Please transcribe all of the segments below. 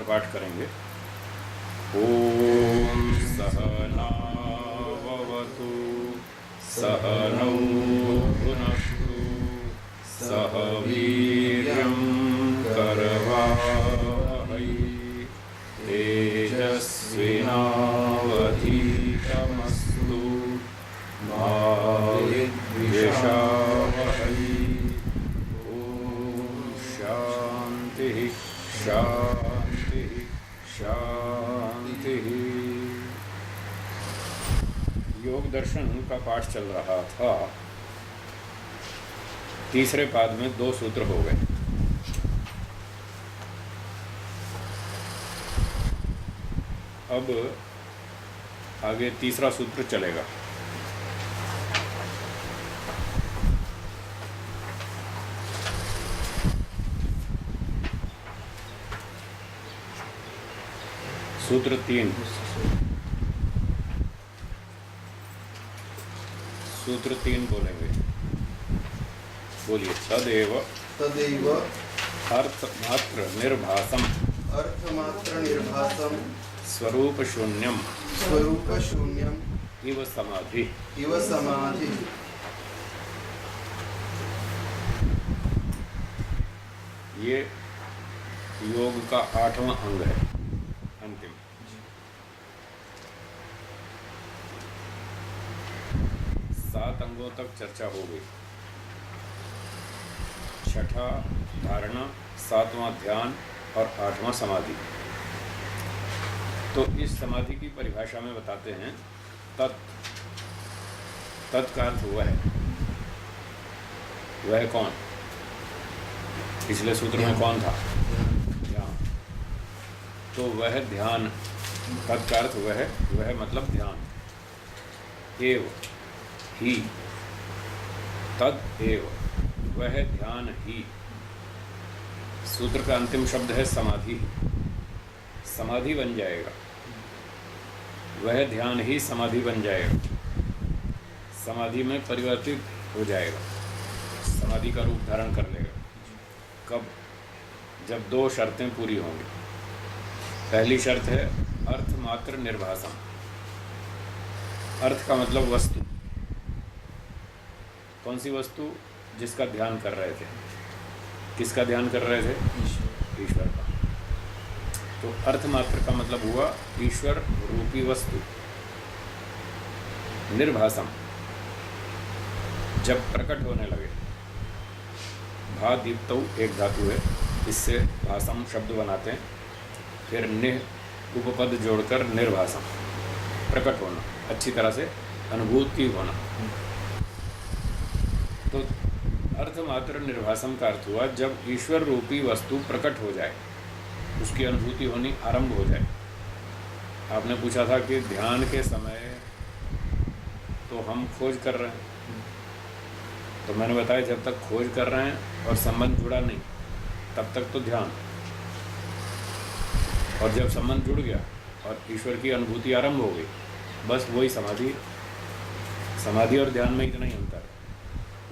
पाठ करेंगे। ओम सहनाववतु सहनौ भुनक्तु सह वीर्यं करवावहै तेजस्विनावधीतमस्तु मा विद्विषावहै। ओम शांति शांति शांति। योग दर्शन का पाठ चल रहा था। तीसरे पाद में 2 सूत्र हो गए। अब आगे तीसरा सूत्र चलेगा। सूत्र 3 बोलेंगे। बोलिए। तदेव अर्थमात्र निर्भासम स्वरूप शून्यम इव समाधि। ये योग का 8वां अंग है, अंतिम। सात अंगों तक चर्चा हो गई। छठा धारणा, 7वां ध्यान और 8वां समाधि। तो इस समाधि की परिभाषा में बताते हैं तत् का अर्थ वह है। वह कौन? पिछले सूत्र में कौन था? ध्यान। तो वह ध्यान, तत् का अर्थ वह मतलब ध्यान। एव ही, तद एव, वह ध्यान ही। सूत्र का अंतिम शब्द है समाधि। समाधि बन जाएगा, वह ध्यान ही समाधि बन जाएगा, समाधि में परिवर्तित हो जाएगा, समाधि का रूप धारण कर लेगा। कब? जब 2 शर्तें पूरी होंगी। पहली शर्त है अर्थमात्र निर्भासम। अर्थ का मतलब वस्तु। कौन सी वस्तु? जिसका ध्यान कर रहे थे। किसका ध्यान कर रहे थे? ईश्वर का। तो अर्थमात्र का मतलब हुआ ईश्वर रूपी वस्तु। निर्भासम, जब प्रकट होने लगे। भा दीप्तौ एक धातु है, इससे भासम शब्द बनाते हैं। फिर निह उपपद जोड़कर निर्भासम, प्रकट होना, अच्छी तरह से अनुभूति होना। तो अर्थमात्र निर्भासम का अर्थ हुआ जब ईश्वर रूपी वस्तु प्रकट हो जाए, उसकी अनुभूति होनी आरंभ हो जाए। आपने पूछा था कि ध्यान के समय तो हम खोज कर रहे हैं, तो मैंने बताया जब तक खोज कर रहे हैं और संबंध जुड़ा नहीं, तब तक तो ध्यान। और जब संबंध जुड़ गया और ईश्वर की अनुभूति आरंभ हो गई, बस वही समाधि। समाधि और ध्यान में इतना ही अंतर है।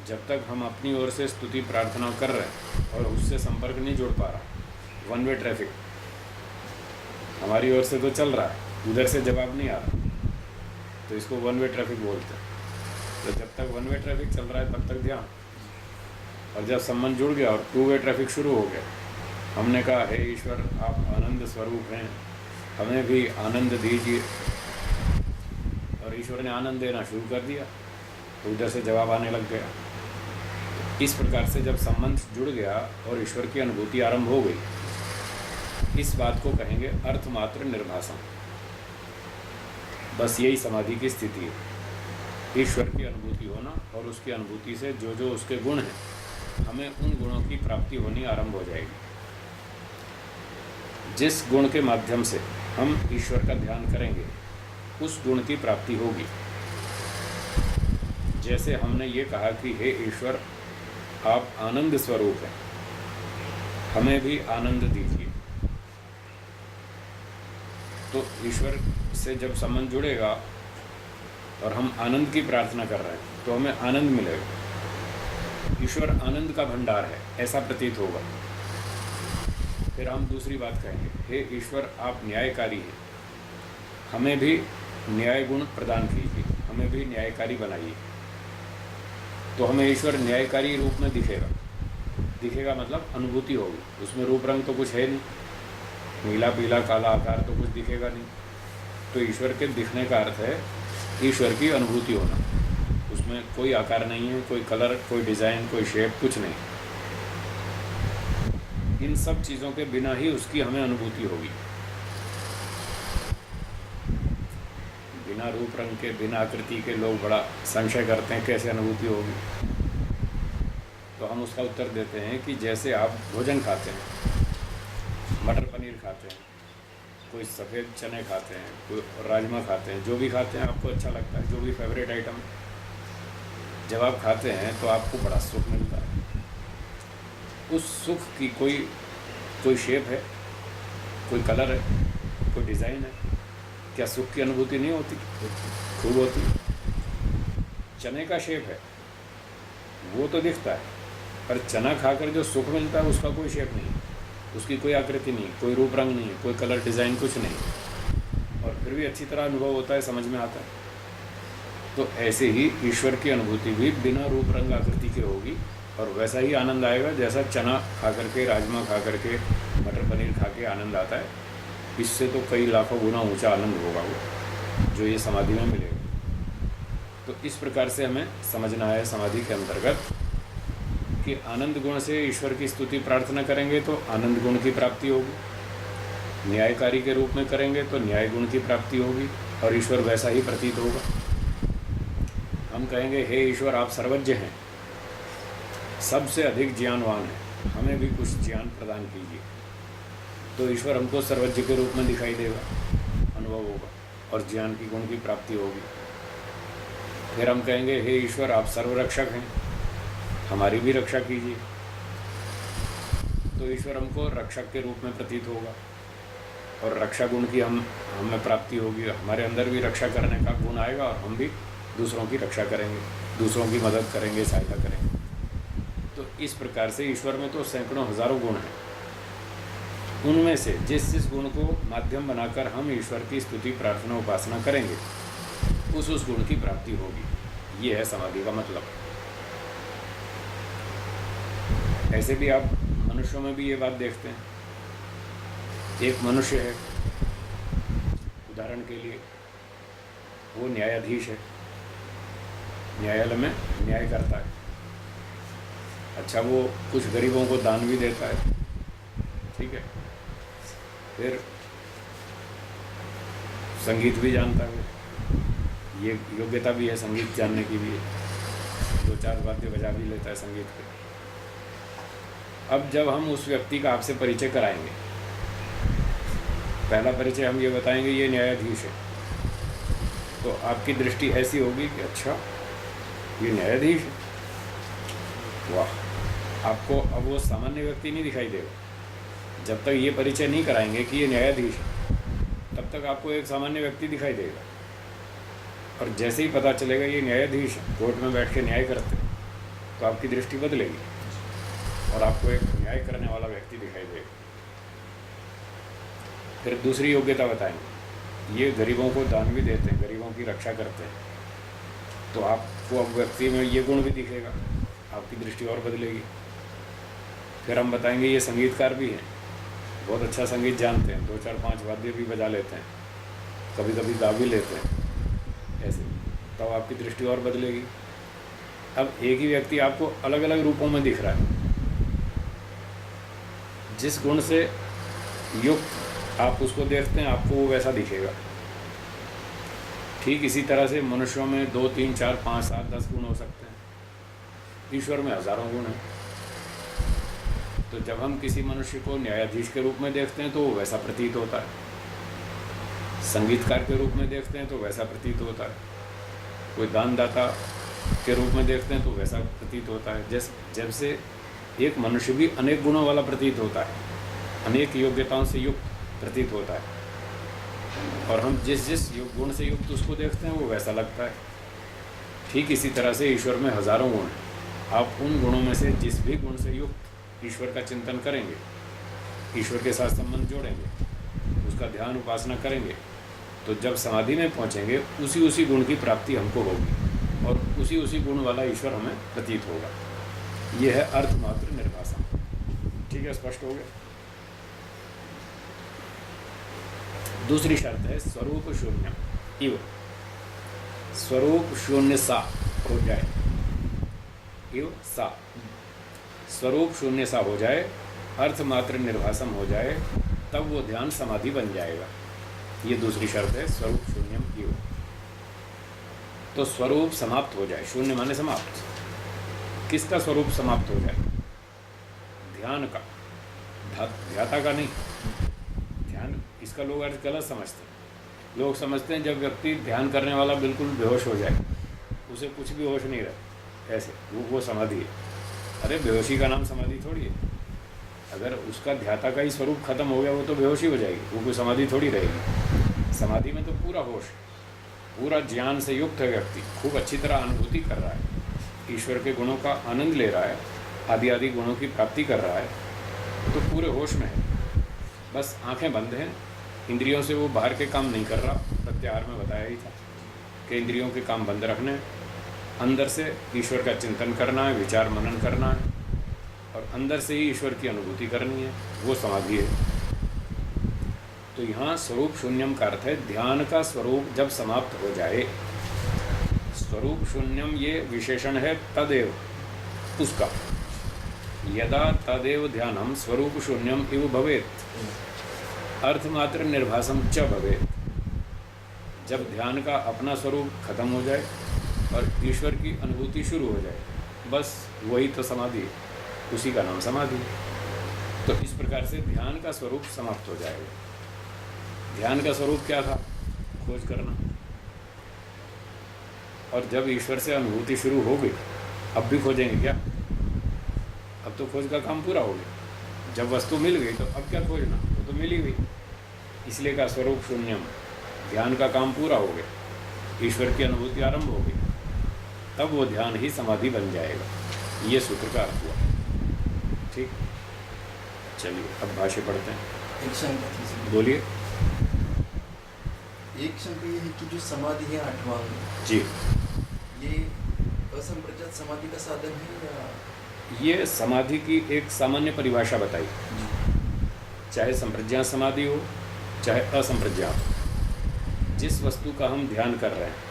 जब तक हम अपनी ओर से स्तुति प्रार्थना कर रहे हैं और उससे संपर्क नहीं जोड़ पा रहा, वन वे ट्रैफिक हमारी ओर से तो चल रहा है, उधर से जवाब नहीं आ रहा, तो इसको वन वे ट्रैफिक बोलते हैं। तो जब तक वन वे ट्रैफिक चल रहा है तब तक ध्यान। और जब संबंध जुड़ गया और 2 वे ट्रैफिक शुरू हो गया, हमने कहा हे ईश्वर आप आनंद स्वरूप हैं, हमें भी आनंद दीजिए, और ईश्वर ने आनंद देना शुरू कर दिया, तो उधर से जवाब आने लग गया। इस प्रकार से जब संबंध जुड़ गया और ईश्वर की अनुभूति आरंभ हो गई, इस बात को कहेंगे अर्थमात्र निर्भासम। बस यही समाधि की स्थिति है, ईश्वर की अनुभूति होना और उसकी अनुभूति से जो जो उसके गुण हैं, हमें उन गुणों की प्राप्ति होनी आरंभ हो जाएगी। जिस गुण के माध्यम से हम ईश्वर का ध्यान करेंगे, उस गुण की प्राप्ति होगी। जैसे हमने ये कहा कि हे ईश्वर आप आनंद स्वरूप हैं, हमें भी आनंद दीजिए। तो ईश्वर से जब संबंध जुड़ेगा और हम आनंद की प्रार्थना कर रहे हैं, तो हमें आनंद मिलेगा। ईश्वर आनंद का भंडार है, ऐसा प्रतीत होगा। फिर हम दूसरी बात कहेंगे, हे ईश्वर आप न्यायकारी हैं, हमें भी न्याय गुण प्रदान कीजिए, हमें भी न्यायकारी बनाइए। तो हमें ईश्वर न्यायकारी रूप में दिखेगा। दिखेगा मतलब अनुभूति होगी, उसमें रूप रंग तो कुछ है नहीं, नीला पीला काला आकार तो कुछ दिखेगा नहीं। तो ईश्वर के दिखने का अर्थ है ईश्वर की अनुभूति होना। उसमें कोई आकार नहीं है, कोई कलर, कोई डिज़ाइन, कोई शेप, कुछ नहीं। इन सब चीज़ों के बिना ही उसकी हमें अनुभूति होगी। बिना रूप रंग के, बिना आकृति के लोग बड़ा संशय करते हैं कैसे अनुभूति होगी। तो हम उसका उत्तर देते हैं कि जैसे आप भोजन खाते हैं, मटर पनीर खाते हैं, कोई सफ़ेद चने खाते हैं, कोई राजमा खाते हैं, जो भी खाते हैं आपको अच्छा लगता है, जो भी फेवरेट आइटम, जब आप खाते हैं तो आपको बड़ा सुख मिलता है। उस सुख की कोई शेप है, कोई कलर है, कोई डिज़ाइन है, क्या सुख की अनुभूति नहीं होती? खूब होती। चने का शेप है, वो तो दिखता है, पर चना खाकर जो सुख मिलता है उसका कोई शेप नहीं, उसकी कोई आकृति नहीं, कोई रूप रंग नहीं, कोई कलर डिज़ाइन कुछ नहीं, और फिर भी अच्छी तरह अनुभव होता है, समझ में आता है। तो ऐसे ही ईश्वर की अनुभूति भी बिना रूप रंग आकृति के होगी, और वैसा ही आनंद आएगा जैसा चना खा करके, राजमा खा करके, मटर पनीर खा के आनंद आता है। इससे तो कई लाखों गुना ऊंचा आनंद होगा वो, जो ये समाधि में मिलेगा। तो इस प्रकार से हमें समझना है समाधि के अंतर्गत कि आनंद गुण से ईश्वर की स्तुति प्रार्थना करेंगे तो आनंद गुण की प्राप्ति होगी, न्यायकारी के रूप में करेंगे तो न्याय गुण की प्राप्ति होगी, और ईश्वर वैसा ही प्रतीत होगा। हम कहेंगे, हे ईश्वर आप सर्वज्ञ हैं, सबसे अधिक ज्ञानवान है, हमें भी कुछ ज्ञान प्रदान कीजिए। तो ईश्वर हमको सर्वज्ञ के रूप में दिखाई देगा, अनुभव होगा, और ज्ञान की गुण की प्राप्ति होगी। फिर हम कहेंगे, हे ईश्वर आप सर्वरक्षक हैं, हमारी भी रक्षा कीजिए। तो ईश्वर हमको रक्षक के रूप में प्रतीत होगा, और रक्षा गुण की हमें प्राप्ति होगी, हमारे अंदर भी रक्षा करने का गुण आएगा, और हम भी दूसरों की रक्षा करेंगे, दूसरों की मदद करेंगे, सहायता करेंगे। तो इस प्रकार से ईश्वर में तो सैकड़ों हज़ारों गुण हैं, उनमें से जिस गुण को माध्यम बनाकर हम ईश्वर की स्तुति प्रार्थना उपासना करेंगे उस गुण की प्राप्ति होगी। ये है समाधि का मतलब। ऐसे भी आप मनुष्यों में भी ये बात देखते हैं। एक मनुष्य है, उदाहरण के लिए वो न्यायाधीश है, न्यायालय में न्याय करता है। अच्छा, वो कुछ गरीबों को दान भी देता है, ठीक है। फिर संगीत भी जानता है, ये योग्यता भी है, संगीत जानने की भी है, 2-4 वाद्य बजा भी लेता है संगीत पे। अब जब हम उस व्यक्ति का आपसे परिचय कराएंगे, पहला परिचय हम ये बताएंगे ये न्यायाधीश है, तो आपकी दृष्टि ऐसी होगी कि अच्छा ये न्यायाधीश है, वाह। आपको अब वो सामान्य व्यक्ति नहीं दिखाई देगा। जब तक ये परिचय नहीं कराएंगे कि ये न्यायाधीश है, तब तक आपको एक सामान्य व्यक्ति दिखाई देगा। और जैसे ही पता चलेगा ये न्यायाधीश है, कोर्ट में बैठ के न्याय करते हैं, तो आपकी दृष्टि बदलेगी और आपको एक न्याय करने वाला व्यक्ति दिखाई देगा। फिर दूसरी योग्यता बताएंगे, ये गरीबों को दान भी देते हैं, गरीबों की रक्षा करते हैं, तो आपको अब व्यक्ति में ये गुण भी दिखेगा, आपकी दृष्टि और बदलेगी। फिर हम बताएंगे ये संगीतकार भी हैं, बहुत अच्छा संगीत जानते हैं, 2-4-5 वाद्य भी बजा लेते हैं, कभी कभी गा भी लेते हैं, ऐसे तब आपकी दृष्टि और बदलेगी। अब एक ही व्यक्ति आपको अलग अलग रूपों में दिख रहा है, जिस गुण से युक्त आप उसको देखते हैं आपको वो वैसा दिखेगा। ठीक इसी तरह से मनुष्यों में 2, 3, 4, 5, 7, 10 गुण हो सकते हैं, ईश्वर में हज़ारों गुण हैं। तो जब हम किसी मनुष्य को न्यायाधीश के रूप में देखते हैं तो वो वैसा प्रतीत होता है, संगीतकार के रूप में देखते हैं तो वैसा प्रतीत होता है, कोई दानदाता के रूप में देखते हैं तो वैसा प्रतीत होता है। जैसे एक मनुष्य भी अनेक गुणों वाला प्रतीत होता है, अनेक योग्यताओं से युक्त प्रतीत होता है, और हम जिस गुण से युक्त उसको देखते हैं वो वैसा लगता है। ठीक इसी तरह से ईश्वर में हज़ारों गुण हैं। आप उन गुणों में से जिस भी गुण से युक्त ईश्वर का चिंतन करेंगे, ईश्वर के साथ संबंध जोड़ेंगे, उसका ध्यान उपासना करेंगे, तो जब समाधि में पहुँचेंगे उसी उसी गुण की प्राप्ति हमको होगी और उसी उसी गुण वाला ईश्वर हमें प्रतीत होगा। ये है अर्थमात्र निर्वासन। ठीक है, स्पष्ट हो गया। दूसरी शर्त है स्वरूप शून्य इव, स्वरूप शून्य सा हो जाए, इव सा, स्वरूप शून्य सा हो जाए, अर्थमात्र निर्भासम हो जाए, तब वो ध्यान समाधि बन जाएगा। ये दूसरी शर्त है स्वरूप शून्यम इव। तो स्वरूप समाप्त हो जाए, शून्य माने समाप्त। किसका स्वरूप समाप्त हो जाए? ध्यान का, ध्याता का नहीं। ध्यान, इसका लोग अर्थ गलत समझते हैं। लोग समझते हैं जब व्यक्ति ध्यान करने वाला बिल्कुल बेहोश हो जाए, उसे कुछ भी होश नहीं रहे, ऐसे वो समाधि है। अरे बेहोशी का नाम समाधि थोड़ी है। अगर उसका ध्याता का ही स्वरूप खत्म हो गया, वो तो बेहोशी हो जाएगी, वो कोई समाधि थोड़ी रहेगी। समाधि में तो पूरा होश, पूरा ज्ञान से युक्त है व्यक्ति, खूब अच्छी तरह अनुभूति कर रहा है, ईश्वर के गुणों का आनंद ले रहा है, आदि आदि गुणों की प्राप्ति कर रहा है, तो पूरे होश में है। बस आंखें बंद हैं, इंद्रियों से वो बाहर के काम नहीं कर रहा। प्रत्याहार में बताया ही था कि इंद्रियों के काम बंद रखने हैं, अंदर से ईश्वर का चिंतन करना है, विचार मनन करना है और अंदर से ही ईश्वर की अनुभूति करनी है, वो समाधि है। तो यहाँ स्वरूप शून्यम का अर्थ है ध्यान का स्वरूप जब समाप्त हो जाए। स्वरूप शून्यम ये विशेषण है तदेव, उसका। यदा तदेव ध्यानम स्वरूप शून्यम इव भवेत, अर्थमात्र निर्भासम च भवेत। जब ध्यान का अपना स्वरूप खत्म हो जाए और ईश्वर की अनुभूति शुरू हो जाए, बस वही तो समाधि है, उसी का नाम समाधि। तो इस प्रकार से ध्यान का स्वरूप समाप्त हो जाएगा। ध्यान का स्वरूप क्या था? खोज करना। और जब ईश्वर से अनुभूति शुरू हो गई, अब भी खोजेंगे क्या? अब तो खोज का काम पूरा हो गया। जब वस्तु मिल गई तो अब क्या खोजना, वो तो मिल ही गई। इसलिए का स्वरूप शून्यम, ध्यान का काम पूरा हो गया, ईश्वर की अनुभूति आरंभ हो गई, तब वो ध्यान ही समाधि बन जाएगा। ये सूत्र का अर्थ हुआ। ठीक, चलिए अब भाष्य पढ़ते हैं। एक शंका थी। बोलिए। एक शंका ये है कि जो समाधि है आठवां अंग, जी, ये असंप्रज्ञात समाधि का साधन है या? ये समाधि की एक सामान्य परिभाषा बताई। चाहे संप्रज्ञात समाधि हो चाहे असंप्रज्ञात, जिस वस्तु का हम ध्यान कर रहे हैं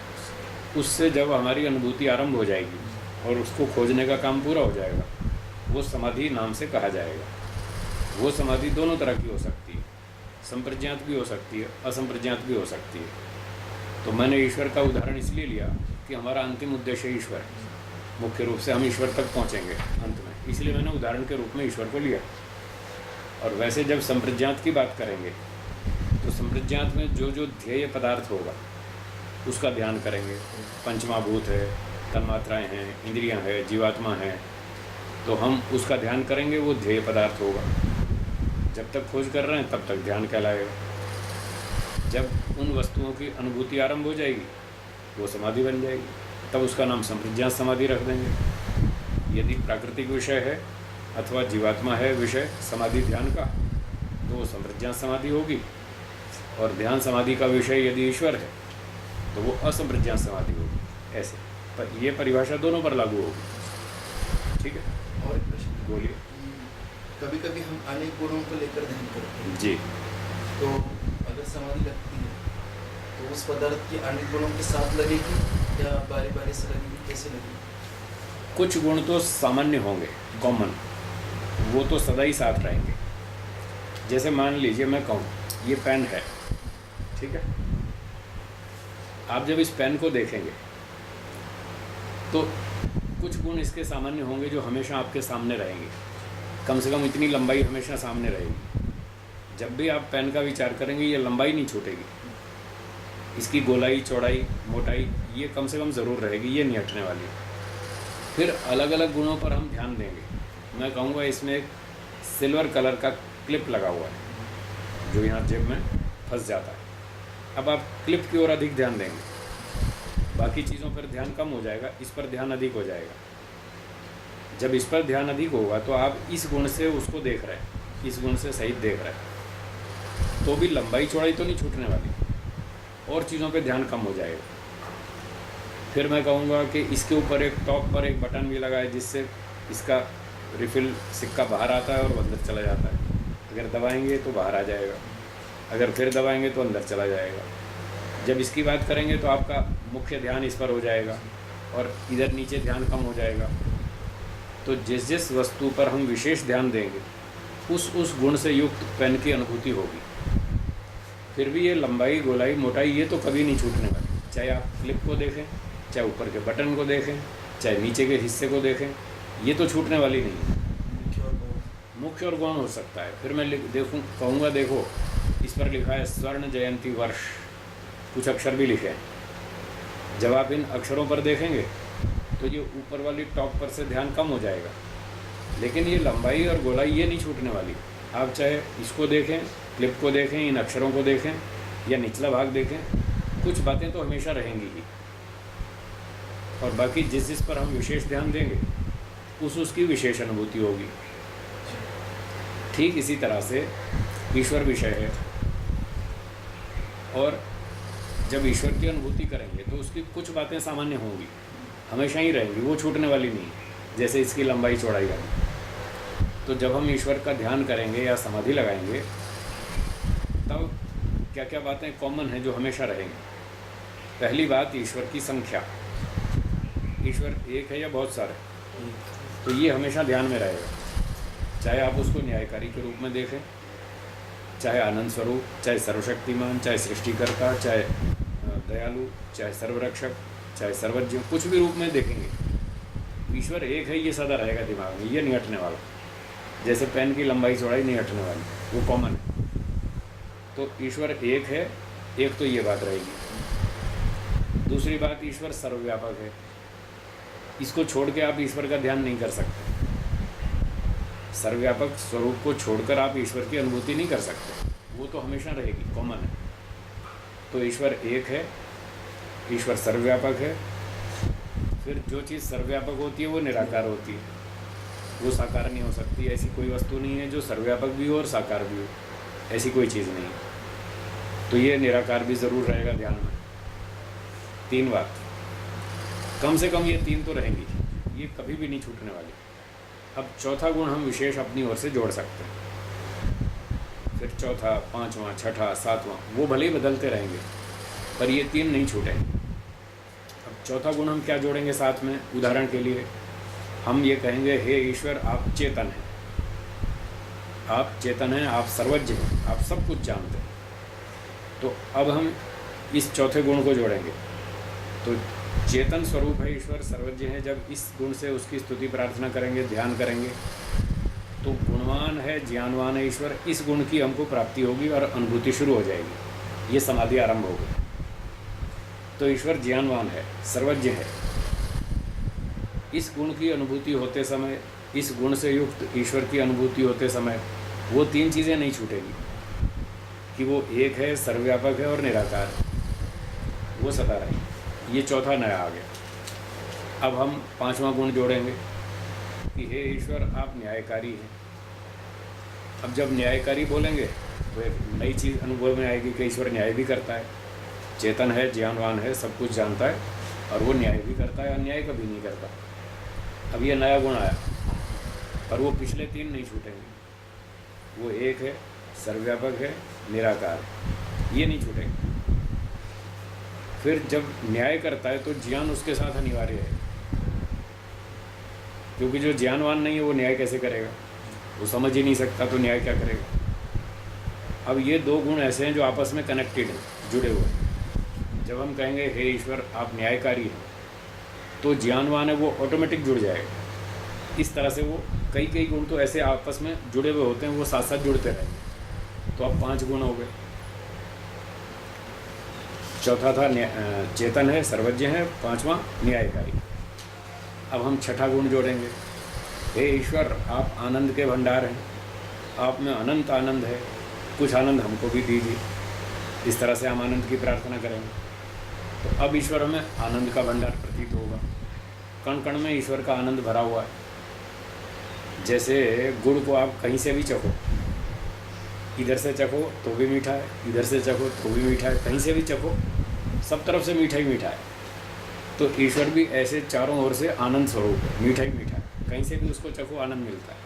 उससे जब हमारी अनुभूति आरंभ हो जाएगी और उसको खोजने का काम पूरा हो जाएगा, वो समाधि नाम से कहा जाएगा। वो समाधि दोनों तरह की हो सकती है, संप्रज्ञात भी हो सकती है, असंप्रज्ञात भी हो सकती है। तो मैंने ईश्वर का उदाहरण इसलिए लिया कि हमारा अंतिम उद्देश्य ईश्वर है। मुख्य रूप से हम ईश्वर तक पहुंचेंगे अंत में, इसलिए मैंने उदाहरण के रूप में ईश्वर को लिया। और वैसे जब संप्रज्ञात की बात करेंगे तो संप्रज्ञात में जो जो ध्येय पदार्थ होगा उसका ध्यान करेंगे। पंचमाभूत है, तन्मात्राएँ हैं, इंद्रियां है, जीवात्मा है, तो हम उसका ध्यान करेंगे, वो ध्येय पदार्थ होगा। जब तक खोज कर रहे हैं तब तक ध्यान कहलाएगा। जब उन वस्तुओं की अनुभूति आरंभ हो जाएगी वो समाधि बन जाएगी, तब उसका नाम संप्रज्ञात समाधि रख देंगे। यदि प्राकृतिक विषय है अथवा जीवात्मा है विषय समाधि ध्यान का, तो वो संप्रज्ञात समाधि होगी। और ध्यान समाधि का विषय यदि ईश्वर है तो वो असंप्रज्ञात समाधि होगी। ऐसे पर ये परिभाषा दोनों पर लागू होगी। ठीक है। और एक प्रश्न, बोलिए। कभी कभी हम अनेक गुणों को लेकर ध्यान करते हैं जी, तो अगर समाधि लगती है तो उस पदार्थ की अनेक गुणों के साथ लगेगी या बारी बारी से लगेगी, कैसे लगेगी? कुछ गुण तो सामान्य होंगे, कॉमन, वो तो सदा ही साथ रहेंगे। जैसे मान लीजिए मैं कहूँ ये पेन है, ठीक है, आप जब इस पेन को देखेंगे तो कुछ गुण इसके सामान्य होंगे जो हमेशा आपके सामने रहेंगे। कम से कम इतनी लंबाई हमेशा सामने रहेगी। जब भी आप पेन का विचार करेंगे ये लंबाई नहीं छूटेगी, इसकी गोलाई, चौड़ाई, मोटाई ये कम से कम ज़रूर रहेगी, ये नहीं हटने वाली। फिर अलग अलग गुणों पर हम ध्यान देंगे। मैं कहूँगा इसमें एक सिल्वर कलर का क्लिप लगा हुआ है जो यहाँ जेब में फंस जाता है। अब आप क्लिप की ओर अधिक ध्यान देंगे, बाकी चीज़ों पर ध्यान कम हो जाएगा, इस पर ध्यान अधिक हो जाएगा। जब इस पर ध्यान अधिक होगा तो आप इस गुण से उसको देख रहे हैं, इस गुण से सहित देख रहा है, तो भी लंबाई चौड़ाई तो नहीं छूटने वाली, और चीज़ों पे ध्यान कम हो जाएगा। फिर मैं कहूँगा कि इसके ऊपर एक टॉप पर एक बटन भी लगा है जिससे इसका रिफ़िल सिक्का बाहर आता है और अंदर चला जाता है। अगर दबाएंगे तो बाहर आ जाएगा, अगर फिर दबाएंगे तो अंदर चला जाएगा। जब इसकी बात करेंगे तो आपका मुख्य ध्यान इस पर हो जाएगा और इधर नीचे ध्यान कम हो जाएगा। तो जिस जिस वस्तु पर हम विशेष ध्यान देंगे उस गुण से युक्त पेन की अनुभूति होगी। फिर भी ये लंबाई, गोलाई, मोटाई ये तो कभी नहीं छूटने वाली। चाहे आप क्लिप को देखें, चाहे ऊपर के बटन को देखें, चाहे नीचे के हिस्से को देखें, ये तो छूटने वाली नहीं है। मुख्य और गौण हो सकता है। फिर मैं देखूँ कहूँगा, देखो इस पर लिखा है स्वर्ण जयंती वर्ष, कुछ अक्षर भी लिखे हैं। जब आप इन अक्षरों पर देखेंगे तो ये ऊपर वाली टॉप पर से ध्यान कम हो जाएगा, लेकिन ये लंबाई और गोलाई ये नहीं छूटने वाली। आप चाहे इसको देखें, क्लिप को देखें, इन अक्षरों को देखें या निचला भाग देखें, कुछ बातें तो हमेशा रहेंगी ही, और बाकी जिस जिस पर हम विशेष ध्यान देंगे उसकी विशेष अनुभूति होगी। ठीक इसी तरह से ईश्वर विषय है, और जब ईश्वर की अनुभूति करेंगे तो उसकी कुछ बातें सामान्य होंगी, हमेशा ही रहेंगी, वो छूटने वाली नहीं, जैसे इसकी लंबाई चौड़ाई वाली। तो जब हम ईश्वर का ध्यान करेंगे या समाधि लगाएंगे तब क्या क्या बातें कॉमन हैं जो हमेशा रहेंगी। पहली बात, ईश्वर की संख्या। ईश्वर एक है या बहुत सारे, तो ये हमेशा ध्यान में रहेगा। चाहे आप उसको न्यायकारी के रूप में देखें, चाहे आनंद स्वरूप, चाहे सर्वशक्तिमान, चाहे सृष्टिकर्ता, चाहे दयालु, चाहे सर्वरक्षक, चाहे सर्वज्ञ, कुछ भी रूप में देखेंगे, ईश्वर एक है, ये सदा रहेगा दिमाग में, ये नहीं हटने वाला। जैसे पेन की लंबाई चौड़ाई नहीं हटने वाली, वो कॉमन है। तो ईश्वर एक है, एक तो ये बात रहेगी। दूसरी बात, ईश्वर सर्वव्यापक है। इसको छोड़ के आप ईश्वर का ध्यान नहीं कर सकते। सर्वव्यापक स्वरूप को छोड़कर आप ईश्वर की अनुभूति नहीं कर सकते, वो तो हमेशा रहेगी, कॉमन है। तो ईश्वर एक है, ईश्वर सर्वव्यापक है। फिर जो चीज़ सर्वव्यापक होती है वो निराकार होती है, वो साकार नहीं हो सकती। ऐसी कोई वस्तु नहीं है जो सर्वव्यापक भी हो और साकार भी हो, ऐसी कोई चीज़ नहीं है। तो ये निराकार भी ज़रूर रहेगा ध्यान में। तीन बात, कम से कम ये तीन तो रहेंगी, ये कभी भी नहीं छूटने वाली। अब चौथा गुण हम विशेष अपनी ओर से जोड़ सकते हैं। फिर चौथा, पांचवा, छठा, सातवां, वो भले ही बदलते रहेंगे, पर ये तीन नहीं छूटेंगे। अब चौथा गुण हम क्या जोड़ेंगे साथ में? उदाहरण के लिए हम ये कहेंगे, हे ईश्वर आप चेतन हैं, आप चेतन हैं, आप सर्वज्ञ हैं, आप सब कुछ जानते हैं। तो अब हम इस चौथे गुण को जोड़ेंगे। तो चेतन स्वरूप है ईश्वर, सर्वज्ञ है। जब इस गुण से उसकी स्तुति प्रार्थना करेंगे, ध्यान करेंगे, तो गुणवान है, ज्ञानवान है ईश्वर, इस गुण की हमको प्राप्ति होगी और अनुभूति शुरू हो जाएगी, ये समाधि आरंभ होगी। तो ईश्वर ज्ञानवान है, सर्वज्ञ है। इस गुण की अनुभूति होते समय, इस गुण से युक्त ईश्वर की अनुभूति होते समय वो तीन चीज़ें नहीं छूटेगी कि वो एक है, सर्वव्यापक है और निराकार है, वो सदा रहेगी। ये चौथा नया आ गया। अब हम पांचवा गुण जोड़ेंगे कि हे ईश्वर आप न्यायकारी हैं। अब जब न्यायकारी बोलेंगे तो एक नई चीज़ अनुभव में आएगी कि ईश्वर न्याय भी करता है, चेतन है, ज्ञानवान है, सब कुछ जानता है, और वो न्याय भी करता है, अन्याय कभी नहीं करता। अब ये नया गुण आया, पर वो पिछले तीन नहीं छूटेंगे। वो एक है, सर्वव्यापक है, निराकार है, ये नहीं छूटेंगे। फिर जब न्याय करता है तो ज्ञान उसके साथ अनिवार्य है, क्योंकि जो ज्ञानवान नहीं है वो न्याय कैसे करेगा? वो समझ ही नहीं सकता, तो न्याय क्या करेगा? अब ये दो गुण ऐसे हैं जो आपस में कनेक्टेड हैं, जुड़े हुए हैं। जब हम कहेंगे हे ईश्वर आप न्यायकारी हैं, तो ज्ञानवान है वो ऑटोमेटिक जुड़ जाएगा। इस तरह से वो कई कई गुण तो ऐसे आपस में जुड़े हुए होते हैं, वो साथ साथ जुड़ते रहेंगे। तो अब 5 गुण हो गए। चौथा था चेतन है, सर्वज्ञ है, 5वां न्यायकारी। अब हम छठा गुण जोड़ेंगे, हे ईश्वर आप आनंद के भंडार हैं, आप में अनंत आनंद है, कुछ आनंद हमको भी दीजिए। इस तरह से हम आनंद की प्रार्थना करेंगे। तो अब ईश्वर हमें आनंद का भंडार प्रतीत होगा। कण कण में ईश्वर का आनंद भरा हुआ है। जैसे गुड़ को आप कहीं से भी चखो, इधर से चखो तो भी मीठा है, इधर से चखो तो भी मीठा है, कहीं से भी चखो सब तरफ से मीठा ही मीठा है। तो ईश्वर भी ऐसे चारों ओर से आनंद स्वरूप है, मीठा ही मीठा है, कहीं से भी उसको चखो आनंद मिलता है।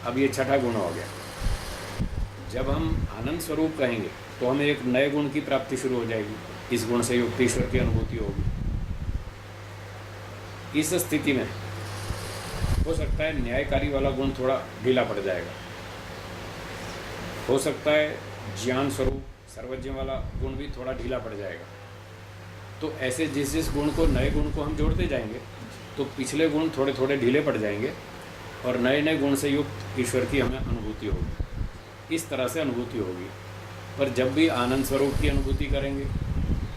अब ये छठा गुण हो गया। जब हम आनंद स्वरूप कहेंगे तो हमें एक नए गुण की प्राप्ति शुरू हो जाएगी, इस गुण से युक्त ईश्वर की अनुभूति होगी। इस स्थिति में हो सकता है न्यायकारी वाला गुण थोड़ा ढीला पड़ जाएगा, हो सकता है ज्ञान स्वरूप सर्वज्ञ वाला गुण भी थोड़ा ढीला पड़ जाएगा। तो ऐसे जिस जिस गुण को, नए गुण को हम जोड़ते जाएंगे तो पिछले गुण थोड़े थोड़े ढीले पड़ जाएंगे और नए नए गुण से युक्त ईश्वर की हमें अनुभूति होगी। इस तरह से अनुभूति होगी। पर जब भी आनंद स्वरूप की अनुभूति करेंगे,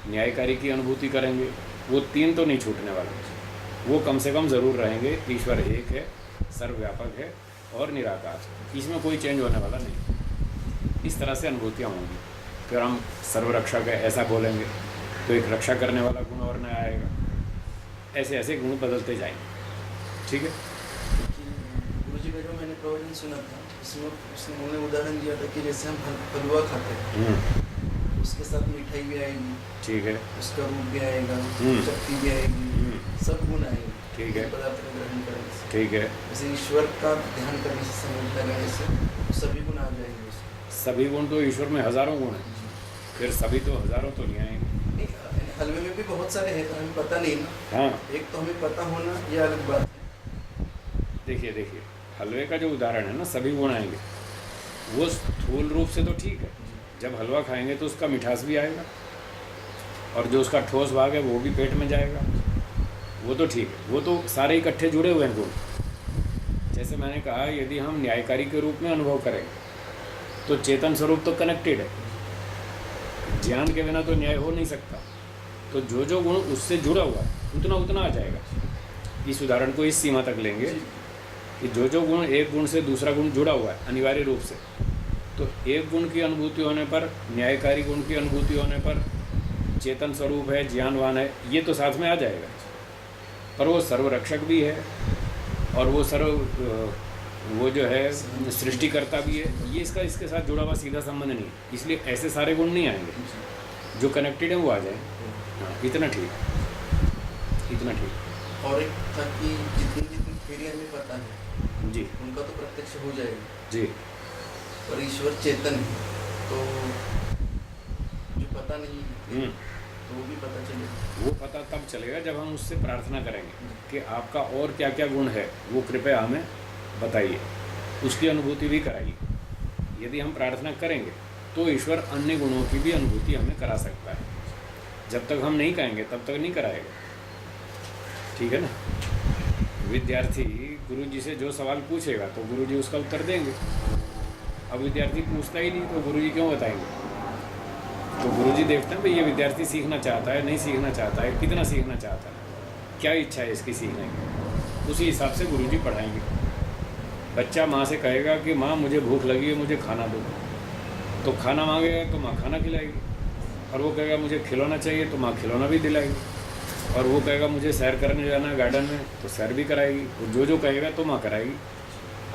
न्यायकारी की अनुभूति करेंगे, वो तीन तो नहीं छूटने वाले, वो कम से कम ज़रूर रहेंगे। ईश्वर एक है, सर्वव्यापक है और निराकार, इसमें कोई चेंज होने वाला नहीं। इस तरह से अनुभूतियाँ होंगी। फिर हम सर्वरक्षक है ऐसा बोलेंगे तो एक रक्षा करने वाला गुण और नया आएगा। ऐसे ऐसे गुण बदलते जाएंगे। ठीक है। गुरु जी का जो मैंने प्रवचन सुना था उसमें उन्होंने उदाहरण दिया था कि जैसे हम हलवा खाते हैं उसके साथ मिठाई भी आएगी, ठीक है, उसका रूप भी आएगा, शक्ति भी आएगी, सब गुण आएंगे, ठीक है, पदार्थ का ग्रहण करने से। ठीक है। जैसे ईश्वर का ध्यान करने से, समझ लगाने से सभी गुण आ जाएंगे उसमें। सभी गुण तो ईश्वर में हजारों गुण हैं, फिर सभी तो हजारों तो नहीं आएंगे। नहीं, हलवे में भी बहुत सारे हैं, हमें पता नहीं ना। हाँ, एक तो हमें पता होना ये अलग बात है। देखिए हलवे का जो उदाहरण है ना, सभी गुण आएंगे, वो स्थूल रूप से तो ठीक है। जब हलवा खाएंगे तो उसका मिठास भी आएगा और जो उसका ठोस भाग है वो भी पेट में जाएगा, वो तो ठीक है, वो तो सारे इकट्ठे जुड़े हुए हैं गुण। जैसे मैंने कहा, यदि हम न्यायकारी के रूप में अनुभव करेंगे तो चेतन स्वरूप तो कनेक्टेड है, ज्ञान के बिना तो न्याय हो नहीं सकता। तो जो जो गुण उससे जुड़ा हुआ है उतना उतना आ जाएगा। इस उदाहरण को इस सीमा तक लेंगे कि जो जो गुण, एक गुण से दूसरा गुण जुड़ा हुआ है अनिवार्य रूप से, तो एक गुण की अनुभूति होने पर, न्यायकारी गुण की अनुभूति होने पर, चेतन स्वरूप है, ज्ञानवान है, ये तो साथ में आ जाएगा। पर वो सर्वरक्षक भी है और वो जो है सृष्टिकर्ता भी है, ये इसके साथ जुड़ा हुआ सीधा संबंध नहीं है। इसलिए ऐसे सारे गुण नहीं आएंगे, जो कनेक्टेड है वो आ जाए। हाँ, इतना ठीक। और एक था कि जितनी जितनी थ्योरी हमें पता है जी, उनका तो प्रत्यक्ष हो जाएगा जी। और ईश्वर चेतन है, तो जो पता नहीं है तो वो भी पता चलेगा। वो पता तब चलेगा जब हम उससे प्रार्थना करेंगे कि आपका और क्या क्या गुण है वो कृपया हमें बताइए, उसकी अनुभूति भी कराइए। यदि हम प्रार्थना करेंगे तो ईश्वर अन्य गुणों की भी अनुभूति हमें करा सकता है। जब तक हम नहीं कहेंगे तब तक नहीं कराएगा। ठीक है ना। विद्यार्थी गुरुजी से जो सवाल पूछेगा तो गुरुजी उसका उत्तर देंगे। अब विद्यार्थी पूछता ही नहीं तो गुरुजी क्यों बताएंगे। तो गुरुजी देखते हैं भाई ये विद्यार्थी सीखना चाहता है, नहीं सीखना चाहता है, कितना सीखना चाहता है, क्या इच्छा है इसकी सीखने की, उसी हिसाब से गुरुजी पढ़ाएंगे। बच्चा माँ से कहेगा कि माँ मुझे भूख लगी है, मुझे खाना दो, तो खाना मांगेगा तो माँ खाना खिलाएगी। और वो कहेगा मुझे खिलौना चाहिए तो माँ खिलौना भी दिलाएगी। और वो कहेगा मुझे सैर करने जाना है गार्डन में तो सैर भी कराएगी। वो जो कहेगा तो माँ कराएगी।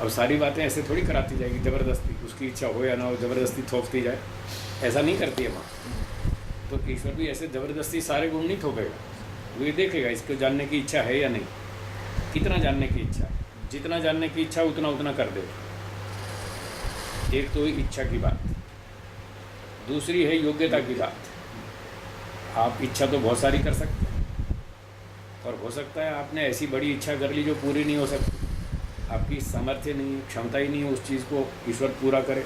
अब सारी बातें ऐसे थोड़ी कराती जाएगी ज़बरदस्ती, उसकी इच्छा हो या ना हो ज़बरदस्ती थोपती जाए, ऐसा नहीं करती है माँ। तो ईश्वर भी ऐसे ज़बरदस्ती सारे गुण नहीं थोपेगा। वो ये देखेगा इसको जानने की इच्छा है या नहीं, कितना जानने की इच्छा है, जितना जानने की इच्छा उतना उतना कर दे। एक तो इच्छा की बात, दूसरी है योग्यता की बात। आप इच्छा तो बहुत सारी कर सकते हैं और हो सकता है आपने ऐसी बड़ी इच्छा कर ली जो पूरी नहीं हो सकती। आपकी सामर्थ्य नहीं, क्षमता ही नहीं है उस चीज़ को ईश्वर पूरा करे।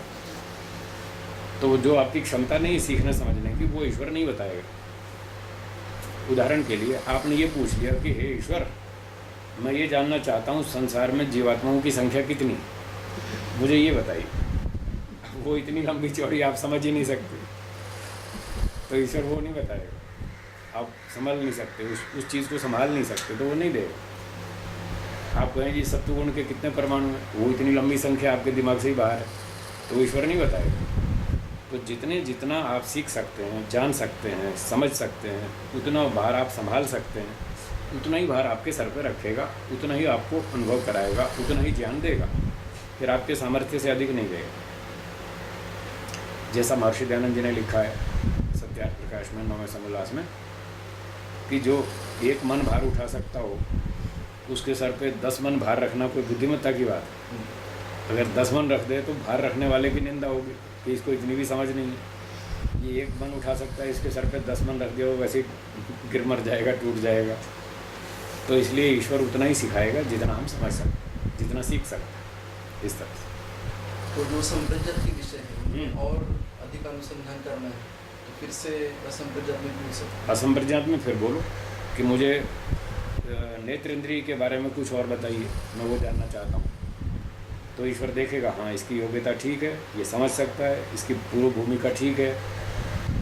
तो जो आपकी क्षमता नहीं सीखने समझने की, वो ईश्वर नहीं बताएगा। उदाहरण के लिए आपने ये पूछ लिया कि हे ईश्वर, मैं ये जानना चाहता हूँ संसार में जीवात्माओं की संख्या कितनी, मुझे ये बताइए। वो इतनी लंबी चौड़ी आप समझ ही नहीं सकते, तो ईश्वर वो नहीं बताएगा। आप संभाल नहीं सकते उस चीज़ को, संभाल नहीं सकते तो वो नहीं देगा। आप कहें जी सत्वगुण के कितने परमाणु हैं, वो इतनी लंबी संख्या आपके दिमाग से ही बाहर है, तो ईश्वर नहीं बताएगा। तो जितना आप सीख सकते हैं, जान सकते हैं, समझ सकते हैं, उतना भार आप संभाल सकते हैं, उतना ही भार आपके सर पर रखेगा, उतना ही आपको अनुभव कराएगा, उतना ही ज्ञान देगा। फिर आपके सामर्थ्य से अधिक नहीं देगा। जैसा महर्षि दयानंद जी ने लिखा है सत्यार्थ प्रकाश में 9वें समोल्लास में कि जो एक मन भार उठा सकता हो उसके सर पे 10 मन भार रखना कोई बुद्धिमत्ता की बात है। अगर 10 मन रख दे तो भार रखने वाले की निंदा होगी कि इसको इतनी भी समझ नहीं है। ये एक मन उठा सकता है, इसके सर पे 10 मन रख दिया वैसे ही गिर मर जाएगा, टूट जाएगा। तो इसलिए ईश्वर उतना ही सिखाएगा जितना हम समझ सकते, जितना सीख सकते, इस तरह से। तो जो संप्रज्ञात के विषय है उनमें और अधिक अनुसंधान करना है तो फिर से असंप्रज्ञात में पूछ सकते हैं। असंप्रज्ञात में फिर बोलो कि मुझे नेत्र इंद्रिय के बारे में कुछ और बताइए, मैं वो जानना चाहता हूँ। तो ईश्वर देखेगा हाँ इसकी योग्यता ठीक है, ये समझ सकता है, इसकी पूर्व भूमिका ठीक है,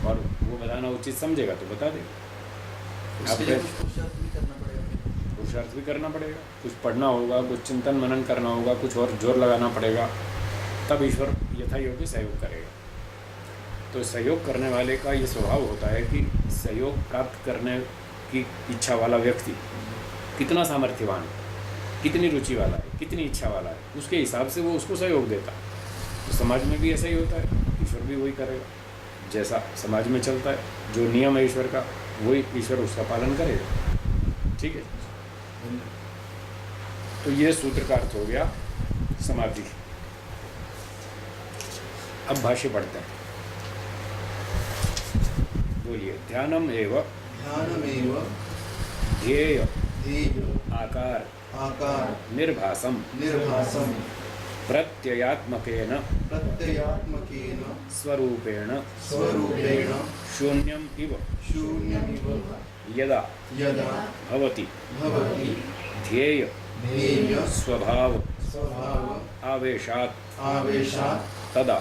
और वो बताना उचित समझेगा तो बता देगा। उसके लिए कुछ पुरुषार्थ भी करना पड़ेगा। पुरुषार्थ भी करना पड़ेगा, कुछ पढ़ना होगा, कुछ चिंतन मनन करना होगा, कुछ और जोर लगाना पड़ेगा, तब ईश्वर यथा योग्य सहयोग करेगा। तो सहयोग करने वाले का ये स्वभाव होता है कि सहयोग प्राप्त करने की इच्छा वाला व्यक्ति कितना सामर्थ्यवान है, कितनी रुचि वाला है, कितनी इच्छा वाला है, उसके हिसाब से वो उसको सहयोग देता है। तो समाज में भी ऐसा ही होता है, ईश्वर भी वही करेगा। जैसा समाज में चलता है, जो नियम है ईश्वर का, वही ईश्वर उसका पालन करेगा। ठीक है। तो ये सूत्र का अर्थ हो गया समाधि। अब भाष्य पढ़ते हैं। बोलिए। ध्यानम एव ध्येय आकार निर्भासम प्रत्ययात्मकेन स्वरूपेण शून्यम इव यदा भवति ध्येय स्वभाव आवेशात् तदा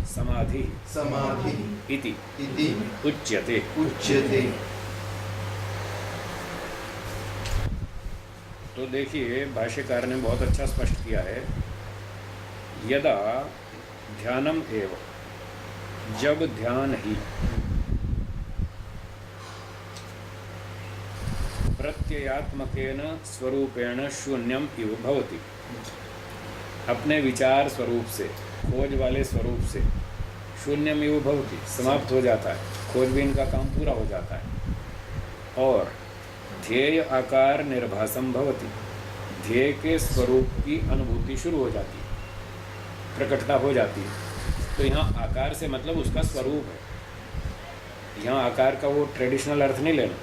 समाधि इति उच्यते। तो देखिए भाष्यकार ने बहुत अच्छा स्पष्ट किया है। यदा ध्यानम एव, जब ध्यान ही, प्रत्ययात्मकेन स्वरूपेण शून्यम इव भवति, अपने विचार स्वरूप से, खोज वाले स्वरूप से शून्यम इव भवति, समाप्त हो जाता है, खोजबीन का काम पूरा हो जाता है। और ध्येय आकार निर्भासम भवति, ध्येय के स्वरूप की अनुभूति शुरू हो जाती है, प्रकटता हो जाती है। तो यहाँ आकार से मतलब उसका स्वरूप है। यहाँ आकार का वो ट्रेडिशनल अर्थ नहीं लेना,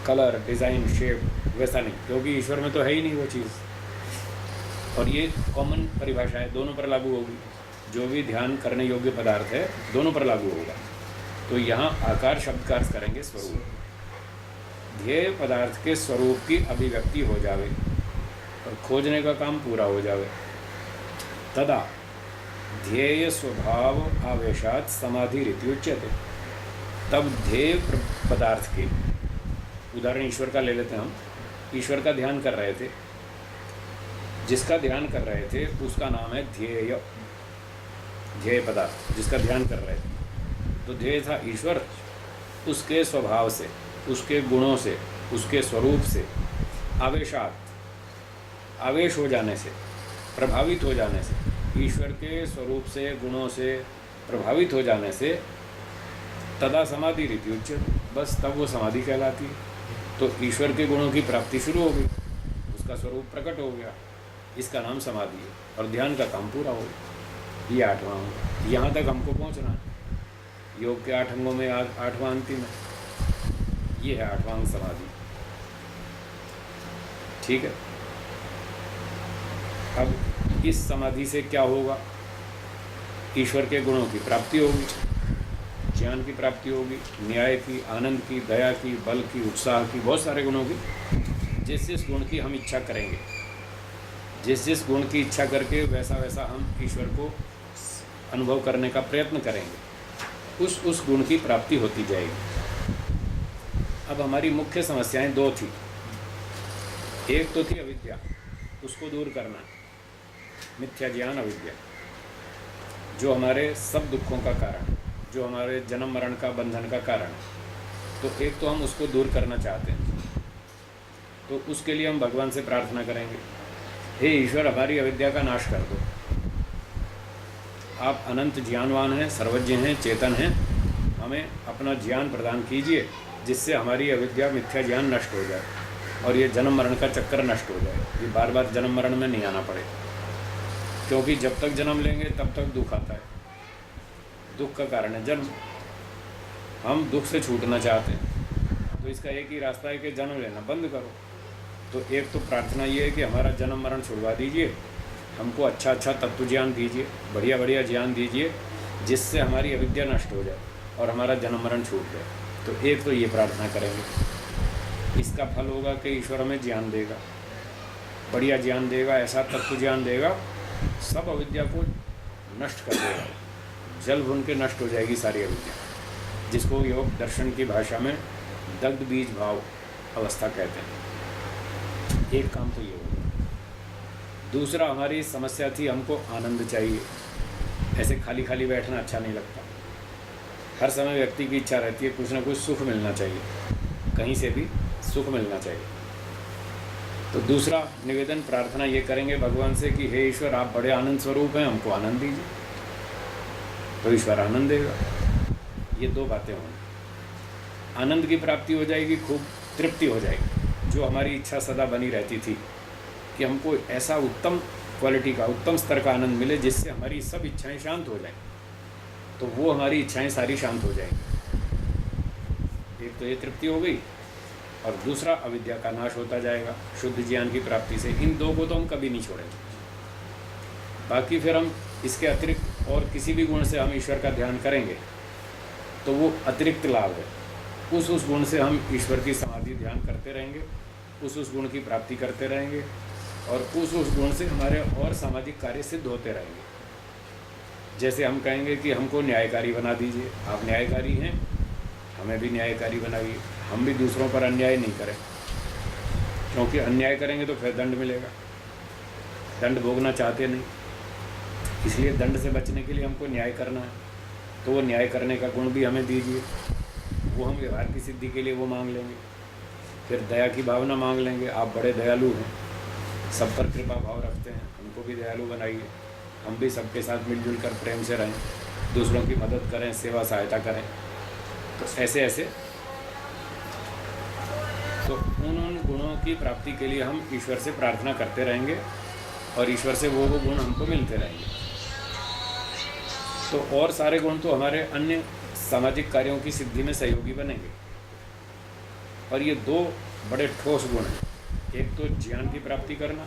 कलर, डिज़ाइन, शेप, वैसा नहीं, क्योंकि ईश्वर में तो है ही नहीं वो चीज़। और ये कॉमन परिभाषा है, दोनों पर लागू होगी। जो भी ध्यान करने योग्य पदार्थ है दोनों पर लागू होगा। तो यहाँ आकार शब्द का अर्थ करेंगे स्वरूप। ध्येय पदार्थ के स्वरूप की अभिव्यक्ति हो जावे और खोजने का काम पूरा हो जावे, तदा ध्येय स्वभाव आवेशात समाधि रीति उच्यते। तब ध्येय पदार्थ के, उदाहरण ईश्वर का ले लेते हैं हम। ईश्वर का ध्यान कर रहे थे, जिसका ध्यान कर रहे थे उसका नाम है ध्येय। ध्येय पदार्थ जिसका ध्यान कर रहे थे, तो ध्येय था ईश्वर। उसके स्वभाव से, उसके गुणों से, उसके स्वरूप से, आवेशात, आवेश हो जाने से, प्रभावित हो जाने से, ईश्वर के स्वरूप से, गुणों से प्रभावित हो जाने से, तदा समाधि रीति उच्चते, बस तब वो समाधि कहलाती है। तो ईश्वर के गुणों की प्राप्ति शुरू हो गई, उसका स्वरूप प्रकट हो गया, इसका नाम समाधि है, और ध्यान का काम पूरा हो गया। ये 8वां अंग, यहाँ तक हमको पहुँचना है। योग के 8 अंगों में 8वां अंतिम है, ये है 8वां अंग समाधि। ठीक है। अब इस समाधि से क्या होगा? ईश्वर के गुणों की प्राप्ति होगी, ज्ञान की प्राप्ति होगी, न्याय की, आनंद की, दया की, बल की, उत्साह की, बहुत सारे गुणों की। जिस जिस गुण की हम इच्छा करेंगे, जिस जिस गुण की इच्छा करके वैसा वैसा हम ईश्वर को अनुभव करने का प्रयत्न करेंगे, उस गुण की प्राप्ति होती जाएगी। अब हमारी मुख्य समस्याएं 2 थी। एक तो थी अविद्या, उसको दूर करना, मिथ्या ज्ञान, अविद्या, जो हमारे सब दुखों का कारण, जो हमारे जन्म मरण का, बंधन का कारण। तो एक तो हम उसको दूर करना चाहते हैं, तो उसके लिए हम भगवान से प्रार्थना करेंगे, हे ईश्वर हमारी अविद्या का नाश कर दो। आप अनंत ज्ञानवान हैं, सर्वज्ञ हैं, चेतन हैं, हमें अपना ज्ञान प्रदान कीजिए जिससे हमारी अविद्या मिथ्या ज्ञान नष्ट हो जाए और ये जन्म मरण का चक्कर नष्ट हो जाए, ये बार बार जन्म मरण में नहीं आना पड़े। क्योंकि जब तक जन्म लेंगे तब तक दुख आता है, दुख का कारण है जन्म। हम दुख से छूटना चाहते हैं, तो इसका एक ही रास्ता है कि जन्म लेना बंद करो। तो एक तो प्रार्थना ये है कि हमारा जन्म मरण छुड़वा दीजिए, हमको अच्छा अच्छा तत्व ज्ञान दीजिए, बढ़िया बढ़िया ज्ञान दीजिए जिससे हमारी अविद्या नष्ट हो जाए और हमारा जन्म मरण छूट जाए। तो एक तो ये प्रार्थना करेंगे। इसका फल होगा कि ईश्वर हमें ज्ञान देगा, बढ़िया ज्ञान देगा, ऐसा तत्व ज्ञान देगा सब अविद्या को नष्ट कर देगा, जल भून के नष्ट हो जाएगी सारी अविद्या, जिसको योग दर्शन की भाषा में दग्ध बीज भाव अवस्था कहते हैं। एक काम तो ये होगा। दूसरा, हमारी समस्या थी हमको आनंद चाहिए, ऐसे खाली खाली बैठना अच्छा नहीं लगता। हर समय व्यक्ति की इच्छा रहती है कुछ ना कुछ सुख मिलना चाहिए, कहीं से भी सुख मिलना चाहिए। तो दूसरा निवेदन प्रार्थना ये करेंगे भगवान से कि हे ईश्वर, आप बड़े आनंद स्वरूप हैं, हमको आनंद दीजिए। तो ईश्वर आनंद देगा। ये दो बातें होंगी, आनंद की प्राप्ति हो जाएगी, खूब तृप्ति हो जाएगी। जो हमारी इच्छा सदा बनी रहती थी कि हमको ऐसा उत्तम क्वालिटी का, उत्तम स्तर का आनंद मिले जिससे हमारी सब इच्छाएं शांत हो जाएं, तो वो हमारी इच्छाएं सारी शांत हो जाएंगी। एक तो ये तृप्ति हो गई और दूसरा अविद्या का नाश होता जाएगा शुद्ध ज्ञान की प्राप्ति से। इन दो को तो हम कभी नहीं छोड़ेंगे। बाकी फिर हम इसके अतिरिक्त और किसी भी गुण से हम ईश्वर का ध्यान करेंगे तो वो अतिरिक्त लाभ है। उस गुण से हम ईश्वर की समाधि ध्यान करते रहेंगे, उस गुण की प्राप्ति करते रहेंगे और उस गुण से हमारे और सामाजिक कार्य सिद्ध होते रहेंगे। जैसे हम कहेंगे कि हमको न्यायकारी बना दीजिए, आप न्यायकारी हैं, हमें भी न्यायकारी बनाइए, हम भी दूसरों पर अन्याय नहीं करें, क्योंकि अन्याय करेंगे तो फिर दंड मिलेगा, दंड भोगना चाहते नहीं, इसलिए दंड से बचने के लिए हमको न्याय करना है। तो वो न्याय करने का गुण भी हमें दीजिए, वो हम व्यवहार की सिद्धि के लिए वो मांग लेंगे। फिर दया की भावना मांग लेंगे, आप बड़े दयालु हैं, सब पर कृपा भाव रखते हैं, हमको भी दयालु बनाइए, हम भी सबके साथ मिलजुल कर प्रेम से रहें, दूसरों की मदद करें, सेवा सहायता करें। तो ऐसे ऐसे तो उन गुणों की प्राप्ति के लिए हम ईश्वर से प्रार्थना करते रहेंगे और ईश्वर से वो गुण हमको मिलते रहेंगे। तो और सारे गुण तो हमारे अन्य सामाजिक कार्यों की सिद्धि में सहयोगी बनेंगे। और ये दो बड़े ठोस गुण हैं, एक तो ज्ञान की प्राप्ति करना,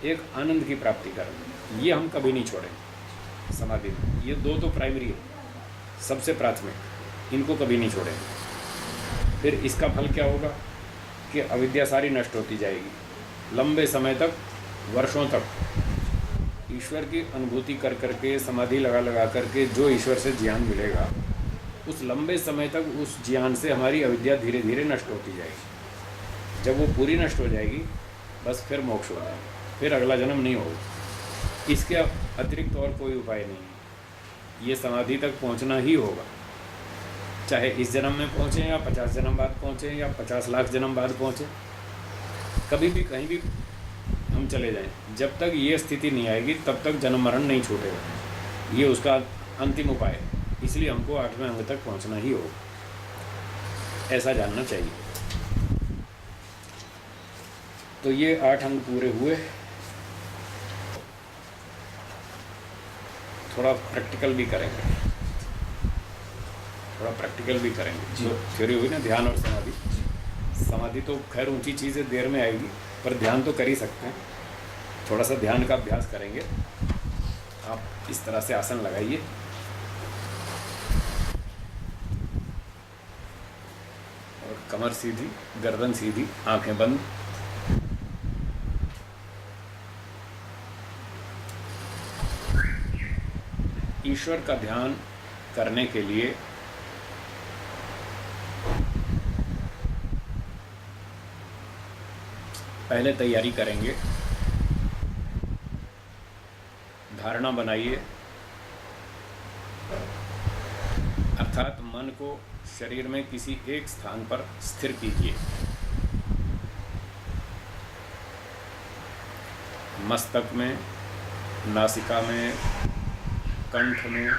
एक आनंद की प्राप्ति करना, ये हम कभी नहीं छोड़ेंगे समाधि में। ये दो तो प्राइमरी है, सबसे प्राथमिक, इनको कभी नहीं छोड़ेंगे। फिर इसका फल क्या होगा कि अविद्या सारी नष्ट होती जाएगी। लंबे समय तक, वर्षों तक ईश्वर की अनुभूति कर करके, समाधि लगा लगा करके जो ईश्वर से ज्ञान मिलेगा, उस लंबे समय तक उस ज्ञान से हमारी अविद्या धीरे धीरे नष्ट होती जाएगी। जब वो पूरी नष्ट हो जाएगी बस फिर मोक्ष हो जाएगा, फिर अगला जन्म नहीं होगा। इसके अतिरिक्त और कोई उपाय नहीं है, ये समाधि तक पहुंचना ही होगा। चाहे इस जन्म में पहुँचें या 50 जन्म बाद पहुँचें या 50 लाख जन्म बाद पहुँचें, कभी भी कहीं भी हम चले जाएं, जब तक ये स्थिति नहीं आएगी तब तक जन्म मरण नहीं छूटेगा। ये उसका अंतिम उपाय है, इसलिए हमको 8वें अंग तक पहुंचना ही होगा, ऐसा जानना चाहिए। तो ये 8 अंग पूरे हुए। थोड़ा प्रैक्टिकल भी करेंगे, थोड़ा प्रैक्टिकल भी करेंगे। जो थ्योरी हुई ना ध्यान और समाधि, समाधि तो खैर ऊंची चीज़ है, देर में आएगी, पर ध्यान तो कर ही सकते हैं। थोड़ा सा ध्यान का अभ्यास करेंगे। आप इस तरह से आसन लगाइए, और कमर सीधी, गर्दन सीधी, आंखें बंद। ईश्वर का ध्यान करने के लिए पहले तैयारी करेंगे, धारणा बनाइए, अर्थात मन को शरीर में किसी एक स्थान पर स्थिर कीजिए। मस्तक में, नासिका में, कंठ में,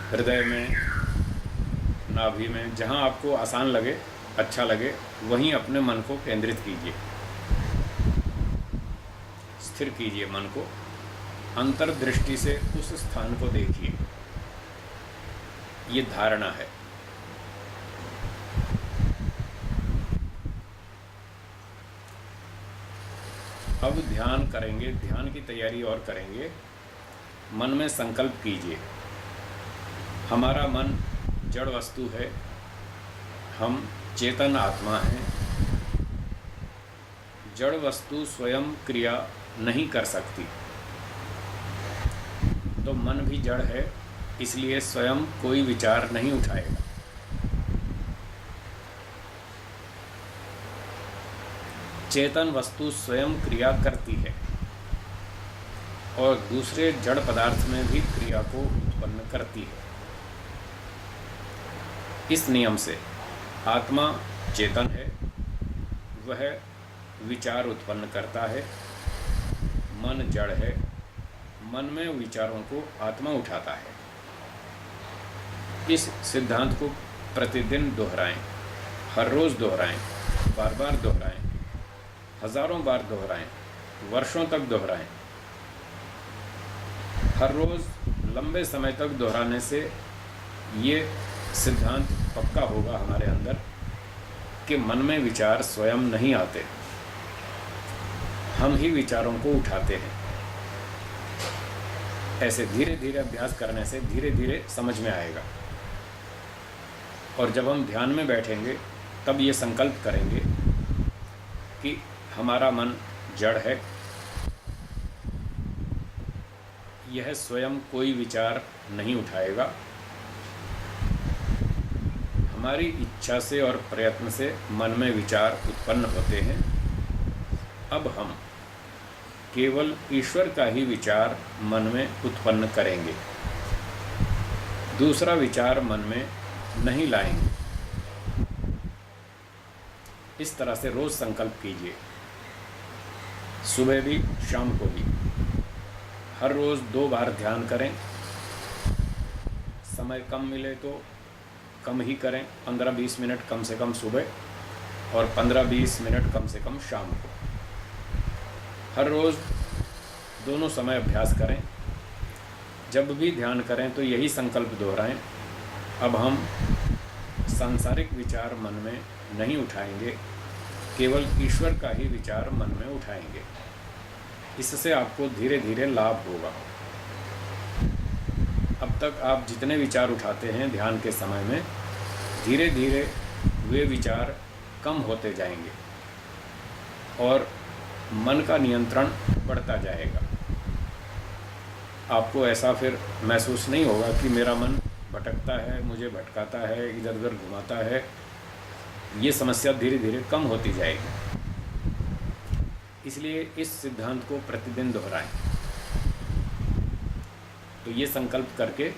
हृदय में, नाभि में, जहाँ आपको आसान लगे, अच्छा लगे, वहीं अपने मन को केंद्रित कीजिए, स्थिर कीजिए मन को, अंतर्दृष्टि से उस स्थान को देखिए। ये धारणा है। अब ध्यान करेंगे, ध्यान की तैयारी और करेंगे। मन में संकल्प कीजिए, हमारा मन जड़ वस्तु है, हम चेतन आत्मा हैं। जड़ वस्तु स्वयं क्रिया नहीं कर सकती, तो मन भी जड़ है, इसलिए स्वयं कोई विचार नहीं उठाएगा। चेतन वस्तु स्वयं क्रिया करती है और दूसरे जड़ पदार्थ में भी क्रिया को उत्पन्न करती है। इस नियम से आत्मा चेतन है, वह विचार उत्पन्न करता है। मन जड़ है, मन में विचारों को आत्मा उठाता है। इस सिद्धांत को प्रतिदिन दोहराएं, हर रोज़ दोहराएं, बार बार दोहराएं, हजारों बार दोहराएं, वर्षों तक दोहराएं। हर रोज़ लंबे समय तक दोहराने से ये सिद्धांत पक्का होगा हमारे अंदर कि मन में विचार स्वयं नहीं आते, हम ही विचारों को उठाते हैं। ऐसे धीरे धीरे अभ्यास करने से धीरे धीरे समझ में आएगा। और जब हम ध्यान में बैठेंगे तब ये संकल्प करेंगे कि हमारा मन जड़ है, यह स्वयं कोई विचार नहीं उठाएगा। हमारी इच्छा से और प्रयत्न से मन में विचार उत्पन्न होते हैं। अब हम केवल ईश्वर का ही विचार मन में उत्पन्न करेंगे, दूसरा विचार मन में नहीं लाएंगे। इस तरह से रोज संकल्प कीजिए, सुबह भी शाम को भी। हर रोज 2 बार ध्यान करें। समय कम मिले तो कम ही करें, 15-20 मिनट कम से कम सुबह और 15-20 मिनट कम से कम शाम को। हर रोज़ दोनों समय अभ्यास करें। जब भी ध्यान करें तो यही संकल्प दोहराएं, अब हम सांसारिक विचार मन में नहीं उठाएंगे, केवल ईश्वर का ही विचार मन में उठाएंगे। इससे आपको धीरे धीरे लाभ होगा। अब तक आप जितने विचार उठाते हैं ध्यान के समय में, धीरे धीरे वे विचार कम होते जाएंगे और मन का नियंत्रण बढ़ता जाएगा। आपको ऐसा फिर महसूस नहीं होगा कि मेरा मन भटकता है, मुझे भटकाता है, इधर उधर घुमाता है। ये समस्या धीरे धीरे कम होती जाएगी। इसलिए इस सिद्धांत को प्रतिदिन दोहराएं। तो ये संकल्प करके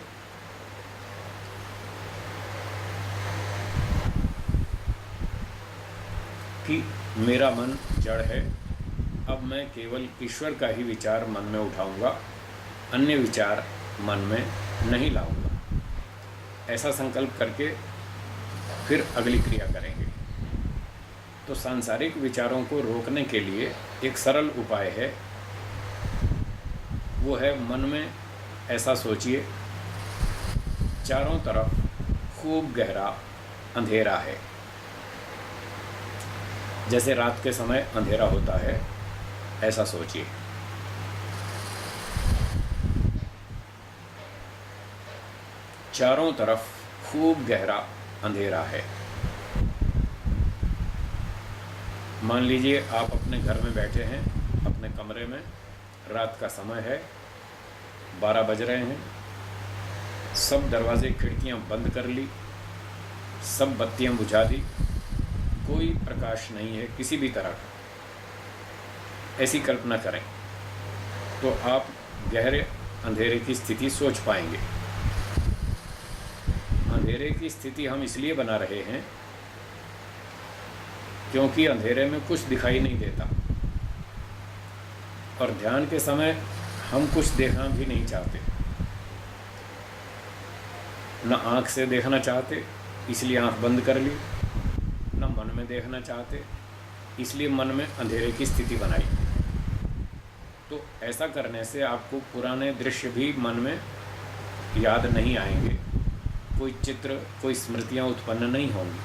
कि मेरा मन जड़ है, अब मैं केवल ईश्वर का ही विचार मन में उठाऊंगा, अन्य विचार मन में नहीं लाऊंगा। ऐसा संकल्प करके फिर अगली क्रिया करेंगे। तो सांसारिक विचारों को रोकने के लिए एक सरल उपाय है, वो है मन में ऐसा सोचिए, चारों तरफ खूब गहरा अंधेरा है। जैसे रात के समय अंधेरा होता है, ऐसा सोचिए। चारों तरफ खूब गहरा अंधेरा है। मान लीजिए आप अपने घर में बैठे हैं, अपने कमरे में, रात का समय है, 12 बज रहे हैं, सब दरवाजे खिड़कियां बंद कर ली, सब बत्तियां बुझा दी, कोई प्रकाश नहीं है किसी भी तरह का। ऐसी कल्पना करें तो आप गहरे अंधेरे की स्थिति सोच पाएंगे। अंधेरे की स्थिति हम इसलिए बना रहे हैं क्योंकि अंधेरे में कुछ दिखाई नहीं देता और ध्यान के समय हम कुछ देखना भी नहीं चाहते। न आँख से देखना चाहते इसलिए आँख बंद कर ली, न मन में देखना चाहते इसलिए मन में अंधेरे की स्थिति बनाई। तो ऐसा करने से आपको पुराने दृश्य भी मन में याद नहीं आएंगे, कोई चित्र, कोई स्मृतियाँ उत्पन्न नहीं होंगी।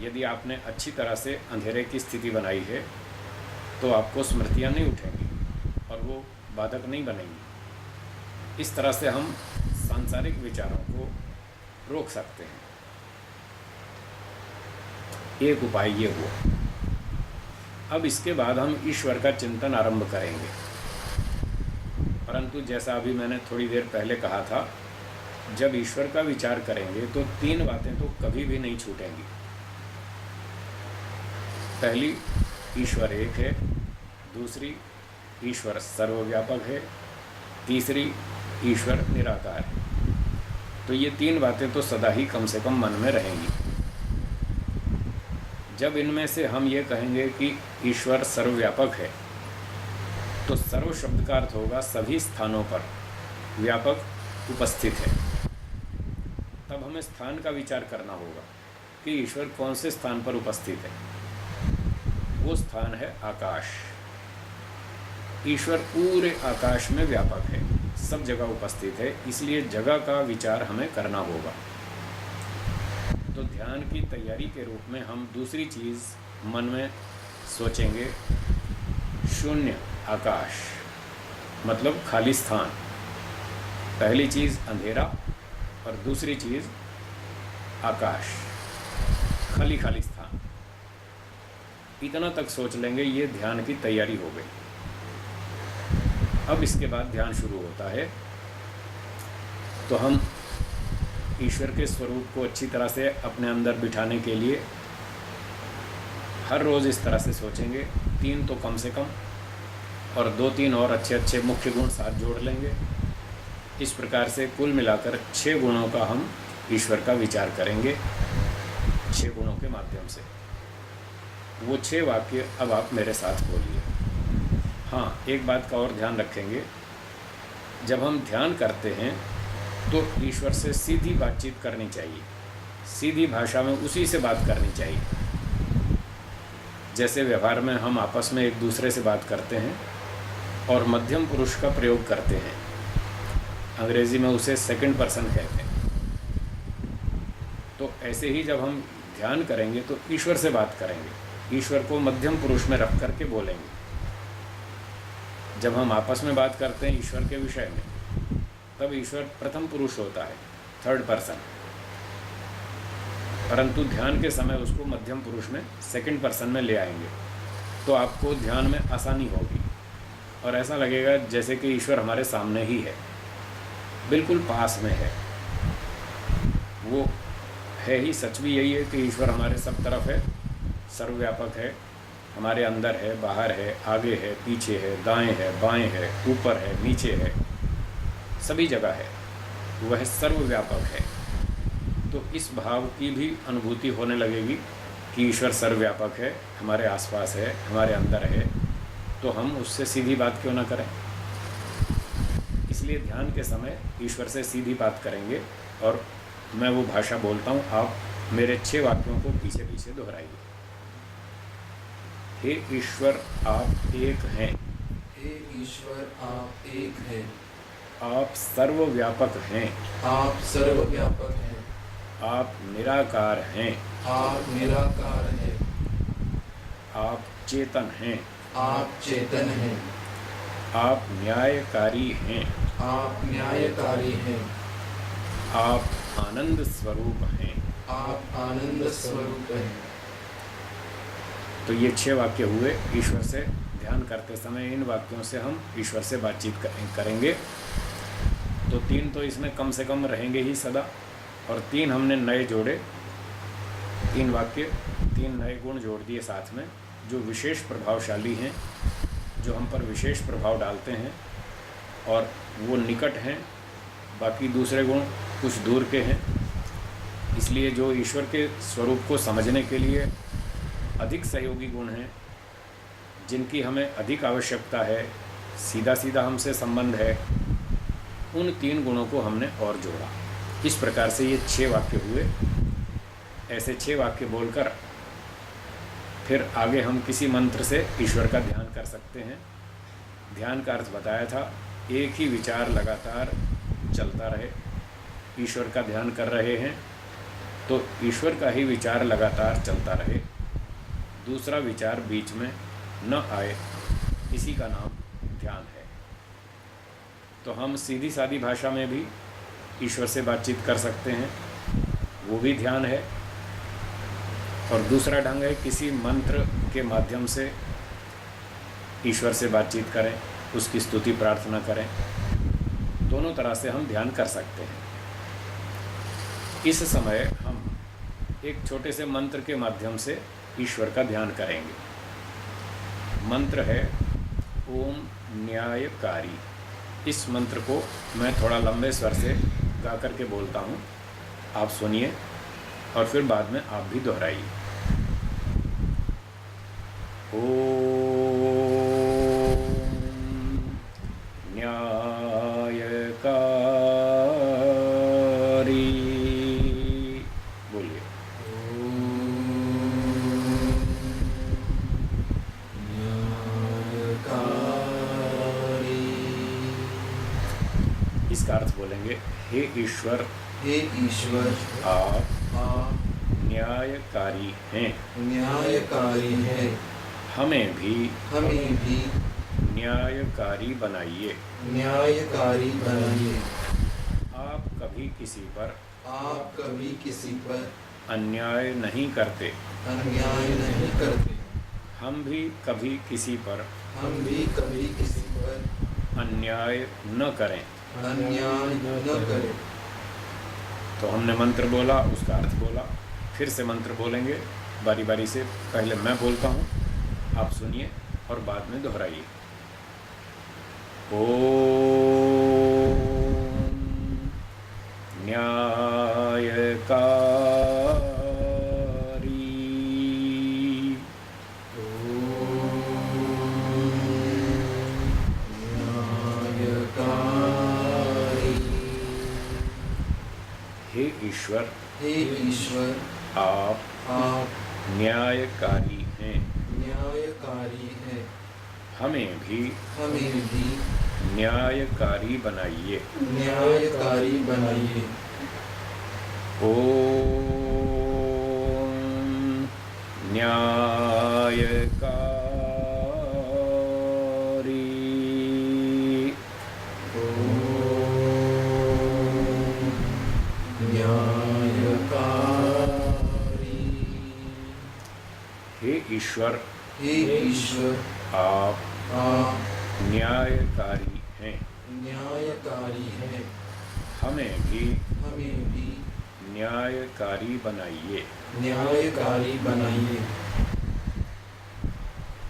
यदि आपने अच्छी तरह से अंधेरे की स्थिति बनाई है तो आपको स्मृतियाँ नहीं उठेंगी और वो बाधक नहीं बनेंगी। इस तरह से हम सांसारिक विचारों को रोक सकते हैं। एक उपाय ये हुआ। अब इसके बाद हम ईश्वर का चिंतन आरंभ करेंगे, परंतु जैसा अभी मैंने थोड़ी देर पहले कहा था, जब ईश्वर का विचार करेंगे तो 3 बातें तो कभी भी नहीं छूटेंगी। पहली, ईश्वर एक है। दूसरी, ईश्वर सर्वव्यापक है। तीसरी, ईश्वर निराकार है। तो ये 3 बातें तो सदा ही कम से कम मन में रहेंगी। जब इनमें से हम ये कहेंगे कि ईश्वर सर्वव्यापक है, तो सर्व शब्द का अर्थ होगा सभी स्थानों पर व्यापक उपस्थित है। तब हमें स्थान का विचार करना होगा कि ईश्वर कौन से स्थान पर उपस्थित है। वो स्थान है आकाश। ईश्वर पूरे आकाश में व्यापक है, सब जगह उपस्थित है, इसलिए जगह का विचार हमें करना होगा। तो ध्यान की तैयारी के रूप में हम दूसरी चीज़ मन में सोचेंगे, शून्य आकाश, मतलब खाली स्थान। पहली चीज़ अंधेरा और दूसरी चीज़ आकाश, खाली खाली स्थान। इतना तक सोच लेंगे, ये ध्यान की तैयारी हो गई। अब इसके बाद ध्यान शुरू होता है। तो हम ईश्वर के स्वरूप को अच्छी तरह से अपने अंदर बिठाने के लिए हर रोज़ इस तरह से सोचेंगे, 3 तो कम से कम, और 2-3 और अच्छे अच्छे मुख्य गुण साथ जोड़ लेंगे। इस प्रकार से कुल मिलाकर 6 गुणों का हम ईश्वर का विचार करेंगे, 6 गुणों के माध्यम से। वो 6 वाक्य अब आप मेरे साथ बोलिए। हाँ, एक बात का और ध्यान रखेंगे, जब हम ध्यान करते हैं तो ईश्वर से सीधी बातचीत करनी चाहिए, सीधी भाषा में उसी से बात करनी चाहिए। जैसे व्यवहार में हम आपस में एक दूसरे से बात करते हैं और मध्यम पुरुष का प्रयोग करते हैं, अंग्रेज़ी में उसे सेकंड पर्सन कहते हैं। तो ऐसे ही जब हम ध्यान करेंगे तो ईश्वर से बात करेंगे, ईश्वर को मध्यम पुरुष में रख करके बोलेंगे। जब हम आपस में बात करते हैं ईश्वर के विषय में, तब ईश्वर प्रथम पुरुष होता है, थर्ड पर्सन, परंतु ध्यान के समय उसको मध्यम पुरुष में, सेकंड पर्सन में ले आएंगे। तो आपको ध्यान में आसानी होगी और ऐसा लगेगा जैसे कि ईश्वर हमारे सामने ही है, बिल्कुल पास में है। वो है ही, सच भी यही है कि ईश्वर हमारे सब तरफ है, सर्वव्यापक है, हमारे अंदर है, बाहर है, आगे है, पीछे है, दाएं है, बाएं है, ऊपर है, नीचे है, सभी जगह है, वह सर्वव्यापक है। तो इस भाव की भी अनुभूति होने लगेगी कि ईश्वर सर्वव्यापक है, हमारे आसपास है, हमारे अंदर है, तो हम उससे सीधी बात क्यों ना करें। इसलिए ध्यान के समय ईश्वर से सीधी बात करेंगे और मैं वो भाषा बोलता हूँ, आप मेरे 6 वाक्यों को पीछे पीछे दोहराइए। हे ईश्वर आप एक हैं। हे ईश्वर आप एक हैं। आप सर्वव्यापक हैं। आप सर्वव्यापक हैं। आप निराकार हैं। आप निराकार हैं। आप चेतन हैं। आप चेतन हैं। आप न्यायकारी हैं। आप न्यायकारी हैं। आप आनंद स्वरूप हैं। आप आनंद स्वरूप हैं। तो ये 6 वाक्य हुए ईश्वर से ध्यान करते समय। इन वाक्यों से हम ईश्वर से बातचीत करेंगे। तो 3 तो इसमें कम से कम रहेंगे ही सदा, और 3 हमने नए जोड़े, 3 वाक्य, 3 नए गुण जोड़ दिए साथ में, जो विशेष प्रभावशाली हैं, जो हम पर विशेष प्रभाव डालते हैं, और वो निकट हैं, बाकी दूसरे गुण कुछ दूर के हैं। इसलिए जो ईश्वर के स्वरूप को समझने के लिए अधिक सहयोगी गुण हैं, जिनकी हमें अधिक आवश्यकता है, सीधा सीधा हमसे संबंध है, उन 3 गुणों को हमने और जोड़ा। इस प्रकार से ये 6 वाक्य हुए। ऐसे 6 वाक्य बोलकर फिर आगे हम किसी मंत्र से ईश्वर का ध्यान कर सकते हैं। ध्यान का अर्थ बताया था, एक ही विचार लगातार चलता रहे। ईश्वर का ध्यान कर रहे हैं तो ईश्वर का ही विचार लगातार चलता रहे, दूसरा विचार बीच में न आए, इसी का नाम ध्यान है। तो हम सीधी सादी भाषा में भी ईश्वर से बातचीत कर सकते हैं, वो भी ध्यान है। और दूसरा ढंग है किसी मंत्र के माध्यम से ईश्वर से बातचीत करें, उसकी स्तुति प्रार्थना करें। दोनों तरह से हम ध्यान कर सकते हैं। इस समय हम एक छोटे से मंत्र के माध्यम से ईश्वर का ध्यान करेंगे। मंत्र है ओम न्यायकारी। इस मंत्र को मैं थोड़ा लंबे स्वर से गा करके बोलता हूँ, आप सुनिए और फिर बाद में आप भी दोहराइए। ओम न्यायकारी। बोलिए। इसका अर्थ बोलेंगे, हे ईश्वर, हे ईश्वर, आप न्यायकारी हैं, न्यायकारी हैं, हमें भी न्यायकारी बनाइए। न्यायकारी बनाइए। आप कभी किसी पर अन्याय नहीं करते, हम भी कभी किसी पर अन्याय न करें। तो हमने मंत्र बोला, उसका अर्थ बोला, फिर से मंत्र बोलेंगे बारी बारी से। पहले मैं बोलता हूँ, आप सुनिए और बाद में दोहराइए। ओम न्यायकारी। हे ईश्वर, आप न्यायकारी हैं, हमें भी न्यायकारी बनाइए। ओम न्यायकारी। हे ईश्वर, आप न्यायकारी हैं, हमें भी न्यायकारी बनाइए।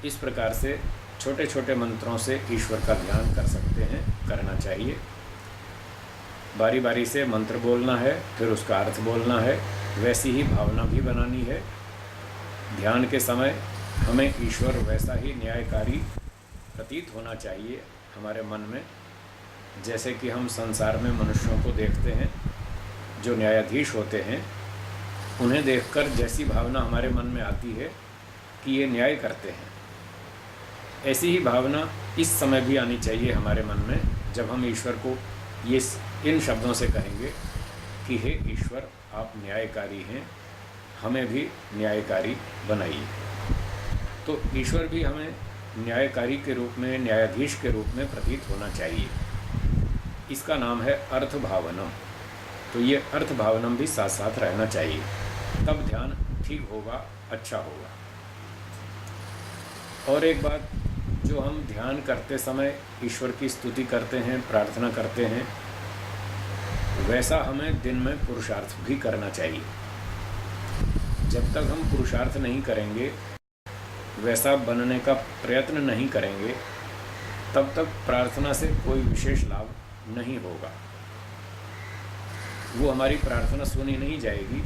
इस प्रकार से छोटे छोटे मंत्रों से ईश्वर का ध्यान कर सकते हैं, करना चाहिए। बारी बारी से मंत्र बोलना है, फिर उसका अर्थ बोलना है, वैसी ही भावना भी बनानी है। ध्यान के समय हमें ईश्वर वैसा ही न्यायकारी प्रतीत होना चाहिए हमारे मन में, जैसे कि हम संसार में मनुष्यों को देखते हैं जो न्यायाधीश होते हैं, उन्हें देखकर जैसी भावना हमारे मन में आती है कि ये न्याय करते हैं, ऐसी ही भावना इस समय भी आनी चाहिए हमारे मन में, जब हम ईश्वर को ये इन शब्दों से कहेंगे कि हे ईश्वर, आप न्यायकारी हैं, हमें भी न्यायकारी बनाइए। तो ईश्वर भी हमें न्यायकारी के रूप में, न्यायाधीश के रूप में प्रतीत होना चाहिए। इसका नाम है अर्थ भावनम। तो ये अर्थ भावनम भी साथ साथ रहना चाहिए, तब ध्यान ठीक होगा, अच्छा होगा। और एक बात, जो हम ध्यान करते समय ईश्वर की स्तुति करते हैं, प्रार्थना करते हैं, वैसा हमें दिन में पुरुषार्थ भी करना चाहिए। जब तक हम पुरुषार्थ नहीं करेंगे, वैसा बनने का प्रयत्न नहीं करेंगे, तब तक प्रार्थना से कोई विशेष लाभ नहीं होगा। वो हमारी प्रार्थना सुनी नहीं जाएगी,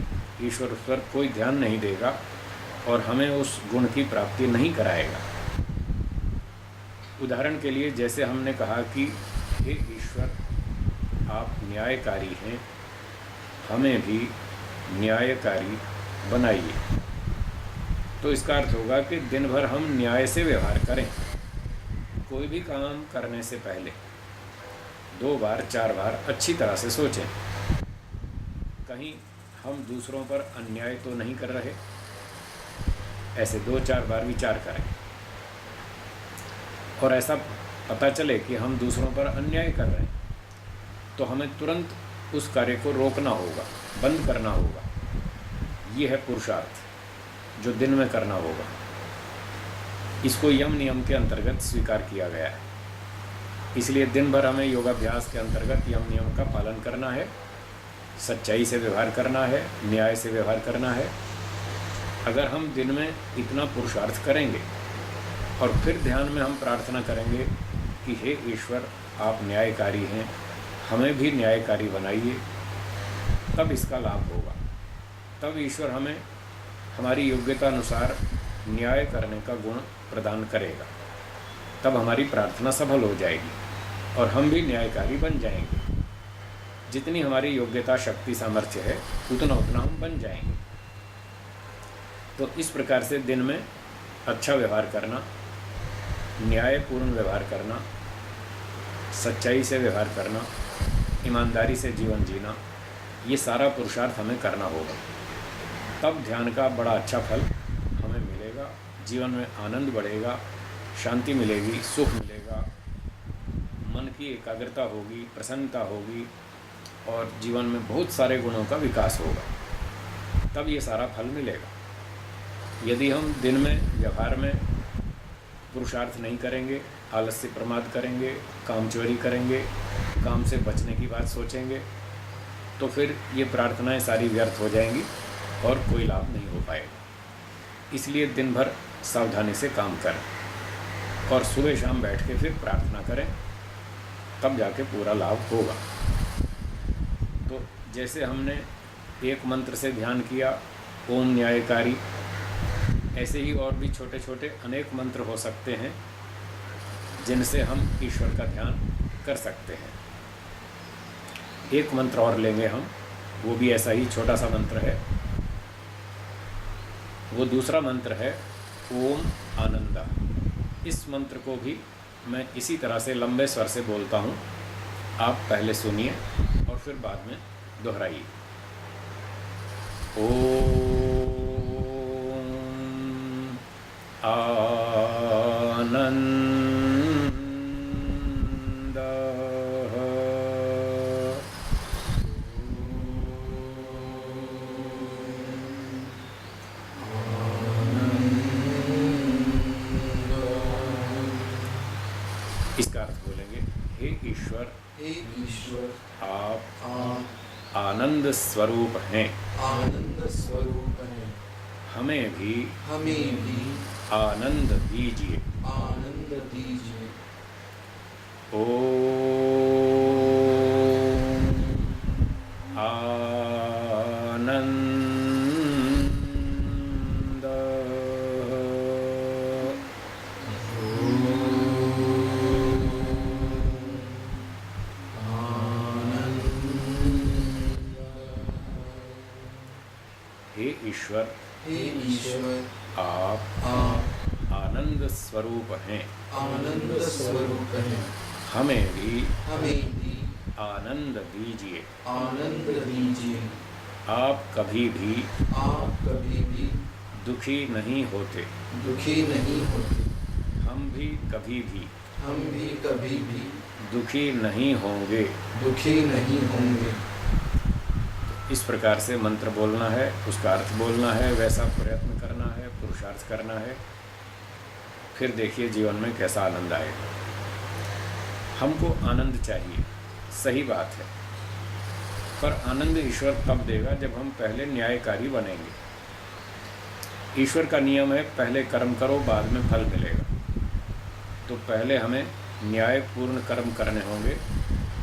ईश्वर उस पर कोई ध्यान नहीं देगा और हमें उस गुण की प्राप्ति नहीं कराएगा। उदाहरण के लिए, जैसे हमने कहा कि हे ईश्वर, आप न्यायकारी हैं, हमें भी न्यायकारी बनाइए। तो इसका अर्थ होगा कि दिन भर हम न्याय से व्यवहार करें। कोई भी काम करने से पहले 2 बार 4 बार अच्छी तरह से सोचें, कहीं हम दूसरों पर अन्याय तो नहीं कर रहे। ऐसे 2-4 बार विचार करें, और ऐसा पता चले कि हम दूसरों पर अन्याय कर रहे हैं तो हमें तुरंत उस कार्य को रोकना होगा, बंद करना होगा। ये है पुरुषार्थ जो दिन में करना होगा। इसको यम नियम के अंतर्गत स्वीकार किया गया है। इसलिए दिन भर हमें योगाभ्यास के अंतर्गत यम नियम का पालन करना है, सच्चाई से व्यवहार करना है, न्याय से व्यवहार करना है। अगर हम दिन में इतना पुरुषार्थ करेंगे और फिर ध्यान में हम प्रार्थना करेंगे कि हे ईश्वर, आप न्यायकारी हैं, हमें भी न्यायकारी बनाइए, तब इसका लाभ होगा। तब ईश्वर हमें हमारी योग्यता अनुसार न्याय करने का गुण प्रदान करेगा। तब हमारी प्रार्थना सफल हो जाएगी और हम भी न्यायकारी बन जाएंगे। जितनी हमारी योग्यता, शक्ति, सामर्थ्य है उतना हम बन जाएंगे। तो इस प्रकार से दिन में अच्छा व्यवहार करना, न्यायपूर्ण व्यवहार करना, सच्चाई से व्यवहार करना, ईमानदारी से जीवन जीना, ये सारा पुरुषार्थ हमें करना होगा। तब ध्यान का बड़ा अच्छा फल हमें मिलेगा, जीवन में आनंद बढ़ेगा, शांति मिलेगी, सुख मिलेगा, मन की एकाग्रता होगी, प्रसन्नता होगी और जीवन में बहुत सारे गुणों का विकास होगा। तब ये सारा फल मिलेगा। यदि हम दिन में व्यवहार में पुरुषार्थ नहीं करेंगे, आलस्य प्रमाद करेंगे, कामचोरी करेंगे, काम से बचने की बात सोचेंगे, तो फिर ये प्रार्थनाएं सारी व्यर्थ हो जाएंगी और कोई लाभ नहीं हो पाएगा। इसलिए दिन भर सावधानी से काम करें और सुबह शाम बैठ के फिर प्रार्थना करें, तब जाके पूरा लाभ होगा। तो जैसे हमने एक मंत्र से ध्यान किया, ओम न्यायकारी, ऐसे ही और भी छोटे छोटे अनेक मंत्र हो सकते हैं जिनसे हम ईश्वर का ध्यान कर सकते हैं। एक मंत्र और लेंगे हम, वो भी ऐसा ही छोटा सा मंत्र है। वो दूसरा मंत्र है ओम आनंदा। इस मंत्र को भी मैं इसी तरह से लंबे स्वर से बोलता हूँ, आप पहले सुनिए और फिर बाद में दोहराइए। ओम इसका अर्थ बोलेंगे, हे ईश्वर, हे ईश्वर, आप आनंद स्वरूप हैं, आनंद स्वरूप हैं, हमें भी आनंद दीजिए, आनंद दीजिए। ओम आनंद। हे ईश्वर, हे ईश्वर, आप आनंद स्वरूप हैं, आनंद स्वरूप हैं, हमें भी आनंद दीजिए, आनंद दीजिए। आप कभी भी दुखी नहीं होते, दुखी नहीं होते, हम भी कभी भी दुखी नहीं होंगे, दुखी नहीं होंगे। इस प्रकार से मंत्र बोलना है, उसका अर्थ बोलना है, वैसा प्रयत्न करना है, पुरुषार्थ करना है। फिर देखिए जीवन में कैसा आनंद आएगा। हमको आनंद चाहिए, सही बात है, पर आनंद ईश्वर तब देगा जब हम पहले न्यायकारी बनेंगे। ईश्वर का नियम है, पहले कर्म करो, बाद में फल मिलेगा। तो पहले हमें न्यायपूर्ण कर्म करने होंगे,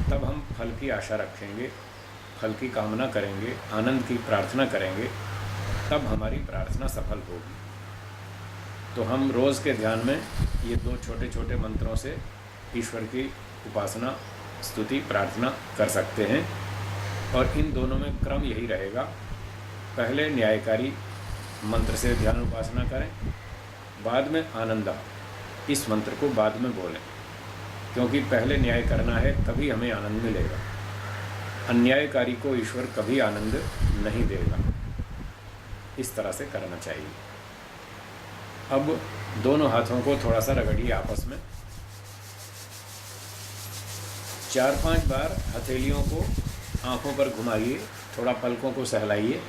तब हम फल की आशा रखेंगे, फल की कामना करेंगे, आनंद की प्रार्थना करेंगे, तब हमारी प्रार्थना सफल होगी। तो हम रोज़ के ध्यान में ये 2 छोटे छोटे मंत्रों से ईश्वर की उपासना स्तुति प्रार्थना कर सकते हैं। और इन दोनों में क्रम यही रहेगा, पहले न्यायकारी मंत्र से ध्यान उपासना करें, बाद में आनंदा इस मंत्र को बाद में बोलें, क्योंकि पहले न्याय करना है तभी हमें आनंद मिलेगा। अन्यायकारी को ईश्वर कभी आनंद नहीं देगा। इस तरह से करना चाहिए। अब दोनों हाथों को थोड़ा सा रगड़िए आपस में, 4-5 बार हथेलियों को आंखों पर घुमाइए, थोड़ा पलकों को सहलाइए,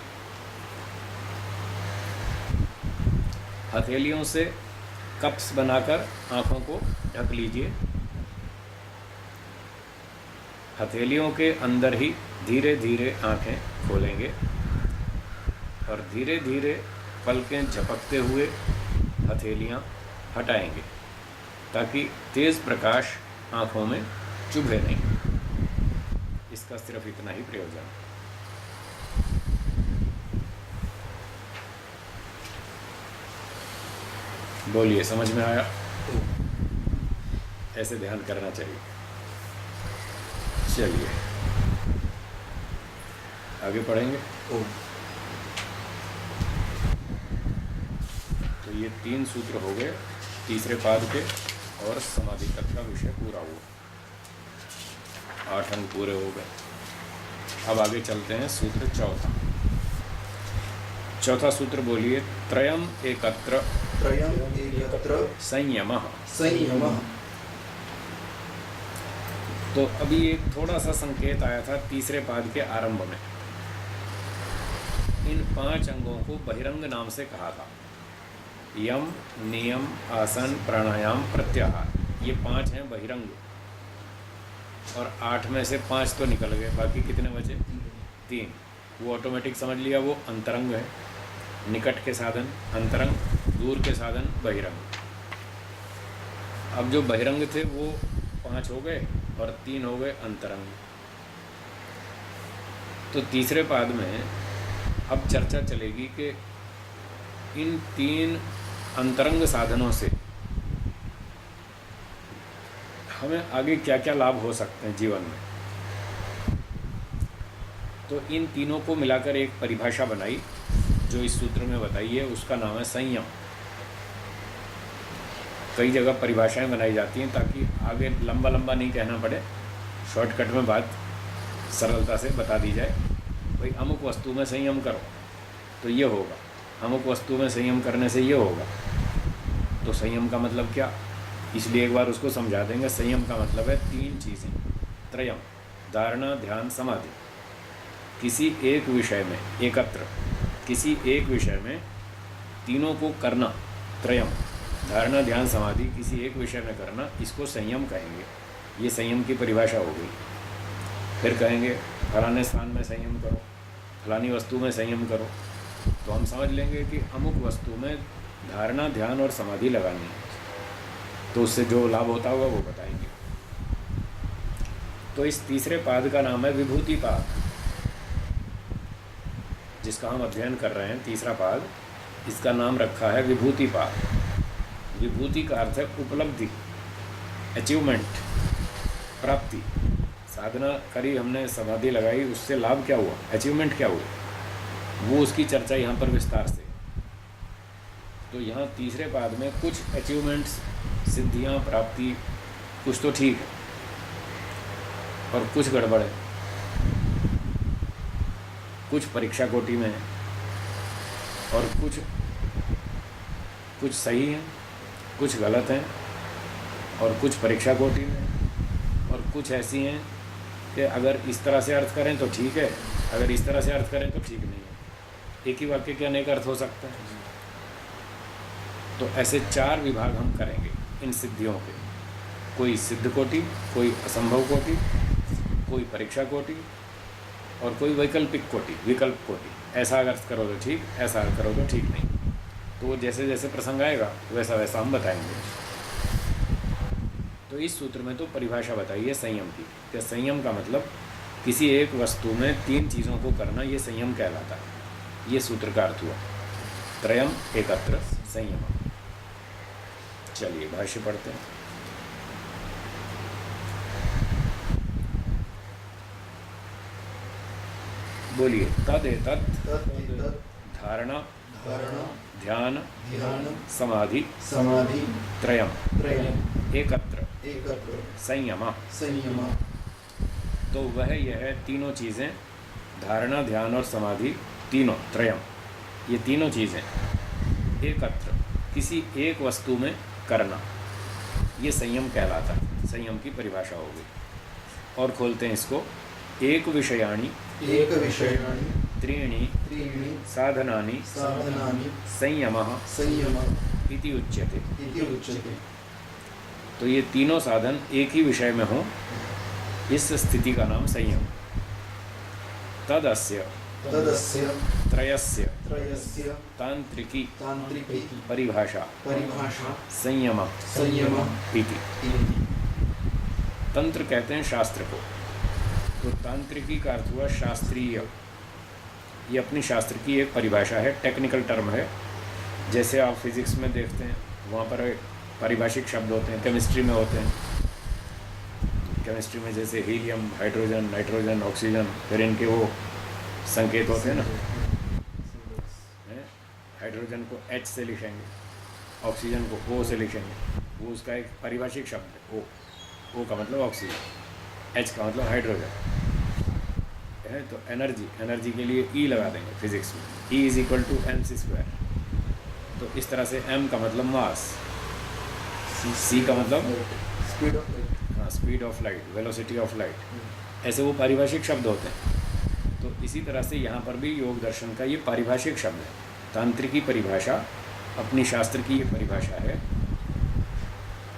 हथेलियों से कप्स बनाकर आंखों को ढक लीजिए। हथेलियों के अंदर ही धीरे धीरे आंखें खोलेंगे और धीरे धीरे पलकें झपकते हुए हथेलियां हटाएंगे, ताकि तेज़ प्रकाश आंखों में चुभे नहीं। इसका सिर्फ इतना ही प्रयोजन है। बोलिए, समझ में आया? ऐसे ध्यान करना चाहिए। चलिए आगे पढ़ेंगे। तो ये 3 सूत्र हो गए तीसरे पाद के, और समाधि तक का विषय पूरा हुआ, 8 अंग पूरे हो गए। अब आगे चलते हैं सूत्र चौथा। चौथा सूत्र बोलिए, त्रयम एकत्र संयमः। तो अभी एक थोड़ा सा संकेत आया था तीसरे पाद के आरंभ में। इन 5 अंगों को बहिरंग नाम से कहा था। यम, नियम, आसन, प्राणायाम, प्रत्याहार, ये 5 हैं बहिरंग। और 8 में से 5 तो निकल गए, बाकी कितने बचे? 3। वो ऑटोमेटिक समझ लिया, वो अंतरंग है। निकट के साधन अंतरंग, दूर के साधन बहिरंग। अब जो बहिरंग थे वो 5 हो गए और 3 हो गए अंतरंग। तो तीसरे पाद में अब चर्चा चलेगी कि इन 3 अंतरंग साधनों से हमें आगे क्या क्या लाभ हो सकते हैं जीवन में। तो इन तीनों को मिलाकर एक परिभाषा बनाई, जो इस सूत्र में बताई है, उसका नाम है संयम। कई जगह परिभाषाएं बनाई जाती हैं ताकि आगे लंबा लंबा नहीं कहना पड़े, शॉर्टकट में बात सरलता से बता दी जाए। भाई अमुक वस्तु में संयम करो तो ये होगा, अमुक वस्तु में संयम करने से ये होगा। तो संयम का मतलब क्या, इसलिए एक बार उसको समझा देंगे। संयम का मतलब है 3 चीज़ें, त्रयम, धारणा, ध्यान, समाधि। किसी एक विषय में एकत्र, किसी एक विषय में तीनों को करना, त्रयम, धारणा, ध्यान, समाधि, किसी एक विषय में करना, इसको संयम कहेंगे। ये संयम की परिभाषा हो गई। फिर कहेंगे फलाने स्थान में संयम करो, फलानी वस्तु में संयम करो, तो हम समझ लेंगे कि अमुक वस्तु में धारणा, ध्यान और समाधि लगानी है, तो उससे जो लाभ होता होगा वो बताएंगे। तो इस तीसरे पाद का नाम है विभूति पाद, जिसका हम अध्ययन कर रहे हैं। तीसरा पाद, इसका नाम रखा है विभूति पाद। विभूति का अर्थ है उपलब्धि, अचीवमेंट, प्राप्ति। साधना करी हमने, समाधि लगाई, उससे लाभ क्या हुआ, अचीवमेंट क्या हुआ, वो उसकी चर्चा यहाँ पर विस्तार से। तो यहाँ तीसरे पाद में कुछ अचीवमेंट्स, सिद्धियाँ, प्राप्ति, कुछ तो ठीक है और कुछ गड़बड़ है, कुछ परीक्षा कोटि में है और कुछ सही हैं, कुछ गलत हैं, और कुछ परीक्षा कोटि में, और कुछ ऐसी हैं कि अगर इस तरह से अर्थ करें तो ठीक है, अगर इस तरह से अर्थ करें तो ठीक नहीं है। एक ही वाक्य के अनेक अर्थ हो सकते हैं। तो ऐसे 4 विभाग हम करेंगे इन सिद्धियों के, कोई सिद्ध कोटि, कोई असंभव कोटि, कोई परीक्षा कोटि और कोई वैकल्पिक कोटि, विकल्प कोटि। ऐसा अगर करो तो ठीक, ऐसा अगर करो तो ठीक नहीं। तो जैसे जैसे प्रसंग आएगा वैसा वैसा हम बताएंगे। तो इस सूत्र में तो परिभाषा बताई है संयम की, कि संयम का मतलब किसी एक वस्तु में 3 चीज़ों को करना, ये संयम कहलाता है। ये सूत्र का अर्थ हुआ, त्रयम एकत्र संयम। चलिए भाष्य पढ़ते हैं। बोलिए। तदेतत् तदेतत् धारणा धारणा ध्यान ध्यान समाधि समाधि त्रयम त्रयम् एकत्र एकत्र संयम। संयम। तो वह यह तीनों चीज़ें, धारणा ध्यान और समाधि, तीनों त्रयम, ये तीनों चीज़ें एकत्र किसी एक वस्तु में करना, ये संयम कहलाता है। संयम की परिभाषा होगी। और खोलते हैं इसको। एक विषयाणि एक विषयाणि त्रीणि त्रीणि साधनानि साधनानि संयमः संयमः इति उच्यते। इति उच्यते। तो ये तीनों साधन एक ही विषय में हो, इस स्थिति का नाम संयम। तदस्य तदस्य त्रयस्य त्रयस्य तांत्रिकी तांत्रिकी परिभाषा परिभाषा संयम संयम इति। इति। तंत्र कहते हैं शास्त्र को। तो तांत्रिकी का अर्थ हुआ शास्त्रीय। ये अपनी शास्त्र की एक परिभाषा है, टेक्निकल टर्म है। जैसे आप फिजिक्स में देखते हैं, वहाँ पर पारिभाषिक शब्द होते हैं, केमिस्ट्री में होते हैं। केमिस्ट्री में जैसे हीलियम, हाइड्रोजन, नाइट्रोजन, ऑक्सीजन, फिर इनके वो संकेत होते हैं ना। हाइड्रोजन को H से लिखेंगे, ऑक्सीजन को O से लिखेंगे, वो उसका एक पारिभाषिक शब्द है। O का मतलब ऑक्सीजन, H का मतलब हाइड्रोजन है। तो एनर्जी के लिए E लगा देंगे फिजिक्स में, E is equal to mc²। तो इस तरह से M का मतलब मास, C का मतलब स्पीड ऑफ लाइट। हाँ, speed of light, velocity of light, ऐसे वो पारिभाषिक शब्द होते हैं। तो इसी तरह से यहाँ पर भी योग दर्शन का ये पारिभाषिक शब्द है। तांत्रिकी परिभाषा अपनी शास्त्र की ये परिभाषा है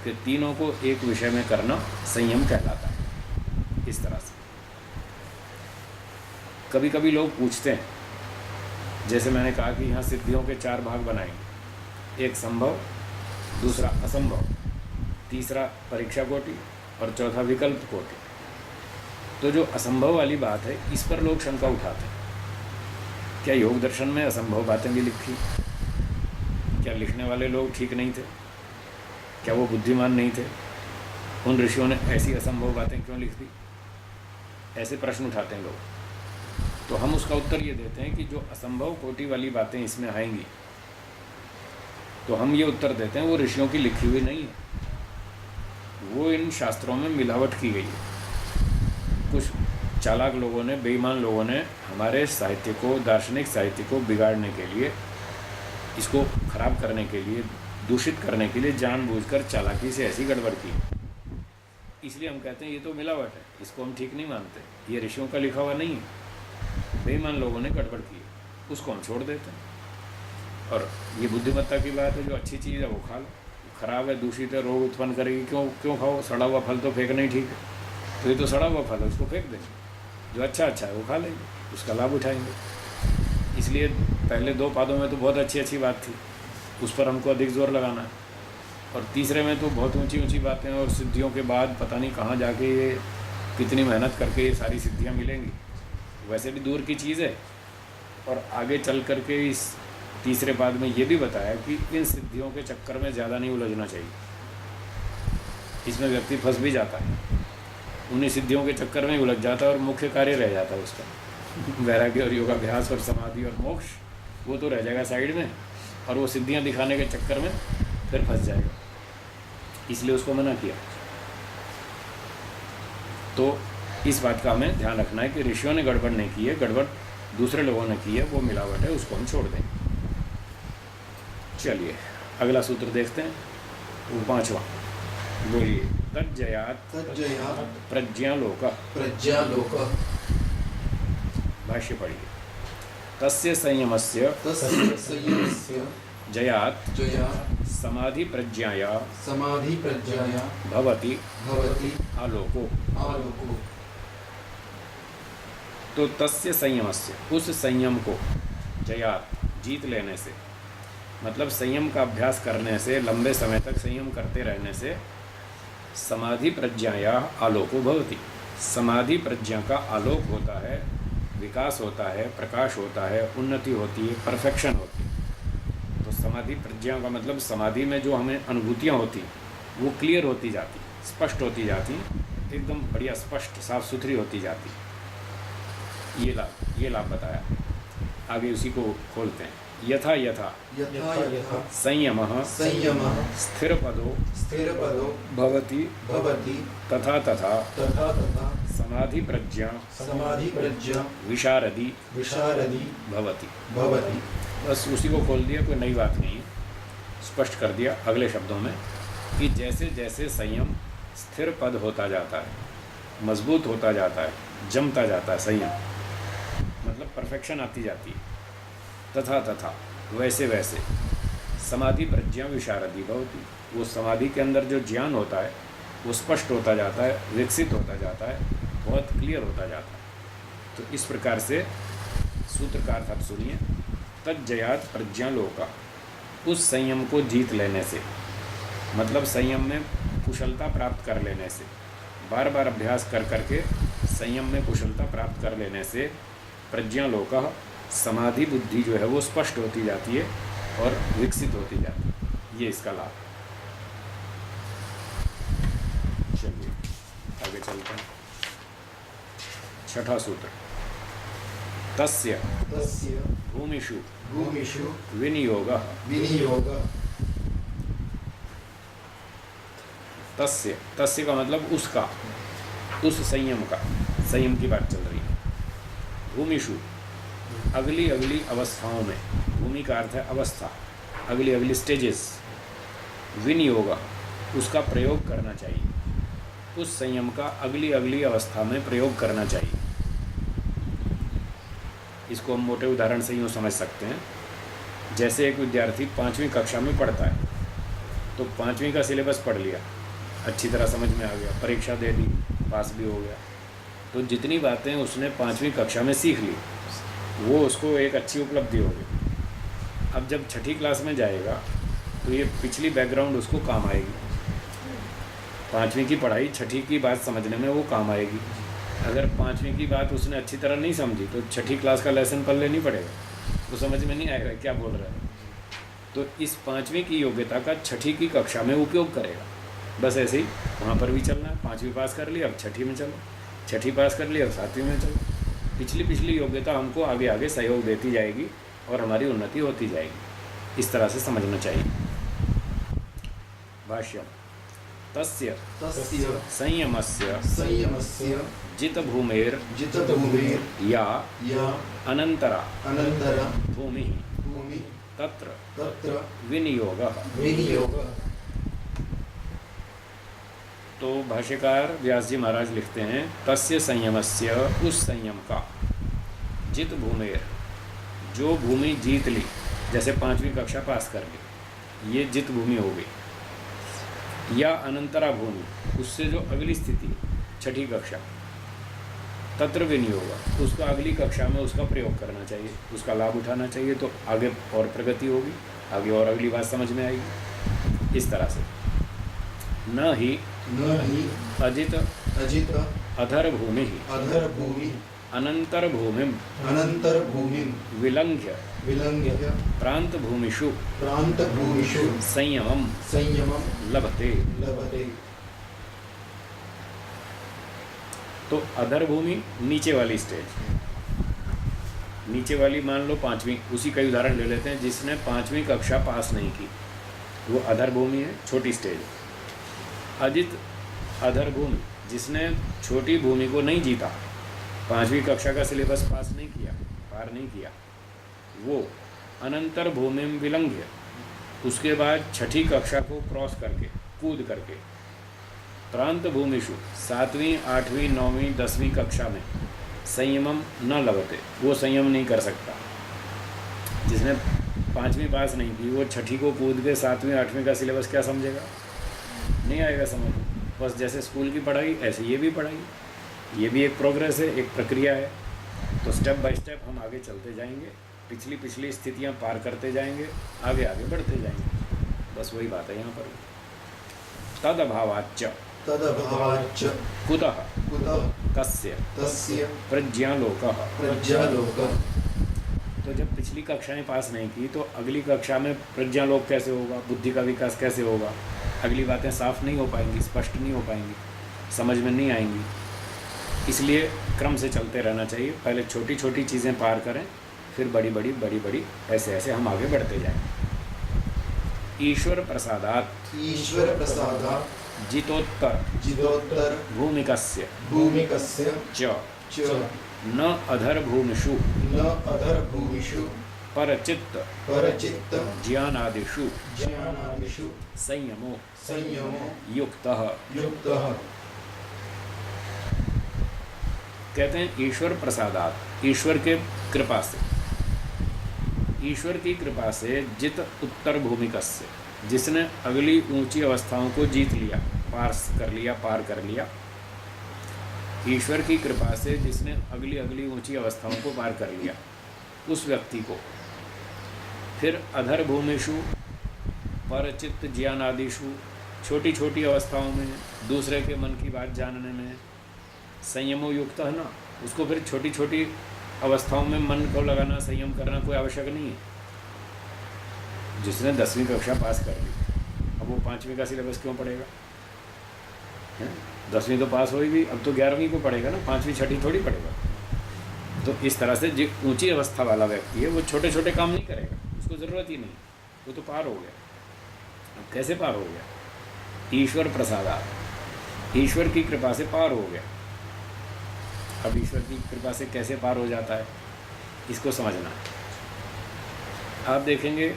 कि तीनों को एक विषय में करना संयम कहलाता है। इस तरह से कभी कभी लोग पूछते हैं, जैसे मैंने कहा कि यहाँ सिद्धियों के 4 भाग बनाएंगे, एक संभव, दूसरा असंभव, तीसरा परीक्षा कोटि और चौथा विकल्प कोटि। तो जो असंभव वाली बात है, इस पर लोग शंका उठाते हैं। क्या योग दर्शन में असंभव बातें भी लिखी? क्या लिखने वाले लोग ठीक नहीं थे? क्या वो बुद्धिमान नहीं थे? उन ऋषियों ने ऐसी असंभव बातें क्यों लिख दी? ऐसे प्रश्न उठाते हैं लोग। तो हम उसका उत्तर ये देते हैं कि जो असंभव कोटि वाली बातें इसमें आएंगी, तो हम ये उत्तर देते हैं वो ऋषियों की लिखी हुई नहीं है, वो इन शास्त्रों में मिलावट की गई है। कुछ चालाक लोगों ने, बेईमान लोगों ने हमारे साहित्य को, दार्शनिक साहित्य को बिगाड़ने के लिए, इसको खराब करने के लिए, दूषित करने के लिए जानबूझकर चालाकी से ऐसी गड़बड़ की। इसलिए हम कहते हैं ये तो मिलावट है, इसको हम ठीक नहीं मानते, ये ऋषियों का लिखा हुआ नहीं है, बेईमान लोगों ने गड़बड़ की, उसको हम छोड़ देते हैं। और ये बुद्धिमत्ता की बात है, जो अच्छी चीज़ है वो खा लो, खराब है, दूषित है, रोग उत्पन्न करेगी, क्यों खाओ? सड़ा हुआ फल तो फेंकना ही ठीक है। तो ये तो सड़ा हुआ फल है, उसको फेंक देंगे। जो अच्छा है वो खा लेंगे, उसका लाभ उठाएंगे। इसलिए पहले 2 पादों में तो बहुत अच्छी बात थी, उस पर हमको अधिक जोर लगाना है। और तीसरे में तो बहुत ऊंची बातें, और सिद्धियों के बाद पता नहीं कहाँ जाके ये कितनी मेहनत करके ये सारी सिद्धियाँ मिलेंगी, वैसे भी दूर की चीज़ है। और आगे चल करके इस तीसरे पाद में ये भी बताया कि इन सिद्धियों के चक्कर में ज़्यादा नहीं उलझना चाहिए। इसमें व्यक्ति फंस भी जाता है, उन्हीं सिद्धियों के चक्कर में उलझ जाता है और मुख्य कार्य रह जाता है उसका, वैराग्य और योगाभ्यास और समाधि और मोक्ष, वो तो रह जाएगा साइड में, और वो सिद्धियां दिखाने के चक्कर में फिर फंस जाएगा। इसलिए उसको मना किया। तो इस बात का हमें ध्यान रखना है कि ऋषियों ने गड़बड़ नहीं की है, गड़बड़ दूसरे लोगों ने की है, वो मिलावट है, उसको हम छोड़ दें। चलिए अगला सूत्र देखते हैं, 5वां। बोलिए। तज्जयात् प्रज्ञालोक। प्रज्ञालोक। भाष्य पढ़िए। तस्य संयमस्य जयात् समाधि प्रज्ञाया भवति आलोको। तो तस्य संयमस्य, उस संयम को, जयात् जीत लेने से, मतलब संयम का अभ्यास करने से, लंबे समय तक संयम करते रहने से, समाधि प्रज्ञाया आलोको भवति, समाधि प्रज्ञा का आलोक होता है, विकास होता है, प्रकाश होता है, उन्नति होती है, परफेक्शन होती है। तो समाधि प्रज्ञा का मतलब समाधि में जो हमें अनुभूतियाँ होती वो क्लियर होती जाती, स्पष्ट होती जाती, एकदम बढ़िया स्पष्ट साफ सुथरी होती जाती। ये लाभ बताया। आगे उसी को खोलते हैं। यथा यथा यथा यथा संयमः संयमः स्थिरपदो स्थिरपदो भवति भवति तथा तथा तथा तथा समाधि प्रज्ञा समाधि प्रज्ञा विशारदी विशारदी भवति। भवति। बस उसी को खोल दिया, कोई नई बात नहीं है, स्पष्ट कर दिया अगले शब्दों में कि जैसे जैसे संयम स्थिर पद होता जाता है, मजबूत होता जाता है, जमता जाता है संयम, मतलब परफेक्शन आती जाती है, तथा तथा वैसे वैसे समाधि प्रज्ञा विशारदी भवति, वो समाधि के अंदर जो ज्ञान होता है वो स्पष्ट होता जाता है, विकसित होता जाता है, बहुत क्लियर होता जाता है। तो इस प्रकार से सूत्र का अर्थ आप सुनिए। तज्जयात प्रज्ञालोका, उस संयम को जीत लेने से, मतलब संयम में कुशलता प्राप्त कर लेने से, बार बार अभ्यास कर करके संयम में कुशलता प्राप्त कर लेने से प्रज्ञालोका, समाधि बुद्धि जो है वो स्पष्ट होती जाती है और विकसित होती जाती है। ये इसका लाभ। चलिए आगे चलते हैं। छठा सूत्र। तस्य तस्य भूमिषु भूमिषु विनियोगः। विनियोगः। तस्य, तस्य का मतलब उसका, उस संयम का, संयम की बात चल रही है। भूमिषु, अगली अगली अवस्थाओं में, भूमि का अर्थ है अवस्था, अगली अगली स्टेजेस। विनियोग, उसका प्रयोग करना चाहिए, उस संयम का अगली अगली अवस्था में प्रयोग करना चाहिए। इसको हम मोटे उदाहरण से यूँ समझ सकते हैं, जैसे एक विद्यार्थी 5वीं कक्षा में पढ़ता है, तो 5वीं का सिलेबस पढ़ लिया, अच्छी तरह समझ में आ गया, परीक्षा दे दी, पास भी हो गया, तो जितनी बातें उसने 5वीं कक्षा में सीख ली वो उसको एक अच्छी उपलब्धि होगी। अब जब 6ठी क्लास में जाएगा तो ये पिछली बैकग्राउंड उसको काम आएगी, 5वीं की पढ़ाई 6ठी की बात समझने में वो काम आएगी। अगर 5वीं की बात उसने अच्छी तरह नहीं समझी तो 6ठी क्लास का लेसन पढ़ लेनी पड़ेगा, तो समझ में नहीं आएगा क्या बोल रहा है। तो इस 5वीं की योग्यता का 6ठी की कक्षा में उपयोग करेगा। बस ऐसे ही वहाँ पर भी चलना है। 5वीं पास कर लिया, अब 6ठी में चलो, 6ठी पास कर लिया, अब 7वीं में चलो। पिछली योग्यता हमको आगे आगे सहयोग देती जाएगी और हमारी उन्नति होती जाएगी। इस तरह से समझना चाहिए। भाष्य। तस्य तस्य संयमस्य संयमस्य जितभूमेर जितभूमेर् या या अनंतरा अनन्तरा भूमि भूमि तत्र तत्र विनियोगः। विनियोगः। तो भाष्यकार व्यास जी महाराज लिखते हैं, तस्य संयमस्य, उस संयम का, जित भूमेर, जो भूमि जीत ली, जैसे 5वीं कक्षा पास कर ली, ये जित भूमि हो गई। या अनंतरा भूमि, उससे जो अगली स्थिति 6ठी कक्षा, तत्र विनियोग, उसका अगली कक्षा में उसका प्रयोग करना चाहिए, उसका लाभ उठाना चाहिए, तो आगे और प्रगति होगी, आगे और अगली बात समझ में आएगी। इस तरह से न ही अजित अजित अधर भूमि अधर भूमि अनंतर भूमिम अनंतर भूमि विलंघ्य विलंघ्य प्रांत भूमिषु प्रांत भूमिषु संयमम संयमं लभते। लभते। तो अधर भूमि नीचे वाली स्टेज, नीचे वाली मान लो 5वीं, उसी का उदाहरण ले लेते हैं, जिसने 5वीं कक्षा पास नहीं की वो अधर भूमि है, छोटी स्टेज। अजित अधर भूमि, जिसने छोटी भूमि को नहीं जीता, 5वीं कक्षा का सिलेबस पास नहीं किया, पार नहीं किया, वो अनंतर भूमि में विलंघ्य, उसके बाद 6ठी कक्षा को क्रॉस करके, कूद करके, प्रांत भूमिषु 7वीं 8वीं 9वीं 10वीं कक्षा में संयमम न लभते, वो संयम नहीं कर सकता। जिसने 5वीं पास नहीं की वो 6ठी को कूद के 7वीं 8वीं का सिलेबस क्या समझेगा, नहीं आएगा समझ। बस जैसे स्कूल की पढ़ाई ऐसे ये भी पढ़ाई, ये भी एक प्रोग्रेस है, एक प्रक्रिया है। तो स्टेप बाय स्टेप हम आगे चलते जाएंगे, पिछली स्थितियां पार करते जाएंगे, आगे आगे बढ़ते जाएंगे। बस वही बात है यहाँ पर। तद अभावाच्च तदभावाच्च कुतः कुतः कस्य तस्य प्रज्ञालोकः। प्रज्ञालोकः। तो जब पिछली कक्षाएं पास नहीं की तो अगली कक्षा में प्रज्ञालोक कैसे होगा, बुद्धि का विकास कैसे होगा, अगली बातें साफ नहीं हो पाएंगी, स्पष्ट नहीं हो पाएंगी, समझ में नहीं आएंगी। इसलिए क्रम से चलते रहना चाहिए। पहले छोटी छोटी चीज़ें पार करें, फिर बड़ी बड़ी ऐसे ऐसे हम आगे बढ़ते जाएं। ईश्वर प्रसादात ईश्वर प्रसादात् जितोत्तर जितोत्तर भूमिकस्य भूमिकस्य च च न अधरभूमिषु न अधरभूमिषु परचित्त परचित्त ज्ञानादिषु ज्ञानादिषु संयमो संयमो युक्तः। युक्तः। कहते हैं ईश्वर प्रसादात, ईश्वर के कृपा से, ईश्वर की कृपा से जित उत्तर भूमिकस्य, जिसने अगली ऊंची अवस्थाओं को जीत लिया, पार कर लिया। ईश्वर की कृपा से जिसने अगली ऊंची अवस्थाओं को पार कर लिया, उस व्यक्ति को फिर अधर भूमिषु परचित्त ज्ञान आदिषु, छोटी छोटी अवस्थाओं में दूसरे के मन की बात जानने में संयमो युक्त है ना, उसको फिर छोटी छोटी अवस्थाओं में मन को लगाना, संयम करना कोई आवश्यक नहीं है। जिसने 10वीं कक्षा पास कर ली, अब वो 5वीं का सिलेबस क्यों पढ़ेगा? 10वीं तो पास होई भी, अब तो 11वीं को पढ़ेगा ना, 5वीं 6वीं थोड़ी पढ़ेगा। तो इस तरह से जो ऊंची अवस्था वाला व्यक्ति है वो छोटे छोटे काम नहीं करेगा, उसको ज़रूरत ही नहीं, वो तो पार हो गया। अब कैसे पार हो गया? ईश्वर प्रसादा, ईश्वर की कृपा से पार हो गया। अब ईश्वर की कृपा से कैसे पार हो जाता है, इसको समझना है। आप देखेंगे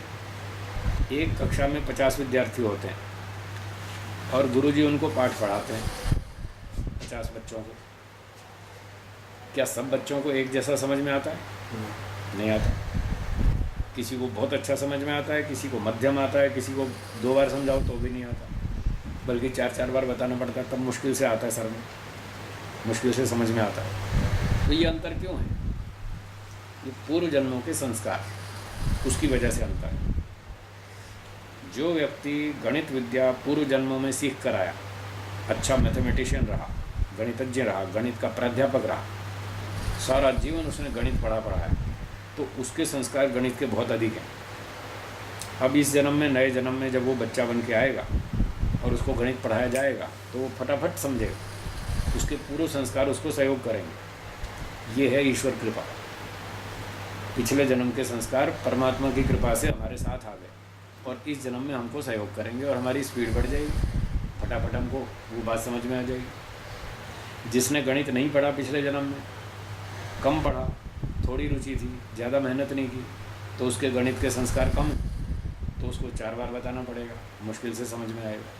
एक कक्षा में 50 विद्यार्थी होते हैं और गुरुजी उनको पाठ पढ़ाते हैं 50 बच्चों को। क्या सब बच्चों को एक जैसा समझ में आता है? नहीं आता। किसी को बहुत अच्छा समझ में आता है, किसी को मध्यम आता है, किसी को 2 बार समझाओ तो भी नहीं आता, बल्कि 4-4 बार बताना पड़ता है, तब मुश्किल से आता है, सर में मुश्किल से समझ में आता है। तो ये अंतर क्यों है? ये पूर्व जन्मों के संस्कार, उसकी वजह से अंतर है। जो व्यक्ति गणित विद्या पूर्व जन्मों में सीख कर आया, अच्छा मैथमेटिशियन रहा, गणितज्ञ रहा, गणित का प्राध्यापक रहा, सारा जीवन उसने गणित पढ़ाया, तो उसके संस्कार गणित के बहुत अधिक हैं। अब इस जन्म में, नए जन्म में जब वो बच्चा बन के आएगा और उसको गणित पढ़ाया जाएगा तो वो फटाफट समझेगा, उसके पूर्व संस्कार उसको सहयोग करेंगे। ये है ईश्वर कृपा। पिछले जन्म के संस्कार परमात्मा की कृपा से हमारे साथ आ गए और इस जन्म में हमको सहयोग करेंगे और हमारी स्पीड बढ़ जाएगी, फटाफट हमको वो बात समझ में आ जाएगी। जिसने गणित नहीं पढ़ा पिछले जन्म में, कम पढ़ा, थोड़ी रुचि थी, ज़्यादा मेहनत नहीं की, तो उसके गणित के संस्कार कम, तो उसको 4 बार बताना पड़ेगा, मुश्किल से समझ में आएगा।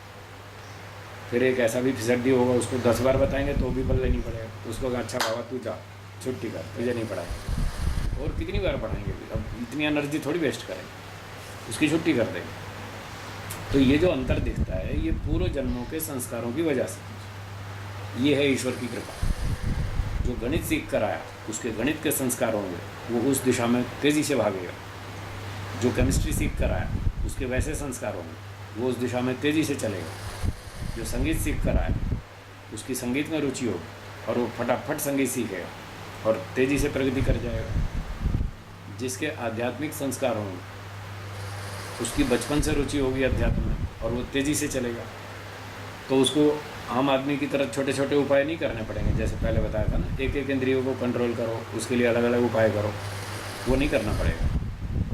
फिर एक ऐसा भी फिसड्डी होगा, उसको 10 बार बताएंगे तो भी बल नहीं पड़ेगा, तो उसको कहा अच्छा बाबा तू जा, छुट्टी कर, तुझे नहीं पढ़ाएंगे। और कितनी बार पढ़ाएंगे? अब इतनी एनर्जी थोड़ी वेस्ट करेंगे, उसकी छुट्टी कर देंगे। तो ये जो अंतर दिखता है, ये पूर्व जन्मों के संस्कारों की वजह से। ये है ईश्वर की कृपा। जो गणित सीख कर आया, उसके गणित के संस्कार होंगे, वो उस दिशा में तेज़ी से भागेगा। जो केमिस्ट्री सीख कर आया, उसके वैसे संस्कार होंगे, वो उस दिशा में तेज़ी से चलेगा। जो संगीत सीख कर आया, उसकी संगीत में रुचि होगी और वो फटाफट संगीत सीखेगा और तेज़ी से प्रगति कर जाएगा। जिसके आध्यात्मिक संस्कार होंगे, उसकी बचपन से रुचि होगी अध्यात्म में और वो तेज़ी से चलेगा। तो उसको आम आदमी की तरह छोटे छोटे उपाय नहीं करने पड़ेंगे, जैसे पहले बताया था ना, एक एक इंद्रियों को कंट्रोल करो, उसके लिए अलग अलग उपाय करो, वो नहीं करना पड़ेगा।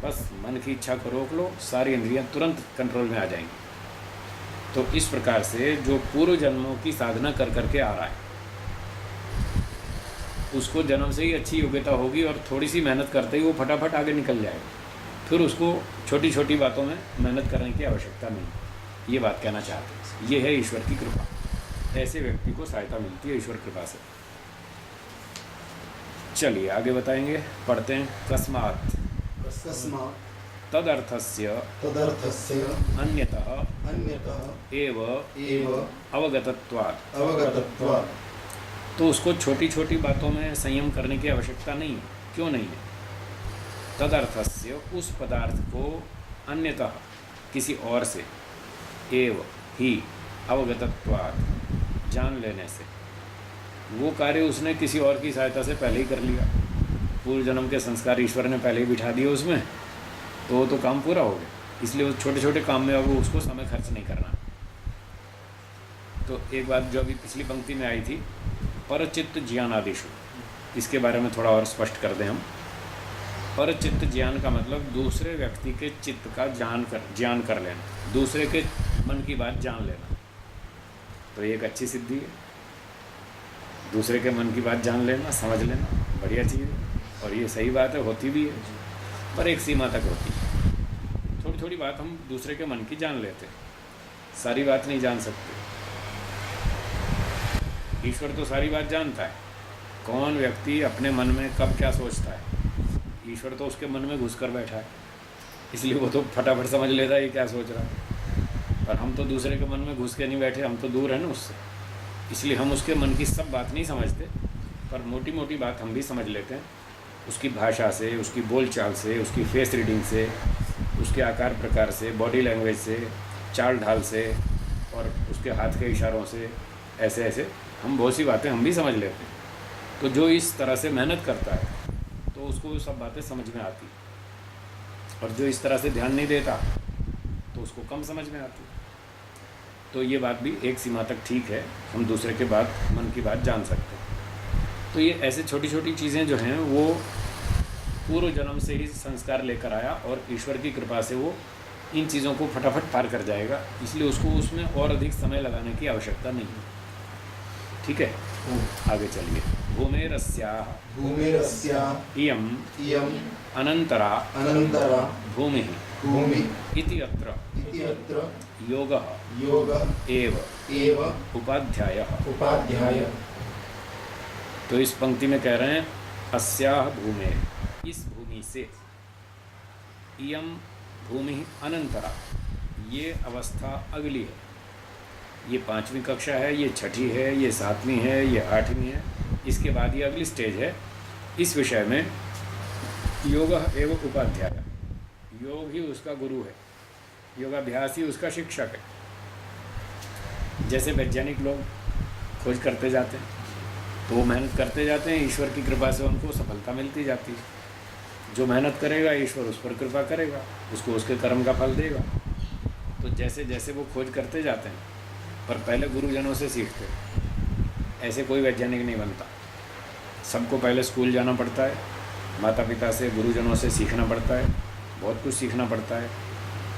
बस मन की इच्छा को रोक लो, सारी इंद्रियां तुरंत कंट्रोल में आ जाएंगी। तो इस प्रकार से जो पूर्व जन्मों की साधना कर करके आ रहा है, उसको जन्म से ही अच्छी योग्यता होगी और थोड़ी सी मेहनत करते ही वो फटाफट आगे निकल जाएगा। फिर उसको छोटी छोटी बातों में मेहनत करने की आवश्यकता नहीं। ये बात कहना चाहते हैं। ये है ईश्वर की कृपा। ऐसे व्यक्ति को सहायता मिलती है ईश्वर कृपा से। चलिए आगे बताएंगे, पढ़ते हैं। कस्मात् कस्मात् तदर्थस्य तदर्थस्य अन्यतः अन्यतः एव एव अवगतत्वात्। अवगतत्वात्। तो उसको छोटी छोटी बातों में संयम करने की आवश्यकता नहीं है। क्यों नहीं है? तदर्थस्य, उस पदार्थ को, अन्यतः, किसी और से, एव, ही, अवगतत्वात्, जान लेने से। वो कार्य उसने किसी और की सहायता से पहले ही कर लिया। पूर्व जन्म के संस्कार ईश्वर ने पहले ही बिठा दिए उसमें, तो वो तो काम पूरा हो गया। इसलिए वो छोटे छोटे काम में अब उसको समय खर्च नहीं करना। तो एक बात जो अभी पिछली पंक्ति में आई थी, परचित्त ज्ञानादिषु, इसके बारे में थोड़ा और स्पष्ट कर दें हम। परचित्त ज्ञान का मतलब दूसरे व्यक्ति के चित्त का ज्ञान कर लेना, दूसरे के मन की बात जान लेना। तो ये एक अच्छी सिद्धि है, दूसरे के मन की बात जान लेना, समझ लेना, बढ़िया चीज़ है। और ये सही बात है, होती भी है, पर एक सीमा तक होती है। थोड़ी थोड़ी बात हम दूसरे के मन की जान लेते हैं, सारी बात नहीं जान सकते। ईश्वर तो सारी बात जानता है, कौन व्यक्ति अपने मन में कब क्या सोचता है, ईश्वर तो उसके मन में घुस कर बैठा है, इसलिए वो तो फटाफट समझ लेता है ये क्या सोच रहा है। पर हम तो दूसरे के मन में घुस के नहीं बैठे, हम तो दूर हैं ना उससे, इसलिए हम उसके मन की सब बात नहीं समझते, पर मोटी मोटी बात हम भी समझ लेते हैं, उसकी भाषा से, उसकी बोलचाल से, उसकी फेस रीडिंग से, उसके आकार प्रकार से, बॉडी लैंग्वेज से, चाल ढाल से, और उसके हाथ के इशारों से, ऐसे ऐसे हम बहुत सी बातें हम भी समझ लेते हैं। तो जो इस तरह से मेहनत करता है तो उसको वो सब बातें समझ में आती, और जो इस तरह से ध्यान नहीं देता तो उसको कम समझ में आती। तो ये बात भी एक सीमा तक ठीक है, हम दूसरे के बात, मन की बात जान सकते हैं। तो ये ऐसे छोटी छोटी चीज़ें जो हैं वो पूर्व जन्म से ही संस्कार लेकर आया, और ईश्वर की कृपा से वो इन चीज़ों को फटाफट पार कर जाएगा, इसलिए उसको उसमें और अधिक समय लगाने की आवश्यकता नहीं है। ठीक है, आगे चलिए। भूमेरस्याः भूमिरस्याः इयम् इयम् अनन्तरा अनन्तरा भूमिः भूमिः इति अत्र इति अत्र योगः योगः एव एव उपाध्यायः। उपाध्याय। तो इस पंक्ति में कह रहे हैं अस्याः भूमे, इस भूमि से, इयम भूमि अनंतरा, ये अवस्था अगली है, ये 5वीं कक्षा है, ये 6ठी है, ये 7वीं है, ये 8वीं है, इसके बाद ये अगली स्टेज है। इस विषय में योग एवं उपाध्याय, योग ही उसका गुरु है, योगाभ्यास ही उसका शिक्षक है। जैसे वैज्ञानिक लोग खोज करते जाते हैं तो वो मेहनत करते जाते हैं, ईश्वर की कृपा से उनको सफलता मिलती जाती है। जो मेहनत करेगा ईश्वर उस पर कृपा करेगा, उसको उसके कर्म का फल देगा। तो जैसे जैसे वो खोज करते जाते हैं, पर पहले गुरुजनों से सीखते हैं। ऐसे कोई वैज्ञानिक नहीं बनता, सबको पहले स्कूल जाना पड़ता है, माता पिता से, गुरुजनों से सीखना पड़ता है, बहुत कुछ सीखना पड़ता है,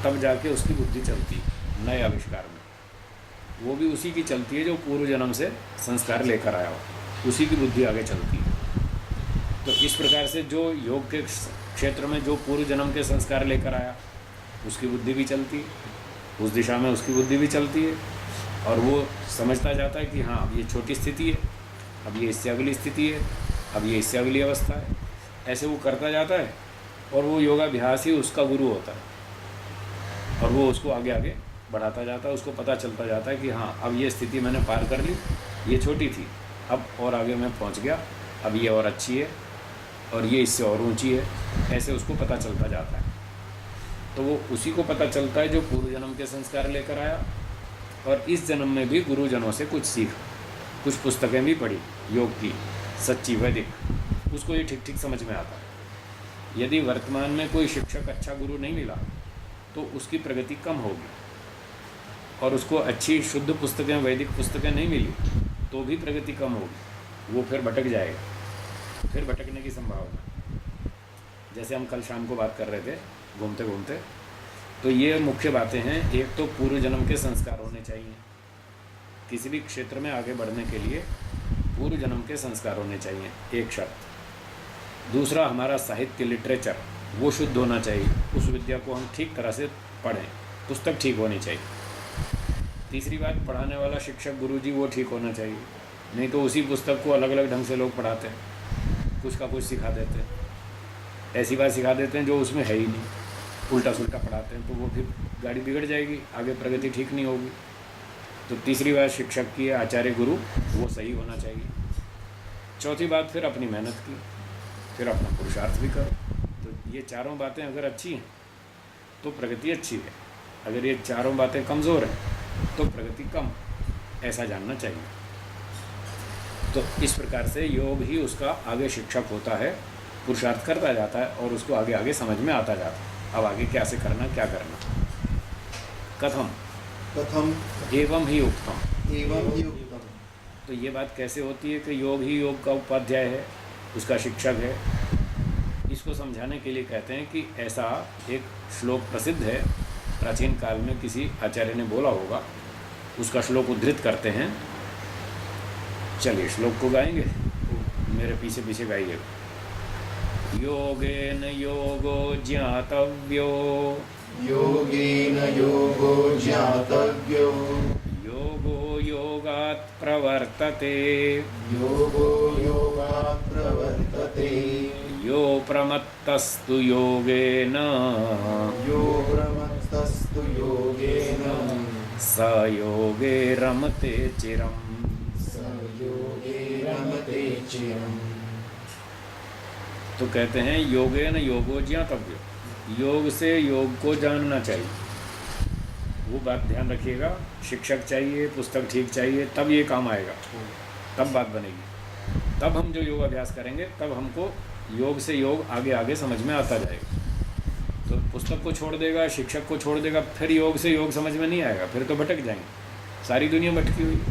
तब जाके उसकी बुद्धि चलती है नए आविष्कार में। वो भी उसी की चलती है जो पूर्व जन्म से संस्कार लेकर आया हो, उसी की बुद्धि आगे चलती है। तो इस प्रकार से जो योग के क्षेत्र में जो पूर्व जन्म के संस्कार लेकर आया, उसकी बुद्धि भी चलती है, उस दिशा में उसकी बुद्धि भी चलती है, और वो समझता जाता है कि हाँ अब ये छोटी स्थिति है, अब ये इससे अगली स्थिति है, अब ये इससे अगली अवस्था है। ऐसे वो करता जाता है, और वो योगाभ्यास ही उसका गुरु होता है, और वो उसको आगे आगे बढ़ाता जाता है। उसको पता चलता जाता है कि हाँ अब ये स्थिति मैंने पार कर ली, ये छोटी थी, अब और आगे मैं पहुंच गया, अब ये और अच्छी है, और ये इससे और ऊंची है। ऐसे उसको पता चलता जाता है। तो वो उसी को पता चलता है जो पूर्व जन्म के संस्कार लेकर आया, और इस जन्म में भी गुरुजनों से कुछ सीख, कुछ पुस्तकें भी पढ़ी योग की, सच्ची वैदिक, उसको ये ठीक ठीक समझ में आता है। यदि वर्तमान में कोई शिक्षक अच्छा गुरु नहीं मिला तो उसकी प्रगति कम होगी, और उसको अच्छी शुद्ध पुस्तकें, वैदिक पुस्तकें नहीं मिली तो भी प्रगति कम होगी, वो फिर भटक जाएगा, फिर भटकने की संभावना। जैसे हम कल शाम को बात कर रहे थे घूमते घूमते, तो ये मुख्य बातें हैं। एक तो पूर्व जन्म के संस्कार होने चाहिए, किसी भी क्षेत्र में आगे बढ़ने के लिए पूर्व जन्म के संस्कार होने चाहिए, एक शर्त। दूसरा, हमारा साहित्य, लिटरेचर वो शुद्ध होना चाहिए, उस विद्या को हम ठीक तरह से पढ़ें, पुस्तक ठीक होनी चाहिए। तीसरी बात, पढ़ाने वाला शिक्षक गुरुजी वो ठीक होना चाहिए, नहीं तो उसी पुस्तक को अलग अलग ढंग से लोग पढ़ाते हैं, कुछ का कुछ सिखा देते हैं, ऐसी बात सिखा देते हैं जो उसमें है ही नहीं, उल्टा सुल्टा पढ़ाते हैं, तो वो फिर गाड़ी बिगड़ जाएगी, आगे प्रगति ठीक नहीं होगी। तो तीसरी बात शिक्षक की, आचार्य गुरु वो सही होना चाहिए। चौथी बात, फिर अपनी मेहनत की, फिर अपना पुरुषार्थ भी करो। तो ये चारों बातें अगर अच्छी हैं तो प्रगति अच्छी है, अगर ये चारों बातें कमज़ोर हैं तो प्रगति कम, ऐसा जानना चाहिए। तो इस प्रकार से योग ही उसका आगे शिक्षक होता है, पुरुषार्थ करता जाता है और उसको आगे आगे समझ में आता जाता है। अब आगे क्या से करना, क्या करना। कथम कथम एवं ही उक्तम, एवं हि उक्तम। तो ये बात कैसे होती है कि योग ही योग का उपाध्याय है, उसका शिक्षक है? इसको समझाने के लिए कहते हैं कि ऐसा एक श्लोक प्रसिद्ध है, प्राचीन काल में किसी आचार्य ने बोला होगा, उसका श्लोक उद्धृत करते हैं। चलिए श्लोक को गाएंगे, मेरे पीछे पीछे गाइए। योगेन योगो ज्ञातव्यो, योगेन योगो ज्ञातव्यो, योगो योगात् प्रवर्तते, योगो योगात् प्रवर्तते, यो प्रमत्तस्तु योगेन, यो प्रमत्तस्तु योगेन, स योगे रमते चिरम्। स योगे रमते चिरम्। तो कहते हैं योगेन योगो ज्ञातव्यो, योग से योग को जानना चाहिए। वो बात ध्यान रखिएगा, शिक्षक चाहिए, पुस्तक ठीक चाहिए, तब ये काम आएगा, तब बात बनेगी। तब हम जो योग अभ्यास करेंगे तब हमको योग से योग आगे आगे समझ में आता जाएगा। तो पुस्तक को छोड़ देगा, शिक्षक को छोड़ देगा, फिर योग से योग समझ में नहीं आएगा, फिर तो भटक जाएंगे। सारी दुनिया भटकी हुई,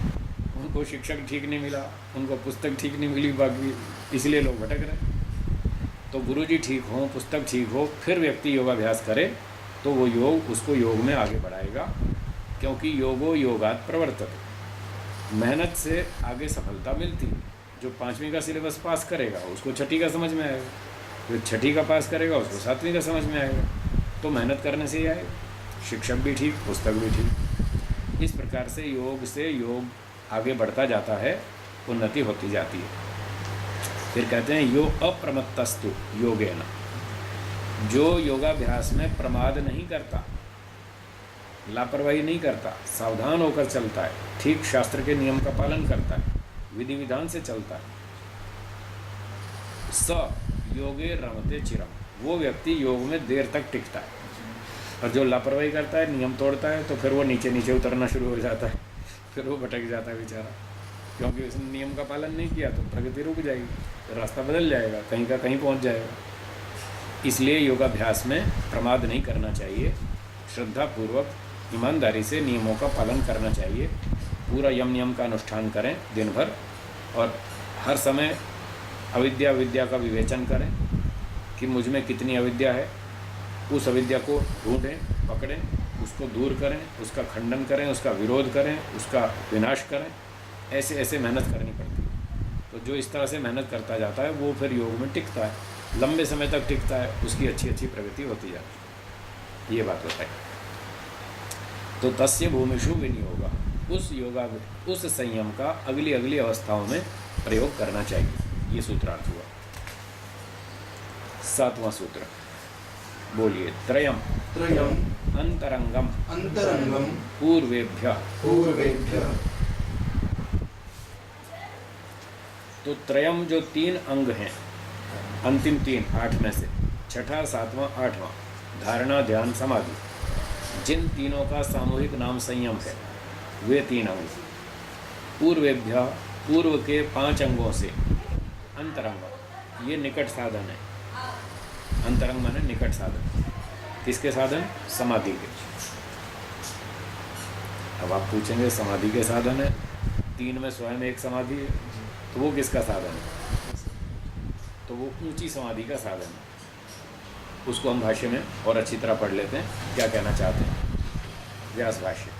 उनको शिक्षक ठीक नहीं मिला, उनको पुस्तक ठीक नहीं मिली, बाकी इसलिए लोग भटक रहे। तो गुरुजी ठीक हो, पुस्तक ठीक हो, फिर व्यक्ति योगाभ्यास करे तो वो योग उसको योग में आगे बढ़ाएगा, क्योंकि योगो योगात् प्रवर्तते। मेहनत से आगे सफलता मिलती है। जो 5वीं का सिलेबस पास करेगा उसको 6ठी का समझ में आएगा, जो 6ठी का पास करेगा उसको 7वीं का समझ में आएगा। तो मेहनत करने से ही आएगा। शिक्षक भी ठीक, पुस्तक भी ठीक। इस प्रकार से योग आगे बढ़ता जाता है, उन्नति होती जाती है। फिर कहते हैं यो अप्रमत्तस्तु योगेन, जो योगाभ्यास में प्रमाद नहीं करता, लापरवाही नहीं करता, सावधान होकर चलता है, ठीक शास्त्र के नियम का पालन करता है, विधि विधान से चलता है, स योगे रमते चिरम, वो व्यक्ति योग में देर तक टिकता है। और जो लापरवाही करता है, नियम तोड़ता है, तो फिर वो नीचे नीचे उतरना शुरू हो जाता है, फिर वो भटक जाता है बेचारा, क्योंकि उसने नियम का पालन नहीं किया। तो प्रगति रुक जाएगी, रास्ता बदल जाएगा, कहीं का कहीं पहुंच जाएगा। इसलिए योगाभ्यास में प्रमाद नहीं करना चाहिए, श्रद्धापूर्वक ईमानदारी से नियमों का पालन करना चाहिए। पूरा यम नियम का अनुष्ठान करें दिन भर, और हर समय अविद्या विद्या का विवेचन करें कि मुझ में कितनी अविद्या है। उस अविद्या को ढूंढें, पकड़ें, उसको दूर करें, उसका खंडन करें, उसका विरोध करें, उसका विनाश करें। ऐसे ऐसे मेहनत करनी पड़ती है। तो जो इस तरह से मेहनत करता जाता है वो फिर योग में टिकता है, लंबे समय तक टिकता है, उसकी अच्छी अच्छी प्रगति होती जाती है। ये बात बताई। तो तस्य भूमिषु विनियोगा, उस संयम का अगली अगली अवस्थाओं में प्रयोग करना चाहिए। ये सूत्रार्थ हुआ। 7वां सूत्र बोलिए। त्रयम त्रयम अंतरंगम अंतरंगम पूर्वेभ्यः। पूर्वेभ्यः। तो त्रयम जो 3 अंग हैं, अंतिम 3 8 में से, 6ठा 7वां 8वां, धारणा ध्यान समाधि, जिन तीनों का सामूहिक नाम संयम है, वे 3 अंग पूर्वेभ्य, पूर्व के 5 अंगों से, अंतरंग, ये निकट साधन है। अंतरंग माने निकट साधन। किसके साधन? समाधि के। अब आप पूछेंगे समाधि के साधन है, 3 में स्वयं एक समाधि है, तो वो किसका साधन है? तो वो ऊंची समाधि का साधन है। उसको हम भाष्य में और अच्छी तरह पढ़ लेते हैं, क्या कहना चाहते हैं। व्यास भाष्य।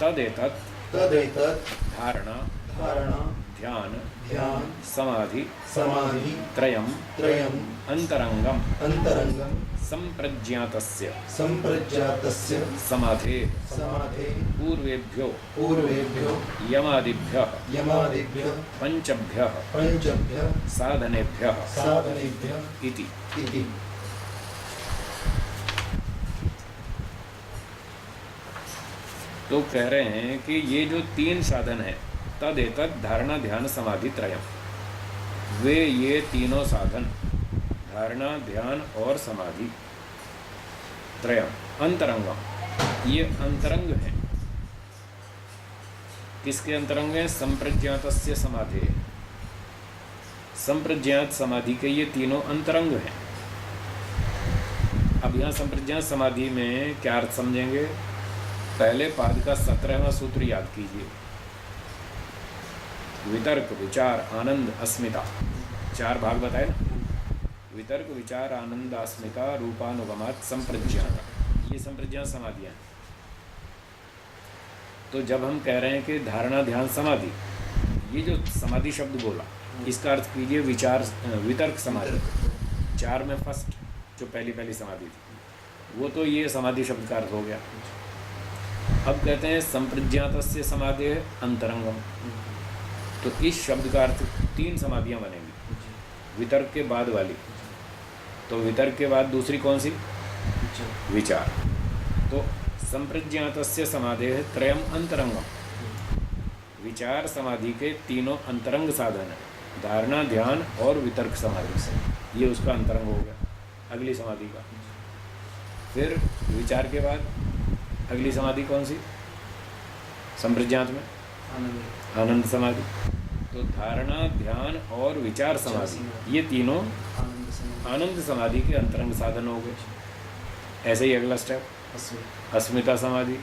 तदेतत् तदेतत् धारणा धारणा ध्यान ध्यान समाधि समाधि त्रयम त्रयम अंतरंगम अंतरंगम संप्रज्ञातस्य संप्रज्ञातस्य समाधे समाधे पूर्वेभ्यो पूर्वेभ्यो यमादिभ्यः यमादिभ्यः पंचभ्यः पंचभ्यः साधनेभ्यः साधनेभ्यः इति। इति। तो कह रहे हैं कि ये जो 3 साधन है, तदेतत् धारणा ध्यान समाधि त्रयम, वे ये तीनों साधन, धारणा ध्यान और समाधि, त्रयम अंतरंगम, ये अंतरंग है। किसके अंतरंग है? संप्रज्ञातस्य समाधि। संप्रज्ञात समाधि के ये तीनों अंतरंग हैं। अब यहाँ संप्रज्ञात समाधि में क्या अर्थ समझेंगे? पहले पाद का 17वां सूत्र याद कीजिए। वितर्क विचार आनंद अस्मिता, 4 भाग बताए ना। वितर्क विचार आनंद अस्मिता रूपानुगमात संप्रज्ञात, ये संप्रज्ञात समाधियाँ हैं। तो जब हम कह रहे हैं कि धारणा ध्यान समाधि, ये जो समाधि शब्द बोला इसका अर्थ कीजिए विचार वितर्क समाधि। 4 में फर्स्ट जो पहली समाधि थी वो तो ये समाधि शब्द का अर्थ हो गया। अब कहते हैं संप्रज्ञातस्य समाधि है अंतरंगम, तो इस शब्द का अर्थ 3 समाधियाँ बनेंगी वितर्क के बाद वाली। तो वितर्क के बाद दूसरी कौन सी? विचार। तो संप्रज्ञातस्य समाधि है त्रयम अंतरंगम, विचार समाधि के 3 अंतरंग साधन है, धारणा ध्यान और वितर्क समाधि से, ये उसका अंतरंग हो गया अगली समाधि का। फिर विचार के बाद अगली समाधि कौन सी? संप्रज्ञात में आनंद समाधि। तो धारणा ध्यान और विचार समाधि ये तीनों आनंद समाधि के अंतरंग साधन हो गए। ऐसे ही अगला स्टेप अस्मिता समाधि,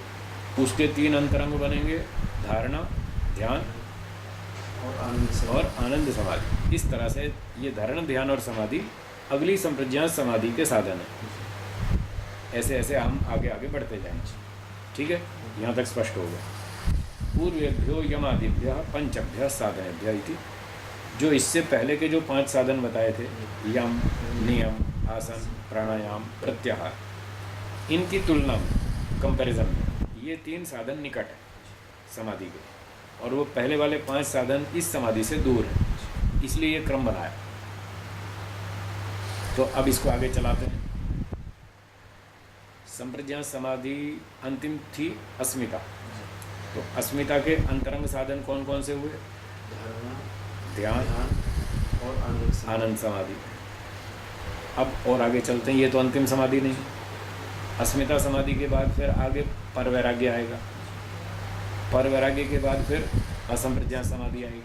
उसके 3 अंतरंग बनेंगे, धारणा ध्यान और आनंद समाधि। इस तरह से ये धारणा ध्यान और समाधि अगली संप्रज्ञात समाधि के साधन है। ऐसे ऐसे हम आगे आगे बढ़ते जाएंगे। ठीक है, यहाँ तक स्पष्ट हो गया। पूर्वेभ्यो यमादिभ्य पंचभ्य साधनेभ्य इति, जो इससे पहले के जो 5 साधन बताए थे, यम नियम आसन प्राणायाम प्रत्याहार, इनकी तुलना में कंपैरिजन में ये 3 साधन निकट है समाधि के, और वो पहले वाले 5 साधन इस समाधि से दूर है, इसलिए ये क्रम बनाया। तो अब इसको आगे चलाते हैं। संप्रज्ञात समाधि अंतिम थी अस्मिता, तो अस्मिता के अंतरंग साधन कौन कौन से हुए? ध्यान और आनंद समाधि। अब और आगे चलते हैं, ये तो अंतिम समाधि नहीं। अस्मिता समाधि के बाद फिर आगे पर वैराग्य आएगा, पर वैराग्य के बाद फिर असंप्रज्ञात समाधि आएगी।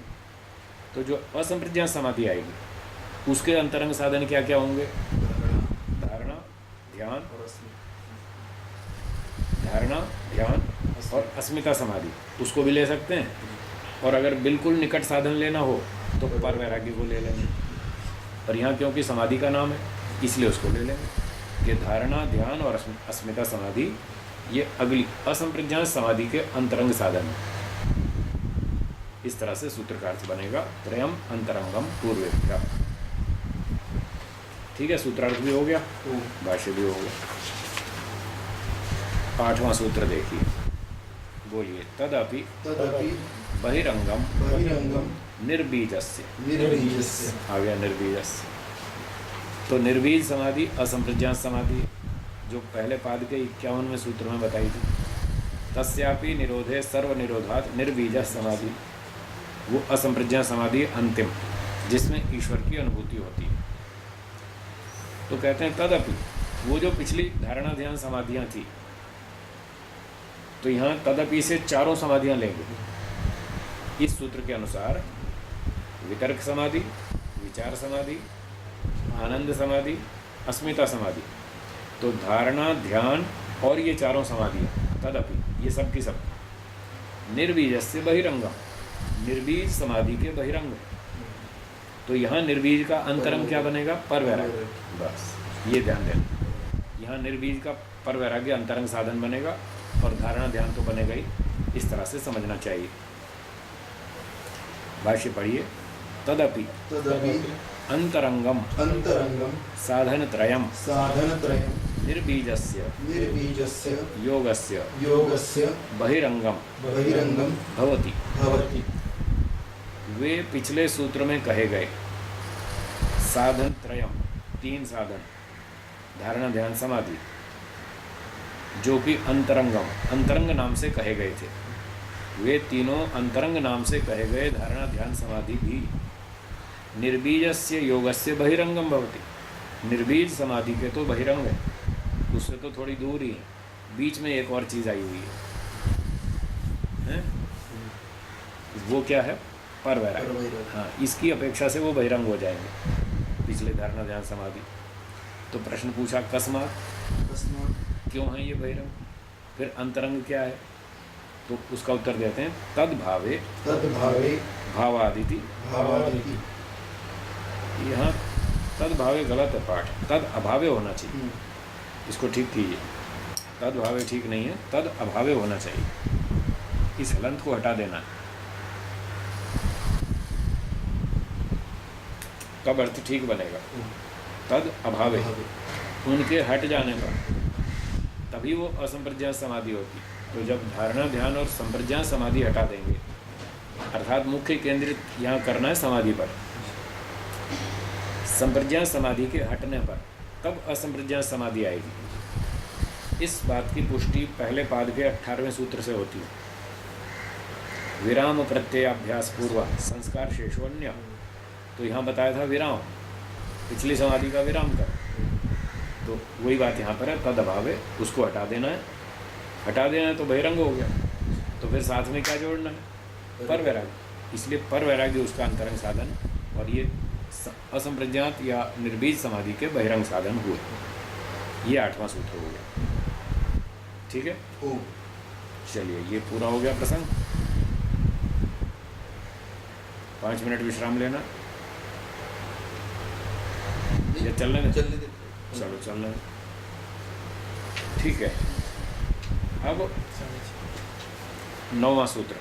तो जो असंप्रज्ञात समाधि आएगी उसके अंतरंग साधन क्या क्या होंगे? धारणा ध्यान और अस्मिता समाधि, उसको भी ले सकते हैं। और अगर बिल्कुल निकट साधन लेना हो तो पर वैराग्य को ले लेंगे, पर यहाँ क्योंकि समाधि का नाम है इसलिए उसको ले लेंगे कि धारणा ध्यान और अस्मिता समाधि ये अगली असंप्रज्ञात समाधि के अंतरंग साधन है। इस तरह से सूत्र का अर्थ बनेगा त्रयम अंतरंगम पूर्वेभ्यः। ठीक है, सूत्रार्थ भी हो गया, भाष्य भी हो गया। 8वां सूत्र देखिए, बोलिए। तदपि बहिरंगम निर्बीजस्य, आ गया निर्बीजस्य। तो निर्बीज समाधि असंप्रज्ञात समाधि जो पहले पाद के 51वें सूत्र में बताई थी। तस्यापि निरोधे सर्व निरोधात निर्बीज समाधि, वो असंप्रज्ञात समाधि अंतिम जिसमें ईश्वर की अनुभूति होती है। तो कहते हैं तदपि, वो जो पिछली धारणा ध्यान समाधियाँ थी, तो यहाँ तदपि से 4 समाधियाँ लेंगे इस सूत्र के अनुसार। वितर्क समाधि, विचार समाधि, आनंद समाधि, अस्मिता समाधि। तो धारणा ध्यान और ये 4 समाधियाँ तदपि, ये सब की सब निर्बीजस्य बहिरंगम, निर्बीज समाधि के बहिरंग। तो यहाँ निर्बीज का अंतरंग क्या बनेगा? पर वैराग्य। बस ये ध्यान देना, यहाँ निर्बीज का पर वैराग्य अंतरंग साधन बनेगा और धारणा ध्यान तो बनेगा ही। इस तरह से समझना चाहिए। भाष्य पढ़िए। तदपि अंतरंगम साधन त्रयम निर्बीजस्य योगस्य बहिरंगम भवति। वे पिछले सूत्र में कहे गए साधन त्रयम, 3 साधन, धारणा ध्यान समाधि, जो कि अंतरंग नाम से कहे गए थे, वे तीनों अंतरंग नाम से कहे गए धारणा ध्यान समाधि भी निर्बीजस्य योगस्य बहिरंगम भवति। निर्बीज समाधि के तो बहिरंग है, उससे तो थोड़ी दूर ही है, बीच में एक और चीज़ आई हुई है, वो क्या है? पर वैराग्य। हाँ, इसकी अपेक्षा से वो बहिरंग हो जाएंगे पिछले धारणा ध्यान समाधि। तो प्रश्न पूछा अकस्मात क्यों है ये बहिरंग? फिर अंतरंग क्या है? तो उसका उत्तर देते हैं तद भावे तद्भावे भावादिति। भावादिति। यहाँ तद भावे गलत है पाठ, तद अभावे होना चाहिए, इसको ठीक कीजिए। तद भावे ठीक नहीं है, तद अभावे होना चाहिए, इस हलंत को हटा देना है, तब अर्थ ठीक बनेगा। तद अभावे, उनके हट जाने पर तभी वो असंप्रज्ञात समाधि होती। तो जब धारणा ध्यान और संप्रज्ञात समाधि हटा देंगे, अर्थात मुख्य केंद्रित यहाँ करना है समाधि पर, संप्रज्ञात समाधि के हटने पर तब असंप्रज्ञात समाधि आएगी। इस बात की पुष्टि पहले पाद के 18वें सूत्र से होती है। विराम प्रत्ययाभ्यास पूर्व संस्कार शेषोन्य, तो यहाँ बताया था विराम, पिछली समाधि का विराम कर, तो वही बात यहाँ पर है, तद अभावे, उसको हटा देना है। हटा देना है तो बहिरंग हो गया, तो फिर साथ में क्या जोड़ना है? पर वैराग्य। इसलिए पर वैराग्य उसका अंतरंग साधन, और ये असंप्रज्ञात या निर्बीज समाधि के बहिरंग साधन हुए। ये 8वां सूत्र हो गया, ठीक है। चलिए ये पूरा हो गया प्रसंग। 5 मिनट विश्राम लेना या चलने में? चलने दे। चलो चलने में, ठीक है। अब 9वां सूत्र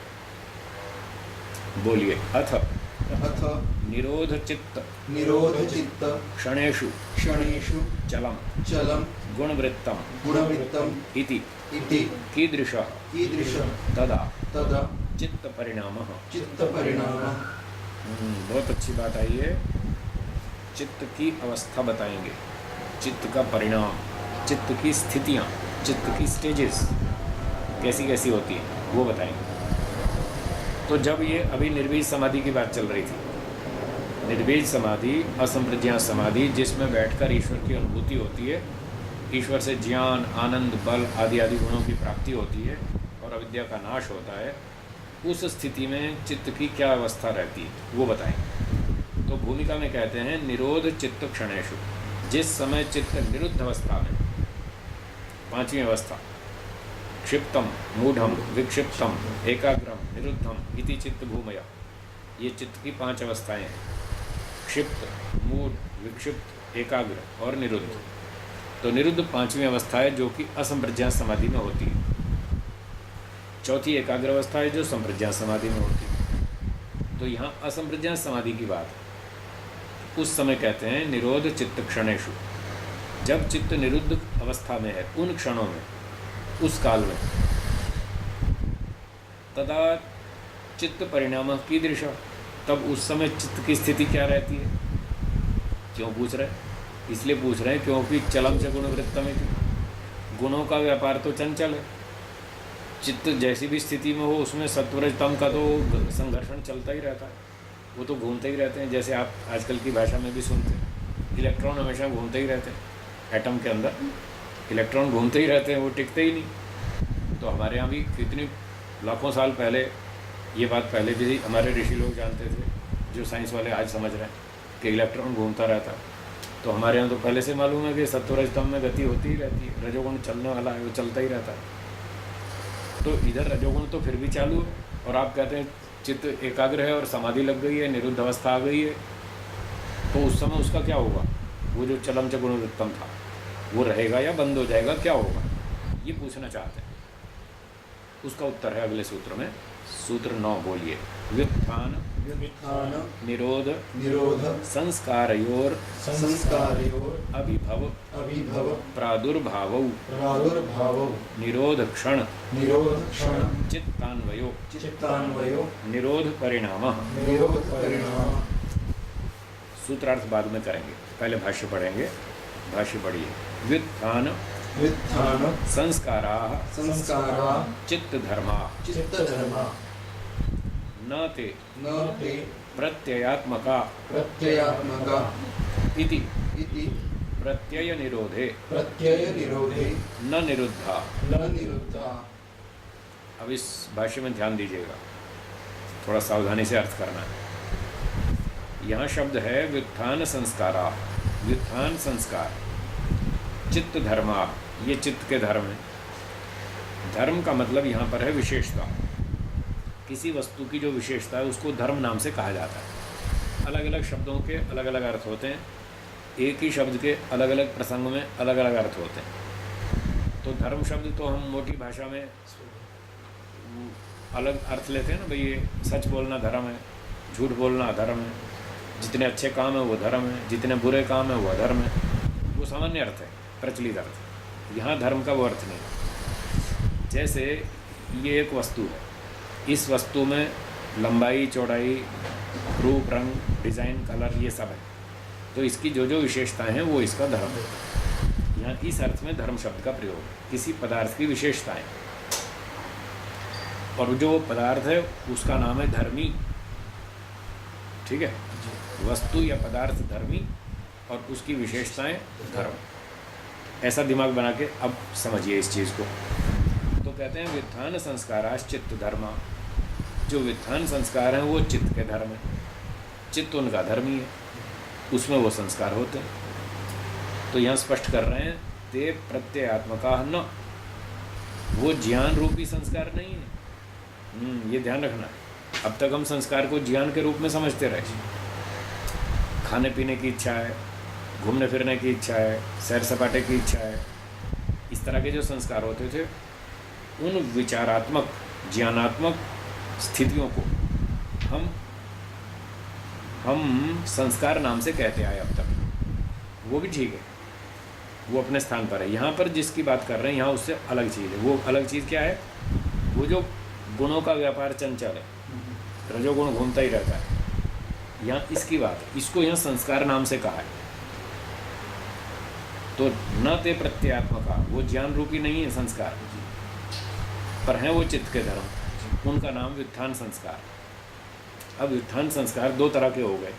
बोलिए। अथ अथ निरोध चित्त निरोध चित्त क्षणेषु क्षणेषु चलम चलम गुणवृत्तम गुणवृत्तम इति इति कीदृशः कीदृशं तदा तदा चित्त परिणामः। चित्त परिणामः। बहुत अच्छी बात आई है। चित्त की अवस्था बताएंगे, चित्त का परिणाम, चित्त की स्थितियाँ, चित्त की स्टेजेस कैसी कैसी होती हैं वो बताएंगे। तो जब ये अभी निर्बीज समाधि की बात चल रही थी, निर्बीज समाधि असंप्रज्ञात समाधि, जिसमें बैठकर ईश्वर की अनुभूति होती है, ईश्वर से ज्ञान आनंद बल आदि आदि गुणों की प्राप्ति होती है और अविद्या का नाश होता है, उस स्थिति में चित्त की क्या अवस्था रहती है वो बताएंगे। तो भूमिका में कहते हैं निरोध चित्त क्षणेषु, जिस समय चित्त निरुद्ध अवस्था में, 5वीं अवस्था, क्षिप्तम मूढ़म विक्षिप्तम एकाग्रम निरुद्धम इति चित्त भूमया, ये चित्त की 5 अवस्थाएं हैं, क्षिप्त मूढ़ विक्षिप्त एकाग्र और निरुद्ध। तो निरुद्ध 5वीं अवस्था है जो कि असंप्रज्ञात समाधि में होती है। 4थी एकाग्र अवस्था है जो संप्रज्ञात समाधि में होती है। तो यहाँ असंप्रज्ञात समाधि की बात है, उस समय कहते हैं निरोध चित्त क्षणेषु, जब चित्त निरुद्ध अवस्था में है, उन क्षणों में, उस काल में। तदा चित्त परिणाम कीदृश, तब उस समय चित्त की स्थिति क्या रहती है? क्यों पूछ रहे हैं? इसलिए पूछ रहे हैं क्योंकि चलम से गुणवृत्तम है, गुणों का व्यापार तो चंचल है। चित्त जैसी भी स्थिति में हो उसमें सत्वरजतम का तो संघर्षण चलता ही रहता है, वो तो घूमते ही रहते हैं। जैसे आप आजकल की भाषा में भी सुनते हैं, इलेक्ट्रॉन हमेशा घूमते ही रहते हैं। एटम के अंदर इलेक्ट्रॉन घूमते ही रहते हैं, वो टिकते ही नहीं। तो हमारे यहाँ भी कितनी लाखों साल पहले ये बात पहले भी हमारे ऋषि लोग जानते थे, जो साइंस वाले आज समझ रहे हैं कि इलेक्ट्रॉन घूमता रहता है। तो हमारे यहाँ तो पहले से मालूम है कि सत्वरजतम में गति होती ही रहती है, रजोगुण चलने वाला है, वो चलता ही रहता है। तो इधर रजोगुण तो फिर भी चालू है, और आप कहते हैं चित्त एकाग्र है और समाधि लग गई है, निरुद्ध अवस्था आ गई है, तो उस समय उसका क्या होगा? वो जो चलम च गुणवृत्तम था वो रहेगा या बंद हो जाएगा, क्या होगा? ये पूछना चाहते हैं। उसका उत्तर है अगले सूत्र में। सूत्र 9 बोलिए। व्युत्थान व्युत्थान निरोध निरोध संस्कारयोर संस्कारयोर अभिभव अभिभव प्रादुर्भावौ प्रादुर्भावौ निरोध क्षण निरोध क्षण चित्तान्वयो चित्तान्वयो निरोध परिणामः। निरोध परिणामः। सूत्रार्थ बाद में करेंगे, पहले भाष्य पढ़ेंगे। भाष्य पढ़िए। व्युत्थान व्युत्थान संस्काराः संस्कारा चित्तधर्माः चित्तधर्मा न ते न ते प्रत्ययात्मका प्रत्ययात्मका इति इति प्रत्यय निरोधे प्रत्यय निरोधे न निरुद्धा। न निरुद्धा। अब इस भाष्य में ध्यान दीजिएगा, थोड़ा सावधानी से अर्थ करना है। यहाँ शब्द है व्युत्थान संस्कारा, व्युत्थान संस्कार, चित्त धर्मा, ये चित्त के धर्म है। धर्म का मतलब यहाँ पर है विशेषता। किसी वस्तु की जो विशेषता है उसको धर्म नाम से कहा जाता है। अलग अलग शब्दों के अलग अलग अर्थ होते हैं, एक ही शब्द के अलग अलग प्रसंग में अलग अलग अर्थ होते हैं। तो धर्म शब्द तो हम मोटी भाषा में अलग अर्थ लेते हैं ना, भाई ये सच बोलना धर्म है, झूठ बोलना अधर्म है, जितने अच्छे काम है वो धर्म है, जितने बुरे काम है वो अधर्म है। वो सामान्य अर्थ है, प्रचलित अर्थ। यहाँ धर्म का वो अर्थ नहीं। जैसे ये एक वस्तु है, इस वस्तु में लंबाई चौड़ाई रूप रंग डिज़ाइन कलर ये सब है, तो इसकी जो जो विशेषताएं हैं वो इसका धर्म है। यहाँ इस अर्थ में धर्म शब्द का प्रयोग है, किसी पदार्थ की विशेषताएं, और जो पदार्थ है उसका नाम है धर्मी। ठीक है, वस्तु या पदार्थ धर्मी और उसकी विशेषताएं धर्म। ऐसा दिमाग बना के अब समझिए इस चीज़ को। तो कहते हैं वित्थान संस्काराश्च चित्त धर्मा, जो वित्थान संस्कार हैं वो चित्त के धर्म है, चित्त उनका धर्मी है, उसमें वो संस्कार होते हैं। तो यहाँ स्पष्ट कर रहे हैं ते प्रत्ययात्मका न, वो ज्ञान रूपी संस्कार नहीं है। ये ध्यान रखना है। अब तक हम संस्कार को ज्ञान के रूप में समझते रहे, खाने पीने की इच्छा है, घूमने फिरने की इच्छा है, सैर सपाटे की इच्छा है, इस तरह के जो संस्कार होते थे उन विचारात्मक ज्ञानात्मक स्थितियों को हम संस्कार नाम से कहते आए अब तक। वो भी ठीक है, वो अपने स्थान पर है। यहाँ पर जिसकी बात कर रहे हैं यहाँ उससे अलग चीज़ है। वो अलग चीज़ क्या है? वो जो गुणों का व्यापार चंचल है, रजोगुण घूमता ही रहता है, यहाँ इसकी बात है। इसको यहाँ संस्कार नाम से कहा है। तो न ते प्रत्ययात्मका, वो ज्ञान रूपी नहीं है संस्कार, पर हैं वो चित्त के धर्म, उनका नाम व्युत्थान संस्कार। अब व्युत्थान संस्कार दो तरह के हो गए,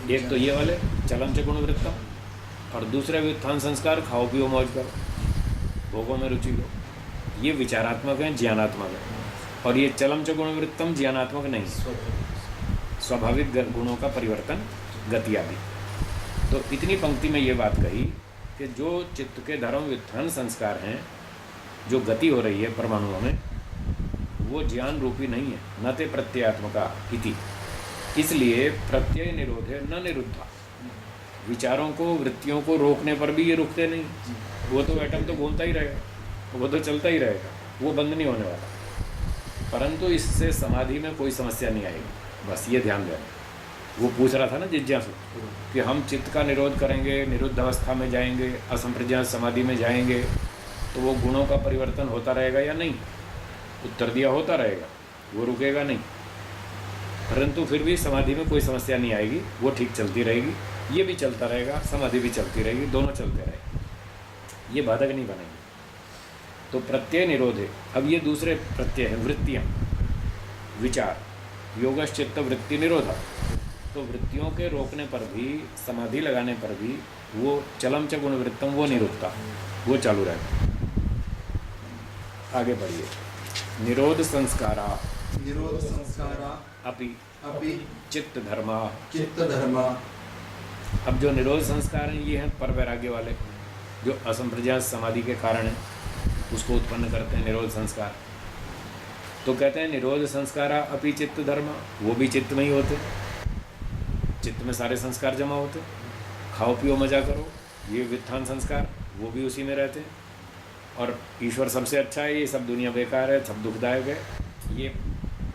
एक तो ये वाले चलम च गुणवृत्तम, और दूसरे व्युत्थान संस्कार खाओ पियो मौज करो, भोगों में रुचि लो। ये विचारात्मक हैं, ज्ञानात्मक है। और ये चलम च गुणवृत्तम ज्ञानात्मक नहीं, स्वाभाविक गुणों का परिवर्तन, गति आदि। तो इतनी पंक्ति में ये बात कही कि जो चित्त के धर्म व्युत्थान संस्कार हैं, जो गति हो रही है परमाणुओं में, वो ज्ञान रूपी नहीं है। न ते प्रत्ययात्मका इति, इसलिए प्रत्यय निरोधे न निरुद्धा। विचारों को वृत्तियों को रोकने पर भी ये रुकते नहीं। वो तो एटम तो घूमता ही रहेगा, वो तो चलता ही रहेगा, वो बंद नहीं होने वाला। परंतु इससे समाधि में कोई समस्या नहीं आएगी, बस ये ध्यान देना। वो पूछ रहा था ना जिज्ञासु कि हम चित्त का निरोध करेंगे, निरुद्ध अवस्था में जाएंगे, असंप्रज्ञात समाधि में जाएंगे, तो वो गुणों का परिवर्तन होता रहेगा या नहीं? उत्तर दिया होता रहेगा, वो रुकेगा नहीं। परंतु फिर भी समाधि में कोई समस्या नहीं आएगी, वो ठीक चलती रहेगी, ये भी चलता रहेगा, समाधि भी चलती रहेगी, दोनों चलते रहेंगे, ये बाधक नहीं बनेंगे। तो प्रत्यय निरोध है। अब ये दूसरे प्रत्यय हैं, वृत्तियाँ, विचार, योगश्चित्त वृत्ति निरोधा। तो वृत्तियों के रोकने पर भी, समाधि लगाने पर भी वो चलम च गुणवृत्तम वो नहीं रुकता, वो चालू रहता। आगे बढ़िए। निरोध संस्कारा निरोध संस्कारा अपि अपि चित्त धर्मा। चित्त धर्मा। अब जो निरोध संस्कार हैं ये हैं पर वैराग्य वाले, जो असंप्रज्ञात समाधि के कारण है, उसको उत्पन्न करते हैं निरोध संस्कार। तो कहते हैं निरोध संस्कारा अपि चित्त धर्मा, वो भी चित्त में ही होते, चित्त में सारे संस्कार जमा होते। खाओ पियो मजा करो, ये व्युत्थान संस्कार, वो भी उसी में रहते हैं। और ईश्वर सबसे अच्छा है, ये सब दुनिया बेकार है, सब दुखदायक है, ये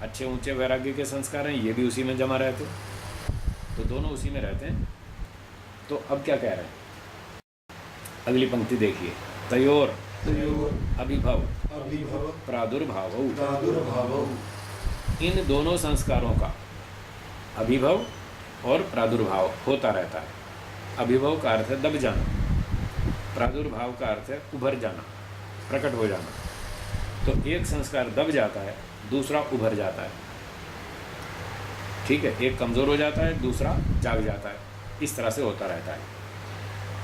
अच्छे ऊंचे वैराग्य के संस्कार हैं, ये भी उसी में जमा रहते। तो दोनों उसी में रहते हैं। तो अब क्या कह रहे हैं? अगली पंक्ति देखिए। तयोर अभिभव अभिभव प्रादुर्भाव, प्रादुर्भाव। इन दोनों संस्कारों का अभिभव और प्रादुर्भाव होता रहता है। अभिभव का अर्थ है दब जाना, प्रादुर्भाव का अर्थ है उभर जाना, प्रकट हो जाना। तो एक संस्कार दब जाता है, दूसरा उभर जाता है। ठीक है, एक कमज़ोर हो जाता है, दूसरा जाग जाता है। इस तरह से होता रहता है।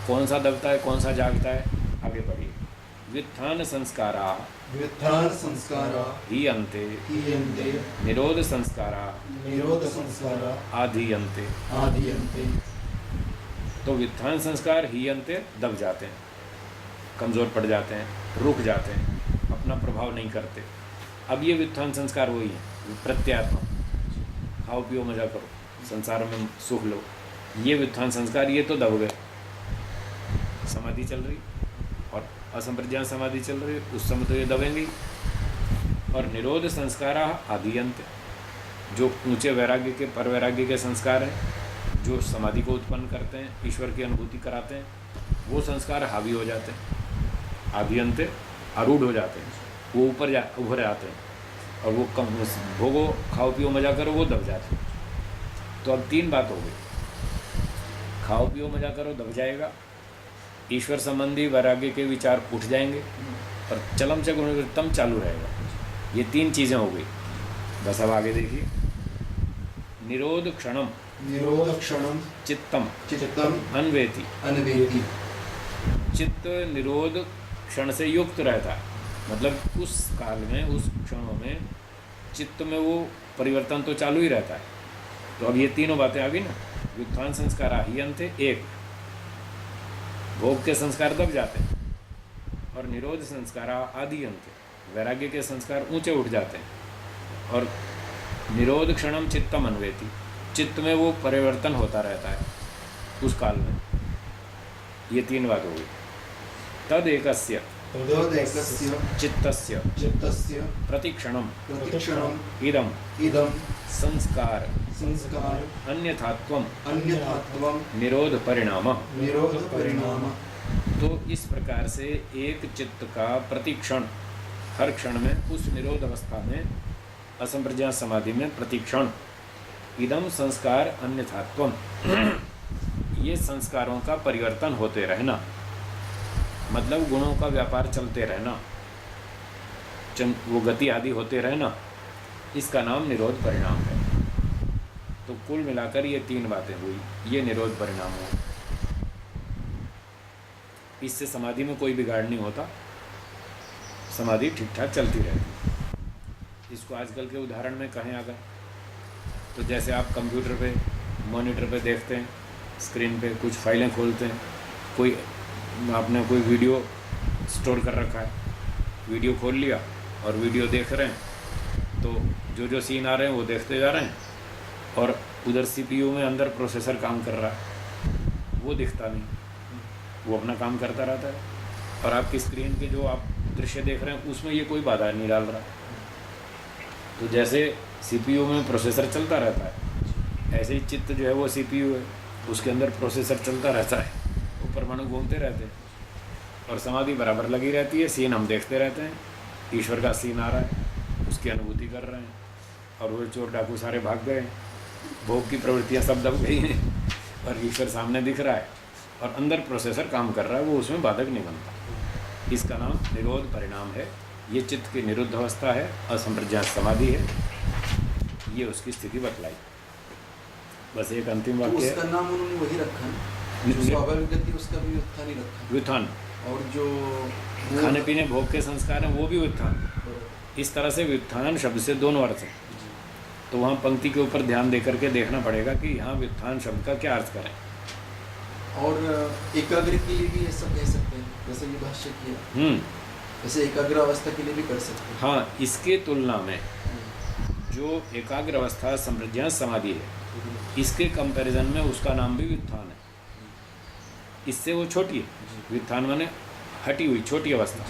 कौन सा दबता है, कौन सा जागता है? आगे बढ़िए। व्युत्थान संस्कारा व्युत्थान संस्कारा हीयन्ते हीयन्ते निरोध संस्कारा निरोध संस्कारा आधीयन्ते। आधीयन्ते। तो व्युत्थान संस्कार हीयन्ते दब जाते हैं, कमज़ोर पड़ जाते हैं, रुक जाते हैं, अपना प्रभाव नहीं करते। अब ये व्युत्थान संस्कार वही हैं प्रत्यात्मा, खाओ पियो मजा करो, संसार में सुख लो, ये व्युत्थान संस्कार ये तो दब गए। समाधि चल रही और असंप्रज्ञात समाधि चल रही, उस समय तो ये दबेंगे। और निरोध संस्कार आदि अंत, जो ऊंचे वैराग्य के पर वैराग्य के संस्कार हैं, जो समाधि को उत्पन्न करते हैं, ईश्वर की अनुभूति कराते हैं, वो संस्कार हावी हो जाते हैं, आदि अंत आरूढ़ हो जाते हैं, वो ऊपर उभर आते हैं, और वो कम भोगो खाओ पियो मजा करो वो दब जाते हैं। तो अब 3 बात हो गई, खाओ पियो मजा करो दब जाएगा, ईश्वर संबंधी वैराग्य के विचार उठ जाएंगे, और चलम च गुणवृत्तम चालू रहेगा। ये 3 चीज़ें हो गई। बस अब आगे देखिए, निरोध क्षणम निरोध क्षणम चित्तम चित्तम अन्वेति, अनवेति। चित्त निरोध क्षण से युक्त रहता है, मतलब उस काल में, उस क्षणों में चित्त में वो परिवर्तन तो चालू ही रहता है। तो अब ये तीनों बातें आ गई ना, व्युत्थान संस्कार ही अंत, एक भोग के संस्कार दब जाते हैं, और निरोध संस्कार आदि अंत, वैराग्य के संस्कार ऊंचे उठ जाते हैं, और निरोध क्षणम चित्तम अन्वेति, चित्त में वो परिवर्तन होता रहता है उस काल में। ये 3 बात हो गई। तद एकस्य तदेकस्य चित्तस्य चित्तस्य प्रतिक्षणम प्रतिक्षणम इदम इदं संस्कार संस्कार अन्यथात्वम अन्यथात्वं निरोध परिणाम। निरोध परिणाम। तो इस प्रकार से एक चित्त का प्रतिक्षण, हर क्षण में उस निरोध अवस्था में, असंप्रज्ञात समाधि में प्रतिक्षण, इदम संस्कार अन्यथात्वम, ये संस्कारों का परिवर्तन होते रहना, मतलब गुणों का व्यापार चलते रहना, वो गति आदि होते रहना, इसका नाम निरोध परिणाम है। तो कुल मिलाकर ये 3 बातें हुई, ये निरोध परिणाम हुआ। इससे समाधि में कोई बिगाड़ नहीं होता, समाधि ठीक ठाक चलती रहती। इसको आजकल के उदाहरण में कहें अगर, तो जैसे आप कंप्यूटर पे, मॉनिटर पे देखते हैं, स्क्रीन पे कुछ फाइलें खोलते हैं, कोई आपने कोई वीडियो स्टोर कर रखा है, वीडियो खोल लिया और वीडियो देख रहे हैं, तो जो सीन आ रहे हैं वो देखते जा रहे हैं, और उधर CPU में अंदर प्रोसेसर काम कर रहा है, वो दिखता नहीं, वो अपना काम करता रहता है, और आपकी स्क्रीन के जो आप दृश्य देख रहे हैं उसमें ये कोई बाधा नहीं डाल रहा। तो जैसे CPU में प्रोसेसर चलता रहता है, ऐसे ही चित्त जो है वो CPU है, उसके अंदर प्रोसेसर चलता रहता है, वो परमाणु घूमते रहते हैं, और समाधि बराबर लगी रहती है, सीन हम देखते रहते हैं, ईश्वर का सीन आ रहा है, उसकी अनुभूति कर रहे हैं, और वो चोर डाकू सारे भाग गए, भोग की प्रवृत्तियाँ सब दब गई हैं, और ईश्वर सामने दिख रहा है, और अंदर प्रोसेसर काम कर रहा है, वो उसमें बाधक नहीं बनता। इसका नाम निरोध परिणाम है। ये चित्त की निरुद्ध अवस्था है, असंप्रज्ञात समाधि है, ये उसकी स्थिति बतलाई। बस एक अंतिम तो वाक्य उसका है, नाम उन्होंने वही रखा है, जो स्वाभाविक गति उसका भी व्युत्थान ही रखा है। व्युत्थान। और जो खाने पीने भोग के संस्कार हैं वो भी व्युत्थान। इस तरह से व्युत्थान शब्द से 2 अर्थ हैं, तो वहाँ पंक्ति के ऊपर ध्यान दे करके देखना पड़ेगा कि यहाँ व्युत्थान शब्द का क्या अर्थ करें। और एकाग्र के लिए भी ये सब कह सकते हैं, जैसे ये भाष्य किया, जैसे एकाग्र अवस्था के लिए भी कर सकते हैं। हाँ, इसके तुलना में जो एकाग्र अवस्था संप्रज्ञात समाधि है, इसके कंपैरिजन में उसका नाम भी व्युत्थान है। इससे वो छोटी है, व्युत्थान माने हटी हुई छोटी अवस्था,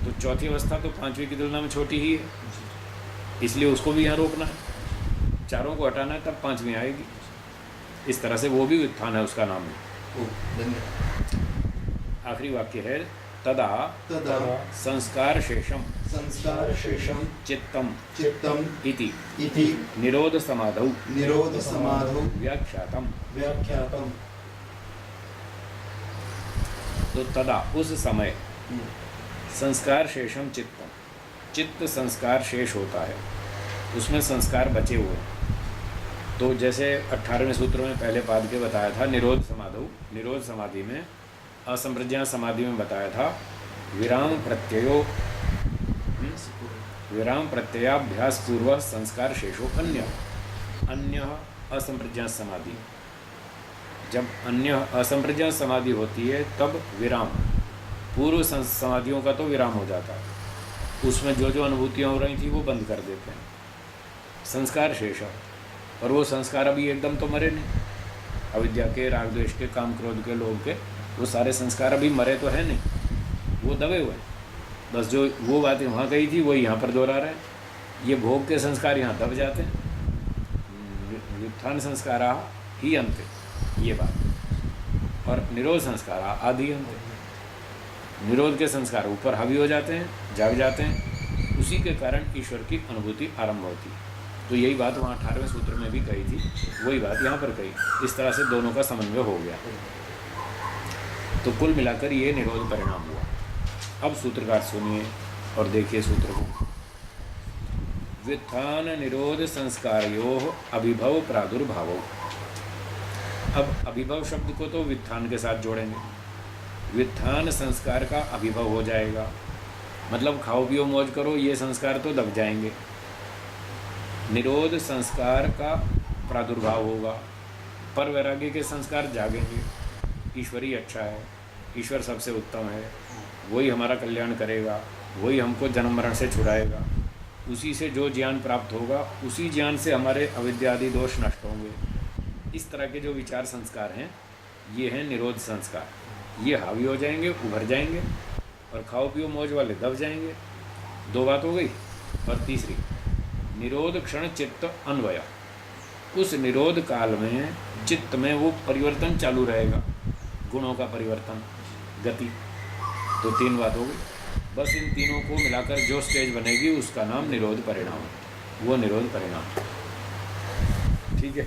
तो चौथी अवस्था तो 5वीं की तुलना में छोटी ही है, इसलिए उसको भी यहाँ रोकना है, चारों को हटाना है, तब 5वीं आएगी। इस तरह से वो भी व्युत्थान है, उसका नाम है। धन्यवाद। आखिरी वाक्य है, तदा तदा संस्कार शेषम संस्कार शेषम चित्तम चित्तम इति इति निरोध समाधौ निरोध समाधौ व्याख्यातम। व्याख्यातम। तो तदा उस समय संस्कार शेषम चित्तम, चित्त संस्कार शेष होता है, उसमें संस्कार बचे हुए हैं। तो जैसे 18वें सूत्र में पहले पाद के बताया था, निरोध समाधौ, निरोध समाधि में, असंप्रज्ञात समाधि में बताया था विराम प्रत्ययो, विराम प्रत्ययाभ्यास पूर्व संस्कार शेषो अन्य, अन्य असंप्रज्ञात समाधि। जब अन्य असंप्रज्ञात समाधि होती है तब विराम, पूर्व समाधियों का तो विराम हो जाता है, उसमें जो अनुभूतियाँ हो रही थी वो बंद कर देते हैं, संस्कार शेष, और वो संस्कार अभी एकदम तो मरे नहीं। अविद्या के, राग द्वेष के, काम क्रोध के, लोभ के, वो सारे संस्कार अभी मरे तो है नहीं, वो दबे हुए हैं। बस जो वो बातें वहाँ कही थी वही यहाँ पर दोहरा रहे हैं। ये भोग के संस्कार यहाँ दब जाते हैं, व्युत्थान संस्कार ही अंत, ये बात। और निरोध संस्कार आदि अंत। निरोध के संस्कार ऊपर हावी हो जाते हैं, जाग जाते हैं, उसी के कारण ईश्वर की अनुभूति आरंभ होती है। तो यही बात वहाँ 18वें सूत्र में भी कही थी, वही बात यहाँ पर कही। इस तरह से दोनों का समन्वय हो गया। तो कुल मिलाकर ये निरोध परिणाम हुआ। अब सूत्रकार सुनिए और देखिए सूत्र को। व्युत्थान निरोध संस्कारयोः अभिभव प्रादुर्भावो। अब अभिभव शब्द को तो व्युत्थान के साथ जोड़ेंगे। व्युत्थान संस्कार का अभिभव हो जाएगा, मतलब खाओ पियो मौज करो, ये संस्कार तो दब जाएंगे। निरोध संस्कार का प्रादुर्भाव होगा, पर वैराग्य के संस्कार जागेंगे। ईश्वर ही अच्छा है, ईश्वर सबसे उत्तम है, वही हमारा कल्याण करेगा, वही हमको जन्म मरण से छुड़ाएगा। उसी से जो ज्ञान प्राप्त होगा, उसी ज्ञान से हमारे अविद्यादि दोष नष्ट होंगे। इस तरह के जो विचार संस्कार हैं, ये हैं निरोध संस्कार। ये हावी हो जाएंगे, उभर जाएंगे, और खाओ पियो मौज वाले दब जाएंगे। दो बात हो गई। और तीसरी, निरोध क्षण चित्त अन्वय। उस निरोध काल में चित्त में वो परिवर्तन चालू रहेगा, गुणों का परिवर्तन, गति। तो तीन बात हो गई। बस इन तीनों को मिलाकर जो स्टेज बनेगी उसका नाम निरोध परिणाम है। वो निरोध परिणाम, ठीक है।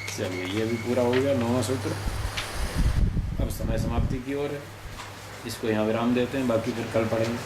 चलिए, ये भी पूरा हो गया 9वां सूत्र। अब समय समाप्ति की ओर है, इसको यहाँ विराम देते हैं, बाकी फिर कल पढ़ेंगे।